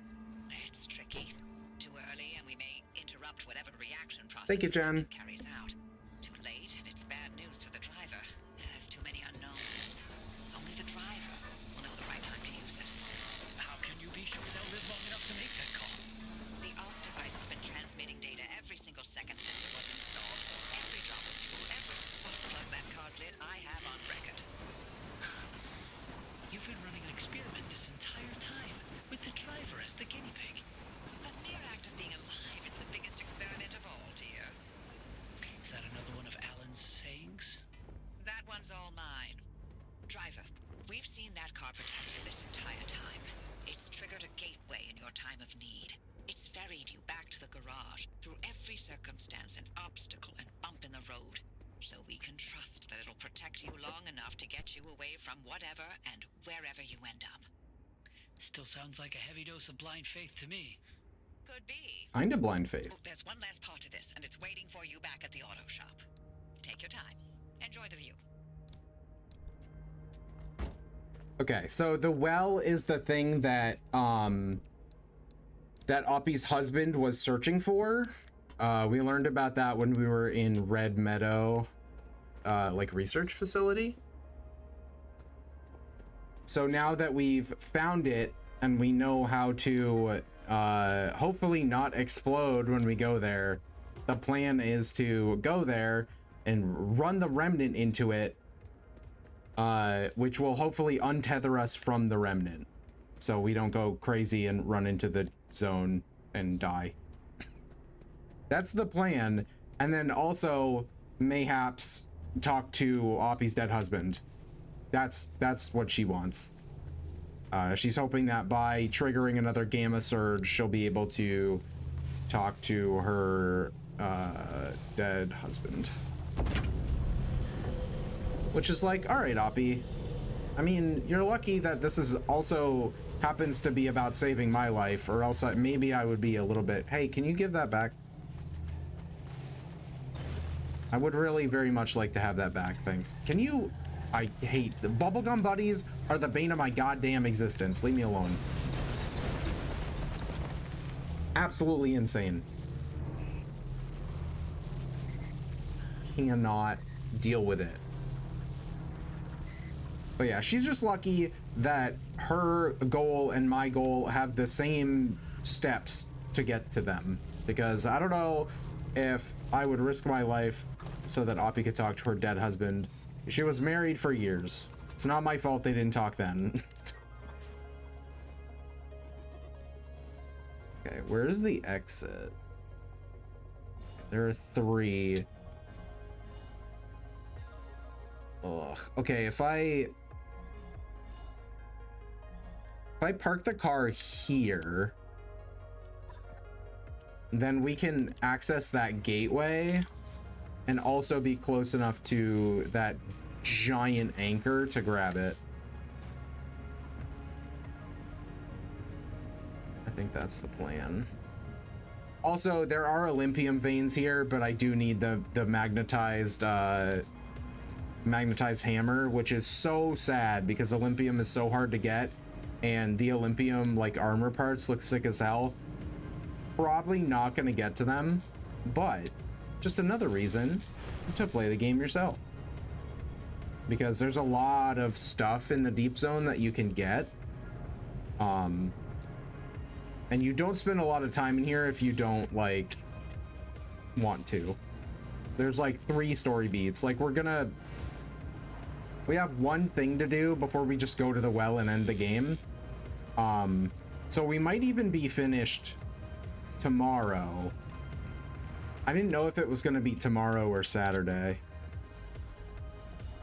E: It's tricky. Too early, and we may interrupt whatever reaction process
A: Thank you, Jen.
E: it carries out. Too late, and it's bad news for the driver. There's too many unknowns. Only the driver will know the right time to use it.
D: How can you be sure they'll live long enough to make that call?
E: The ARC device has been transmitting data every single second since it was installed. Every drop of fuel, every spark plug that car's lit, I have on record.
D: You've been running an experiment this entire time, with the driver as the guinea pig.
E: The mere act of being alive is the biggest experiment of all, dear.
D: Is that another one of Alan's sayings?
E: That one's all mine. Driver, we've seen that car protect you this entire time. It's triggered a gateway in your time of need. It's ferried you back to the garage through every circumstance and obstacle and bump in the road. So we can trust that it'll protect you long enough to get you away from whatever and wherever you end up.
D: Still sounds like a heavy dose of blind faith to me.
E: Could be.
A: Kinda blind faith.
E: Oh, there's one last part to this, and it's waiting for you back at the auto shop. Take your time. Enjoy the view.
A: Okay, so the well is the thing that that Oppie's husband was searching for. We learned about that when we were in Red Meadow, like research facility. So now that we've found it and we know how to hopefully not explode when we go there, the plan is to go there and run the remnant into it, which will hopefully untether us from the remnant, so we don't go crazy and run into the zone and die. That's the plan. And then also mayhaps talk to Oppie's dead husband. That's what she wants. She's hoping that by triggering another gamma surge, she'll be able to talk to her dead husband. Which is like, all right, Oppie. I mean, you're lucky that this is also happens to be about saving my life, or else maybe I would be a little bit, hey, can you give that back? I would really very much like to have that back, thanks. Can you... I hate... The bubblegum buddies are the bane of my goddamn existence. Leave me alone. Absolutely insane. Cannot deal with it. But yeah, she's just lucky that her goal and my goal have the same steps to get to them. Because I don't know if I would risk my life so that Oppie could talk to her dead husband. She was married for years, It's not my fault they didn't talk then. Okay, where's the exit? There are 3. Ugh. Okay, if I park the car here, then we can access that gateway and also be close enough to that giant anchor to grab it. I think that's the plan. Also, there are Olympium veins here, but I do need the magnetized hammer, which is so sad because Olympium is so hard to get, and the Olympium like armor parts look sick as hell. Probably not going to get to them, but just another reason to play the game yourself, because there's a lot of stuff in the deep zone that you can get, and you don't spend a lot of time in here if you don't like want to. There's like 3 story beats. Like we have one thing to do before we just go to the well and end the game. So we might even be finished tomorrow. I didn't know if it was going to be tomorrow or Saturday.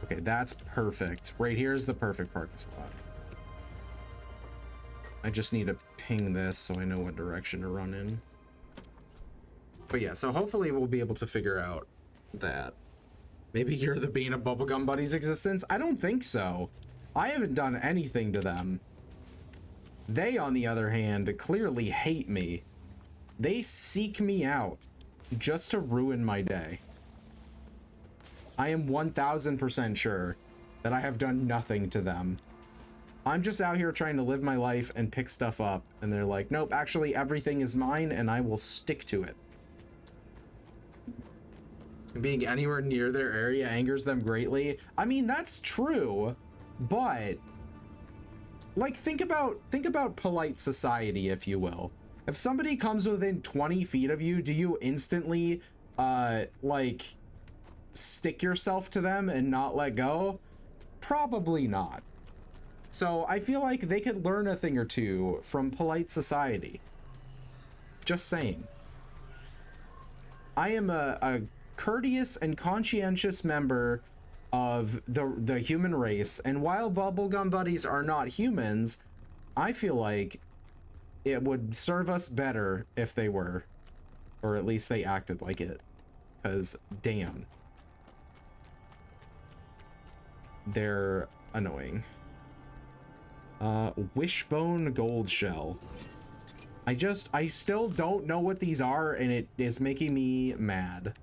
A: Okay, that's perfect. Right here is the perfect parking spot. I just need to ping this so I know what direction to run in. But yeah, so hopefully we'll be able to figure out that. Maybe you're the bane of Bubblegum Buddy's existence? I don't think so. I haven't done anything to them. They, on the other hand, clearly hate me. They seek me out just to ruin my day. I am 1000% sure that I have done nothing to them. I'm just out here trying to live my life and pick stuff up, and they're like, nope, actually everything is mine and I will stick to it. Being anywhere near their area angers them greatly. I mean, that's true, but like think about polite society, if you will. If somebody comes within 20 feet of you, do you instantly like stick yourself to them and not let go? Probably not. So I feel like they could learn a thing or two from polite society. Just saying. I am a courteous and conscientious member of the human race, and while Bubblegum Buddies are not humans, I feel like it would serve us better if they were, or at least they acted like it, because damn, they're annoying. Wishbone gold shell. I still don't know what these are, and it is making me mad.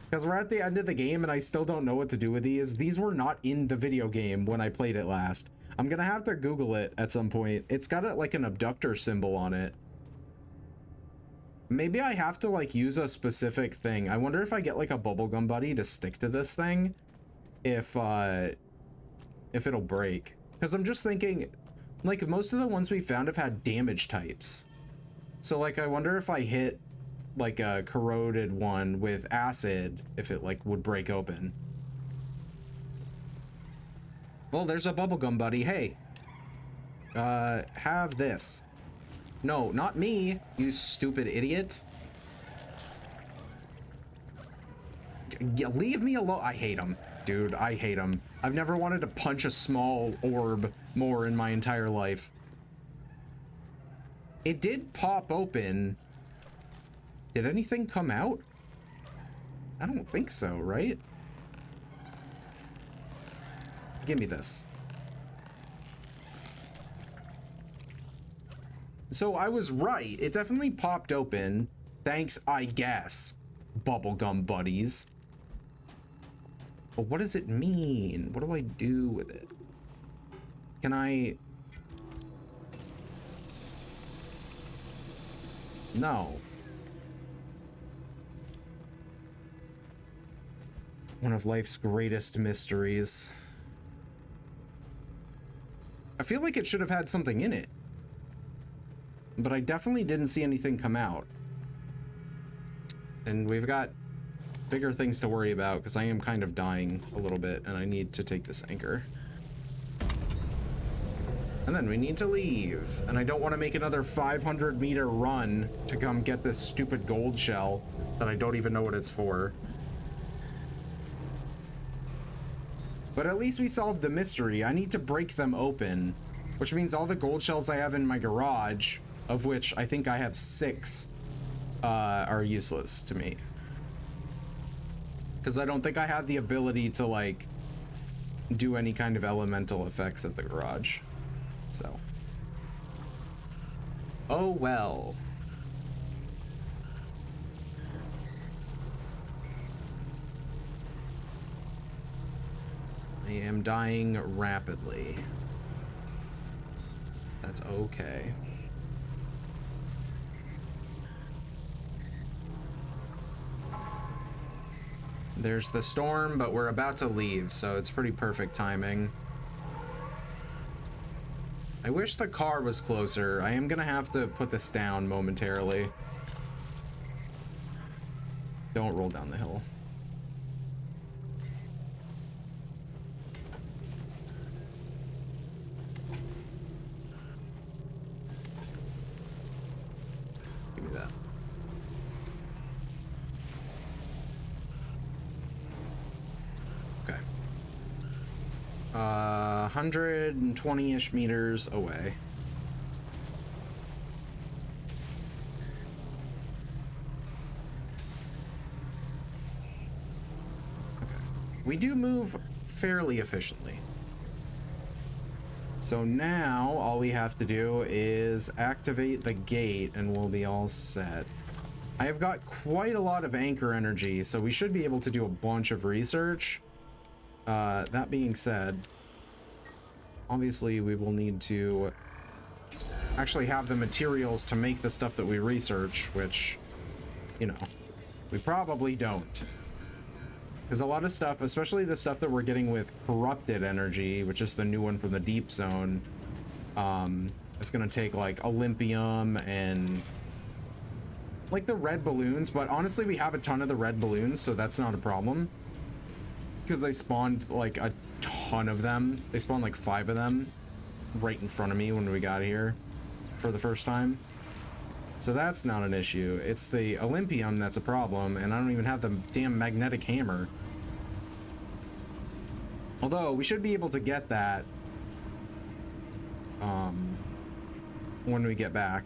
A: Because we're at the end of the game and I still don't know what to do with these. These were not in the video game when I played it last. I'm gonna have to Google it at some point. It's got like an abductor symbol on it. Maybe I have to like use a specific thing. I wonder if I get like a Bubblegum Buddy to stick to this thing, if it'll break. Because I'm just thinking, like, most of the ones we found have had damage types. So like I wonder if I hit like a corroded one with acid, if it like would break open. Well, there's a Bubblegum Buddy. Hey, have this. No, not me, you stupid idiot. Leave me alone. I hate him, dude. I hate him. I've never wanted to punch a small orb more in my entire life. It did pop open. Did anything come out? I don't think so, right? Give me this. So I was right. It definitely popped open. Thanks, I guess, Bubblegum Buddies. But what does it mean? What do I do with it? Can I... No. One of life's greatest mysteries. I feel like it should have had something in it, but I definitely didn't see anything come out. And we've got bigger things to worry about because I am kind of dying a little bit and I need to take this anchor. And then we need to leave. And I don't want to make another 500-meter run to come get this stupid gold shell that I don't even know what it's for. But at least we solved the mystery. I need to break them open, which means all the gold shells I have in my garage, of which I think I have 6, are useless to me. Because I don't think I have the ability to, like, do any kind of elemental effects at the garage. So. Oh well. I am dying rapidly. That's okay. There's the storm, but we're about to leave, so it's pretty perfect timing. I wish the car was closer. I am gonna have to put this down momentarily. Don't roll down the hill. Give me that. Okay. 120-ish meters away. Okay. We do move fairly efficiently. So now all we have to do is activate the gate and we'll be all set. I have got quite a lot of anchor energy, so we should be able to do a bunch of research. That being said, obviously we will need to actually have the materials to make the stuff that we research, which, you know, we probably don't. Because a lot of stuff, especially the stuff that we're getting with corrupted energy, which is the new one from the deep zone, it's gonna take like Olympium and like the red balloons, but honestly we have a ton of the red balloons, so that's not a problem. Because they spawned like a ton of them. They spawned like 5 of them right in front of me when we got here for the first time. So that's not an issue. It's the Olympium that's a problem, and I don't even have the damn magnetic hammer. Although we should be able to get that when we get back.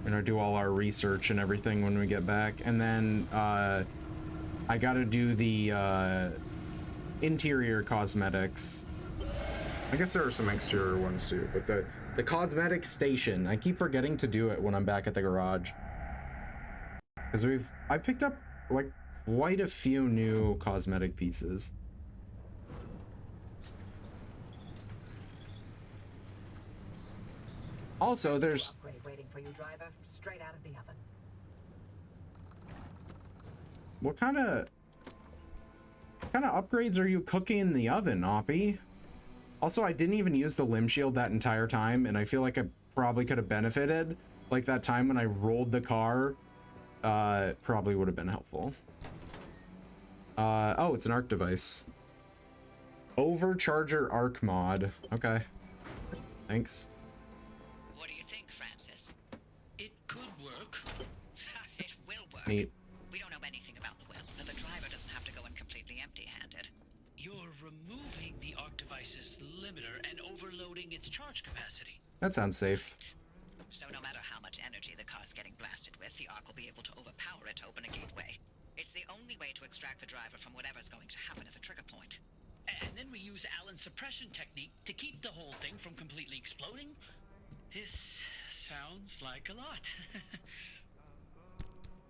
A: We're gonna do all our research and everything when we get back, and then I gotta do the interior cosmetics. I guess there are some exterior ones too, but the cosmetic station, I keep forgetting to do it when I'm back at the garage. Because I picked up like quite a few new cosmetic pieces. Also, there's
B: Upgrade waiting for you, driver, straight out of the oven.
A: what kind of upgrades are you cooking in the oven, Oppie? Also, I didn't even use the limb shield that entire time, and I feel like I probably could have benefited. Like that time when I rolled the car, probably would have been helpful. Oh, it's an arc device. Overcharger arc mod. Okay. Thanks.
E: What do you think, Francis?
D: It could work.
E: It will work.
A: Neat.
E: We don't know anything about the well, and the driver doesn't have to go in completely empty-handed.
D: You're removing the arc device's limiter and overloading its charge capacity.
A: That sounds safe.
E: So no matter how much energy the car's getting blasted with, the arc will be able to overpower it to open a gateway. It's the only way to extract the driver from whatever's going to happen at the trigger point.
D: And then we use Allen's suppression technique to keep the whole thing from completely exploding. This sounds like a lot.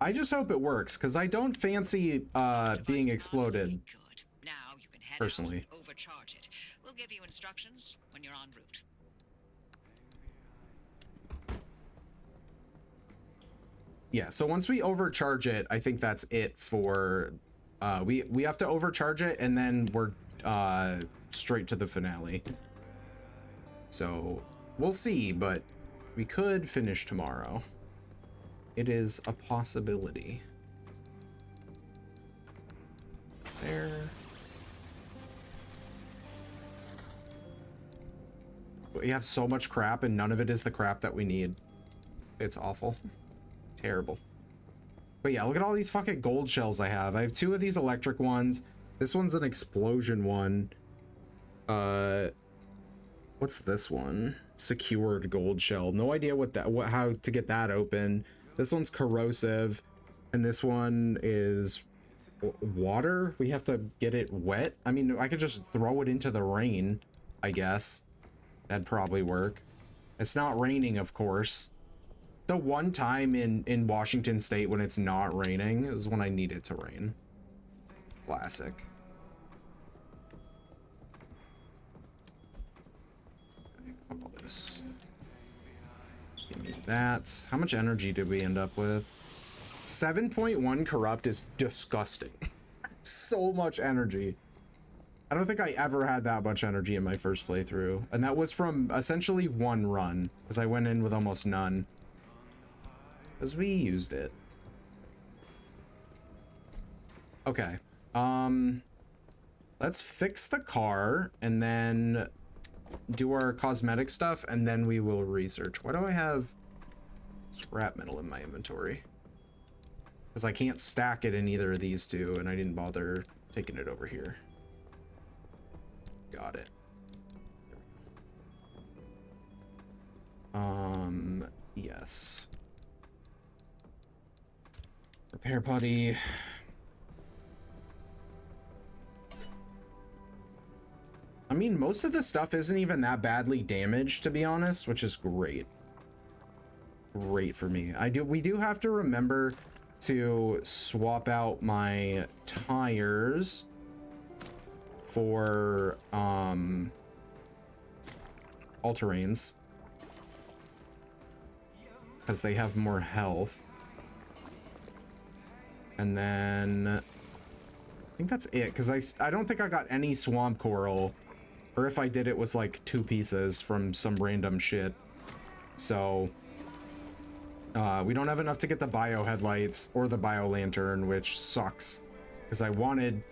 A: I just hope it works, because I don't fancy being exploded.
E: Good. Now you can head
A: Personally.
E: out and overcharge it. We'll give you instructions when you're en route.
A: Yeah, so once we overcharge it, I think that's it for we have to overcharge it and then we're straight to the finale. So we'll see, but we could finish tomorrow. It is a possibility. There. We have so much crap and none of it is the crap that we need. It's awful. Terrible. But yeah, look at all these fucking gold shells I have. I have 2 of these electric ones. This one's an explosion one. What's this one? Secured gold shell. No idea how to get that open. This one's corrosive. And this one is water. We have to get it wet. I mean, I could just throw it into the rain, I guess. That'd probably work. It's not raining, of course. The one time in Washington State when it's not raining is when I need it to rain. Classic. Okay, fuck all this. Give me that. How much energy did we end up with? 7.1 corrupt is disgusting. So much energy. I don't think I ever had that much energy in my first playthrough. And that was from essentially 1 run, because I went in with almost none. Because we used it. Okay. Let's fix the car and then do our cosmetic stuff and then we will research. Why do I have scrap metal in my inventory? Because I can't stack it in either of these two and I didn't bother taking it over here. Got it. Yes. Repair putty. I mean, most of the stuff isn't even that badly damaged, to be honest, which is great. Great for me. We do have to remember to swap out my tires for all-terrains because they have more health. And then I think that's it, because I don't think I got any swamp coral, or if I did, it was like 2 pieces from some random shit. So we don't have enough to get the bio headlights or the bio lantern, which sucks because I wanted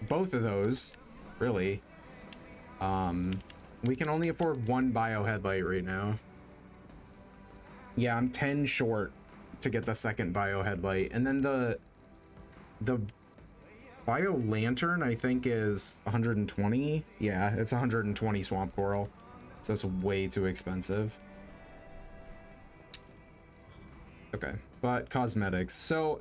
A: both of those, really. We can only afford 1 bio headlight right now. Yeah, I'm 10 short to get the second bio headlight, and then the bio lantern I think is 120. Yeah, it's 120 swamp coral, so it's way too expensive. Okay, but cosmetics. So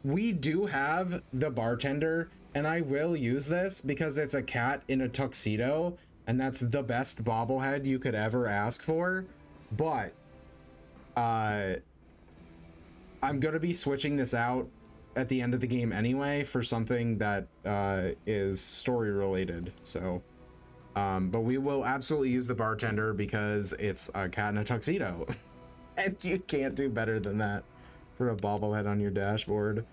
A: we do have the bartender, and I will use this because it's a cat in a tuxedo, and that's the best bobblehead you could ever ask for. But I'm gonna be switching this out at the end of the game anyway for something that is story related. So but we will absolutely use the bartender because it's a cat in a tuxedo. And you can't do better than that for a bobblehead on your dashboard.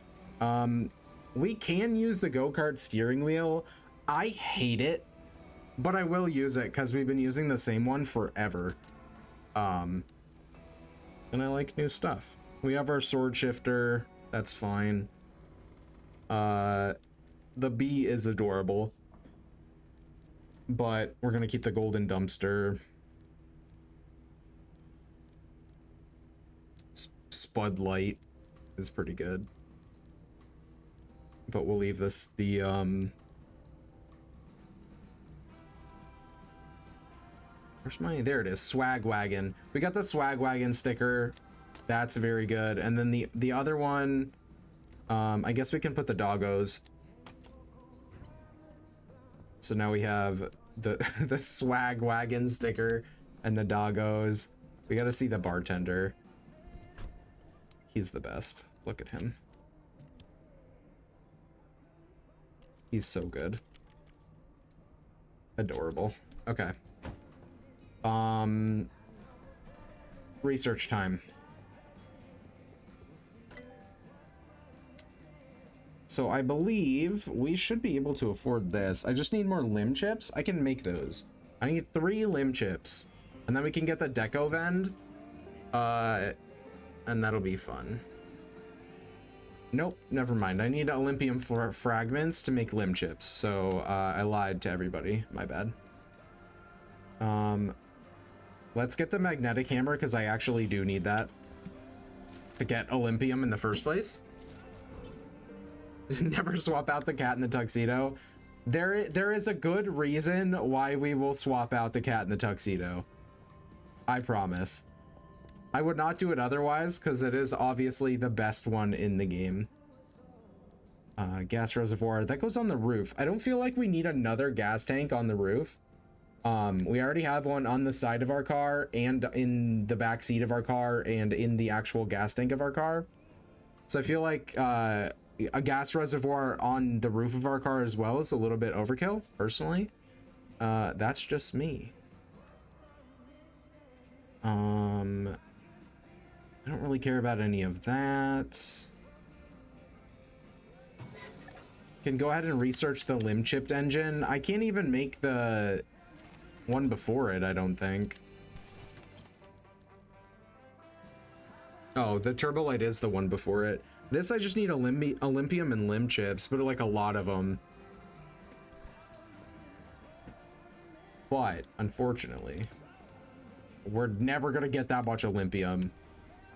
A: We can use the go-kart steering wheel. I hate it, but I will use it because we've been using the same one forever. And I like new stuff. We have our sword shifter. That's fine. The bee is adorable, but we're gonna keep the golden dumpster. Spud light is pretty good, but we'll leave this where's my, there it is, swag wagon. We got the swag wagon sticker. That's very good. And then the other one, I guess we can put the doggos. So now we have the the swag wagon sticker and the doggos. We got to see the bartender. He's the best. Look at him. He's so good. Adorable. Okay. Research time. So I believe we should be able to afford this. I just need more limb chips. I can make those. I need 3 limb chips. And then we can get the deco vend. And that'll be fun. Nope, never mind. I need Olympium fragments to make limb chips. So I lied to everybody. My bad. let's get the magnetic hammer because I actually do need that to get Olympium in the first place. Never swap out the cat in the tuxedo. There is a good reason why we will swap out the cat in the tuxedo. I promise. I would not do it otherwise because it is obviously the best one in the game. Gas reservoir that goes on the roof. I don't feel like we need another gas tank on the roof. We already have one on the side of our car and in the back seat of our car and in the actual gas tank of our car. So I feel like a gas reservoir on the roof of our car as well is a little bit overkill, personally. That's just me. I don't really care about any of that. Can go ahead and research the limb chipped engine. I can't even make the one before it, I don't think. Oh, the turbo light is the one before it. This I just need Olympium and limb chips, but like a lot of them. But unfortunately, we're never gonna get that much Olympium.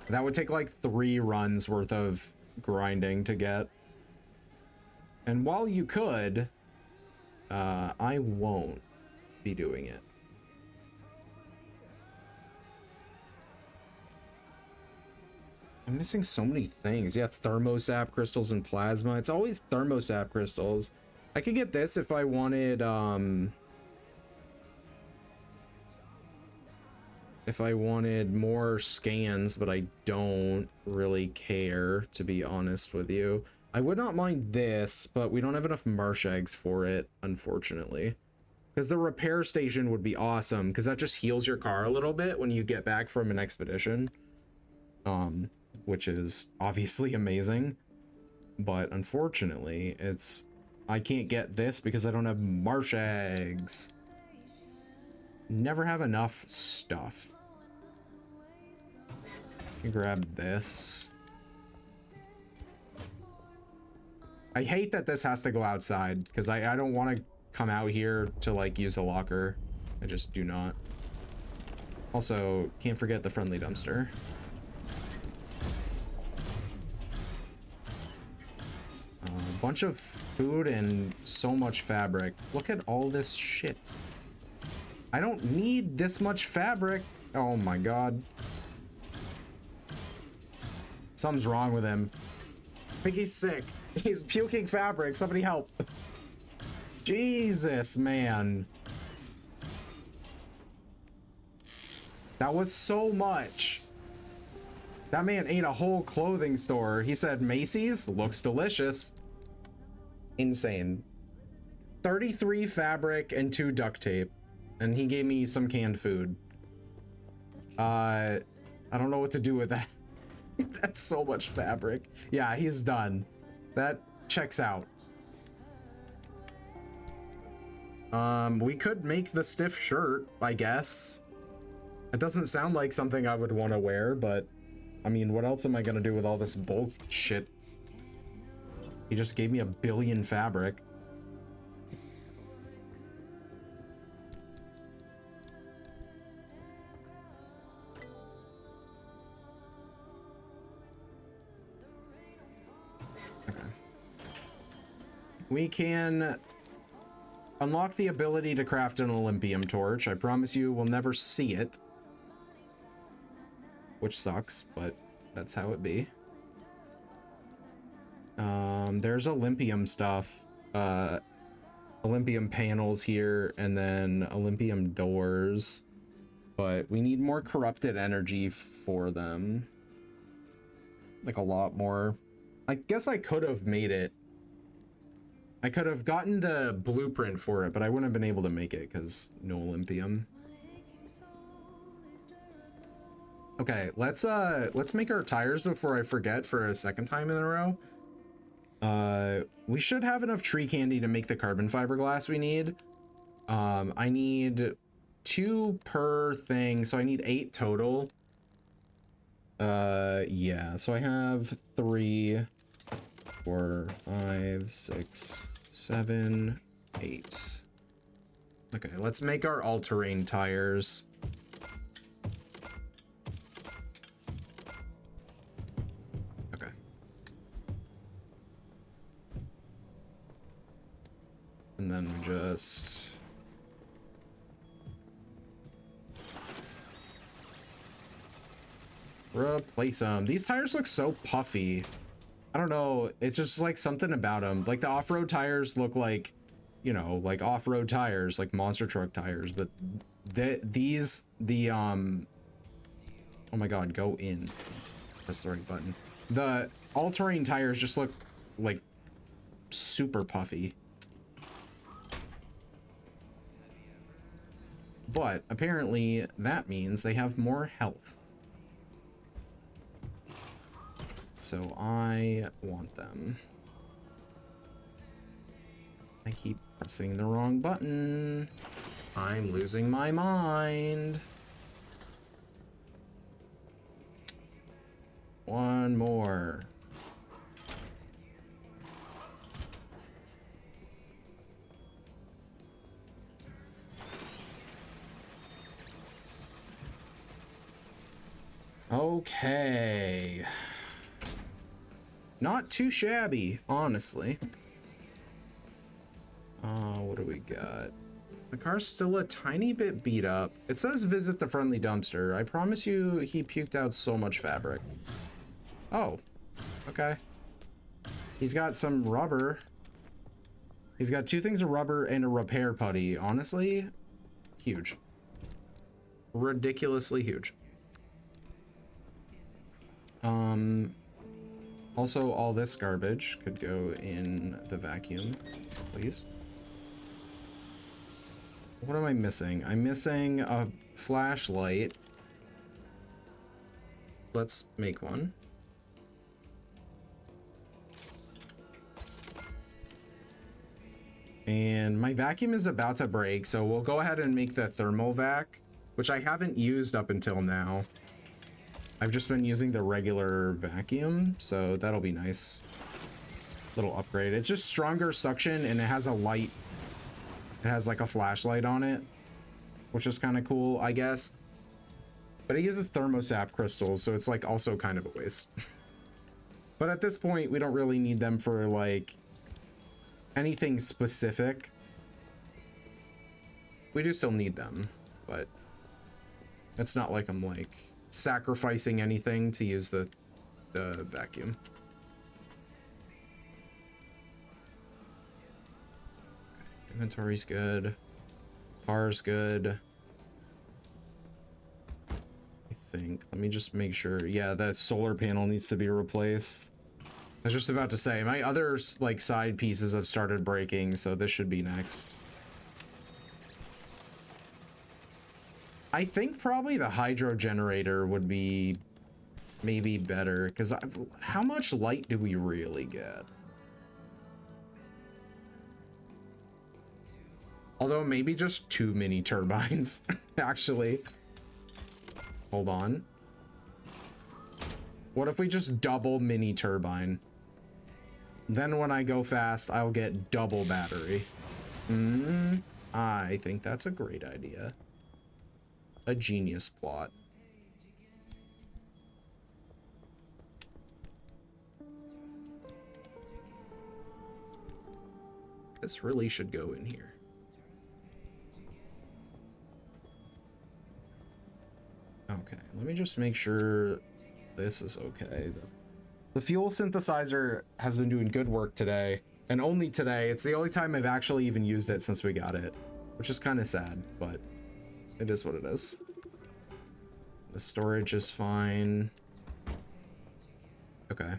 A: That would take like 3 runs worth of grinding to get. And while you could, I won't be doing it. I'm missing so many things. Yeah, thermosap crystals and plasma. It's always thermosap crystals. I could get this if I wanted, more scans, but I don't really care, to be honest with you. I would not mind this, but we don't have enough marsh eggs for it, unfortunately. Because the repair station would be awesome, because that just heals your car a little bit when you get back from an expedition. Which is obviously amazing. But unfortunately, I can't get this because I don't have marsh eggs. Never have enough stuff. Grab this. I hate that this has to go outside because I don't want to come out here to like use a locker. I just do not. Also, can't forget the friendly dumpster. A bunch of food and so much fabric. Look at all this shit. I don't need this much fabric. Oh my god. Something's wrong with him. I think he's sick. He's puking fabric. Somebody help. Jesus, man. That was so much. That man ate a whole clothing store. He said Macy's looks delicious. Insane. 33 fabric and 2 duct tape. And he gave me some canned food. I don't know what to do with that. That's so much fabric. Yeah, he's done. That checks out. We could make the stiff shirt, I guess. It doesn't sound like something I would want to wear, but I mean, what else am I gonna do with all this bulk shit? He just gave me 1 billion fabric. We can unlock the ability to craft an Olympium torch. I promise you we'll never see it. Which sucks, but that's how it be. There's Olympium stuff. Olympium panels here, and then Olympium doors. But we need more corrupted energy for them. Like a lot more. I guess I could have made it. I could have gotten the blueprint for it, but I wouldn't have been able to make it because no Olympium. Okay, let's make our tires before I forget for a second time in a row. We should have enough tree candy to make the carbon fiberglass we need. I need 2 per thing, so I need 8 total. Yeah, so I have 3, 4, 5, 6, 7, 8. Okay, let's make our all-terrain tires. just... replace them. These tires look so puffy. I don't know. It's just like something about them. Like the off-road tires look like, you know, like off-road tires, like monster truck tires. But oh my God, go in. That's the right button. The all-terrain tires just look like super puffy. But apparently that means they have more health. So I want them. I keep pressing the wrong button. I'm losing my mind. One more. Okay. Not too shabby, honestly. What do we got? The car's still a tiny bit beat up. It says visit the friendly dumpster. I promise you he puked out so much fabric. Oh, okay. He's got some rubber. He's got 2 things of rubber and a repair putty. Honestly, huge. Ridiculously huge. Also, all this garbage could go in the vacuum, please. What am I missing? I'm missing a flashlight. Let's make one. And my vacuum is about to break, so we'll go ahead and make the thermovac, which I haven't used up until now. I've just been using the regular vacuum, so that'll be nice. Little upgrade. It's just stronger suction and it has a light. It has like a flashlight on it, which is kind of cool, I guess. But it uses thermosap crystals, so it's like also kind of a waste. But at this point, we don't really need them for like anything specific. We do still need them, but it's not like I'm like sacrificing anything to use the vacuum. Inventory's good. Car's good. I think. Let me just make sure. Yeah, that solar panel needs to be replaced. I was just about to say, my other like side pieces have started breaking, so this should be next. I think probably the hydro generator would be maybe better, because how much light do we really get? Although maybe just 2 mini turbines, actually. Hold on. What if we just double mini turbine? Then when I go fast, I'll get double battery. I think that's a great idea. A genius plot. This really should go in here. Okay, let me just make sure this is okay. The fuel synthesizer has been doing good work today, and only today. It's the only time I've actually even used it since we got it, which is kind of sad, but it is what it is. The storage is fine. Okay.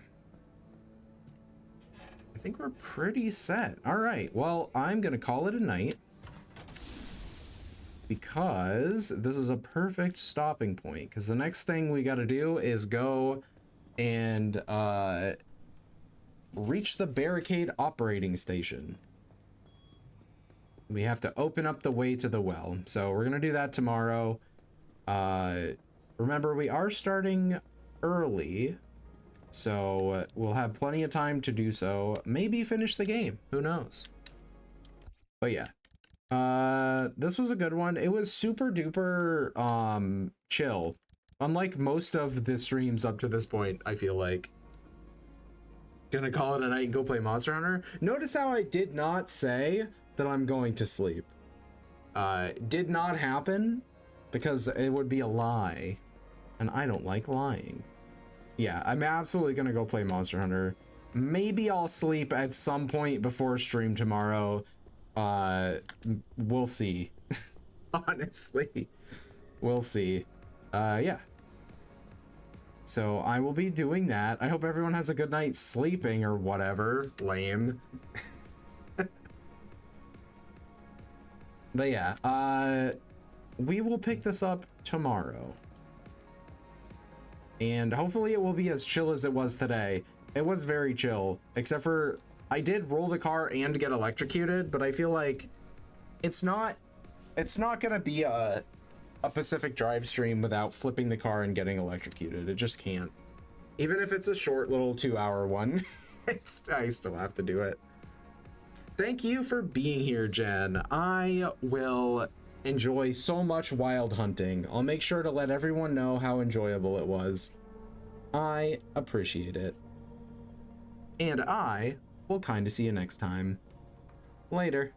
A: I think we're pretty set. All right, well, I'm gonna call it a night, because this is a perfect stopping point, because the next thing we got to do is go and reach the barricade operating station. We have to open up the way to the well, so we're gonna do that tomorrow. Remember, we are starting early, so we'll have plenty of time to do so. Maybe finish the game, who knows? But yeah. This was a good one. It was super duper chill, unlike most of the streams up to this point. I feel like gonna call it a night and go play Monster Hunter. Notice how I did not say that I'm going to sleep. Did not happen because it would be a lie, and I don't like lying. Yeah, I'm absolutely gonna go play Monster Hunter. Maybe I'll sleep at some point before stream tomorrow. We'll see. Honestly, we'll see. Yeah. So I will be doing that. I hope everyone has a good night sleeping or whatever. Lame. But yeah, we will pick this up tomorrow. And hopefully it will be as chill as it was today. It was very chill, except for I did roll the car and get electrocuted, but I feel like it's not gonna be a Pacific Drive stream without flipping the car and getting electrocuted. It just can't. Even if it's a short little 2-hour one, I still have to do it. Thank you for being here, Jen. I will enjoy so much wild hunting. I'll make sure to let everyone know how enjoyable it was. I appreciate it. And I will kind of see you next time. Later.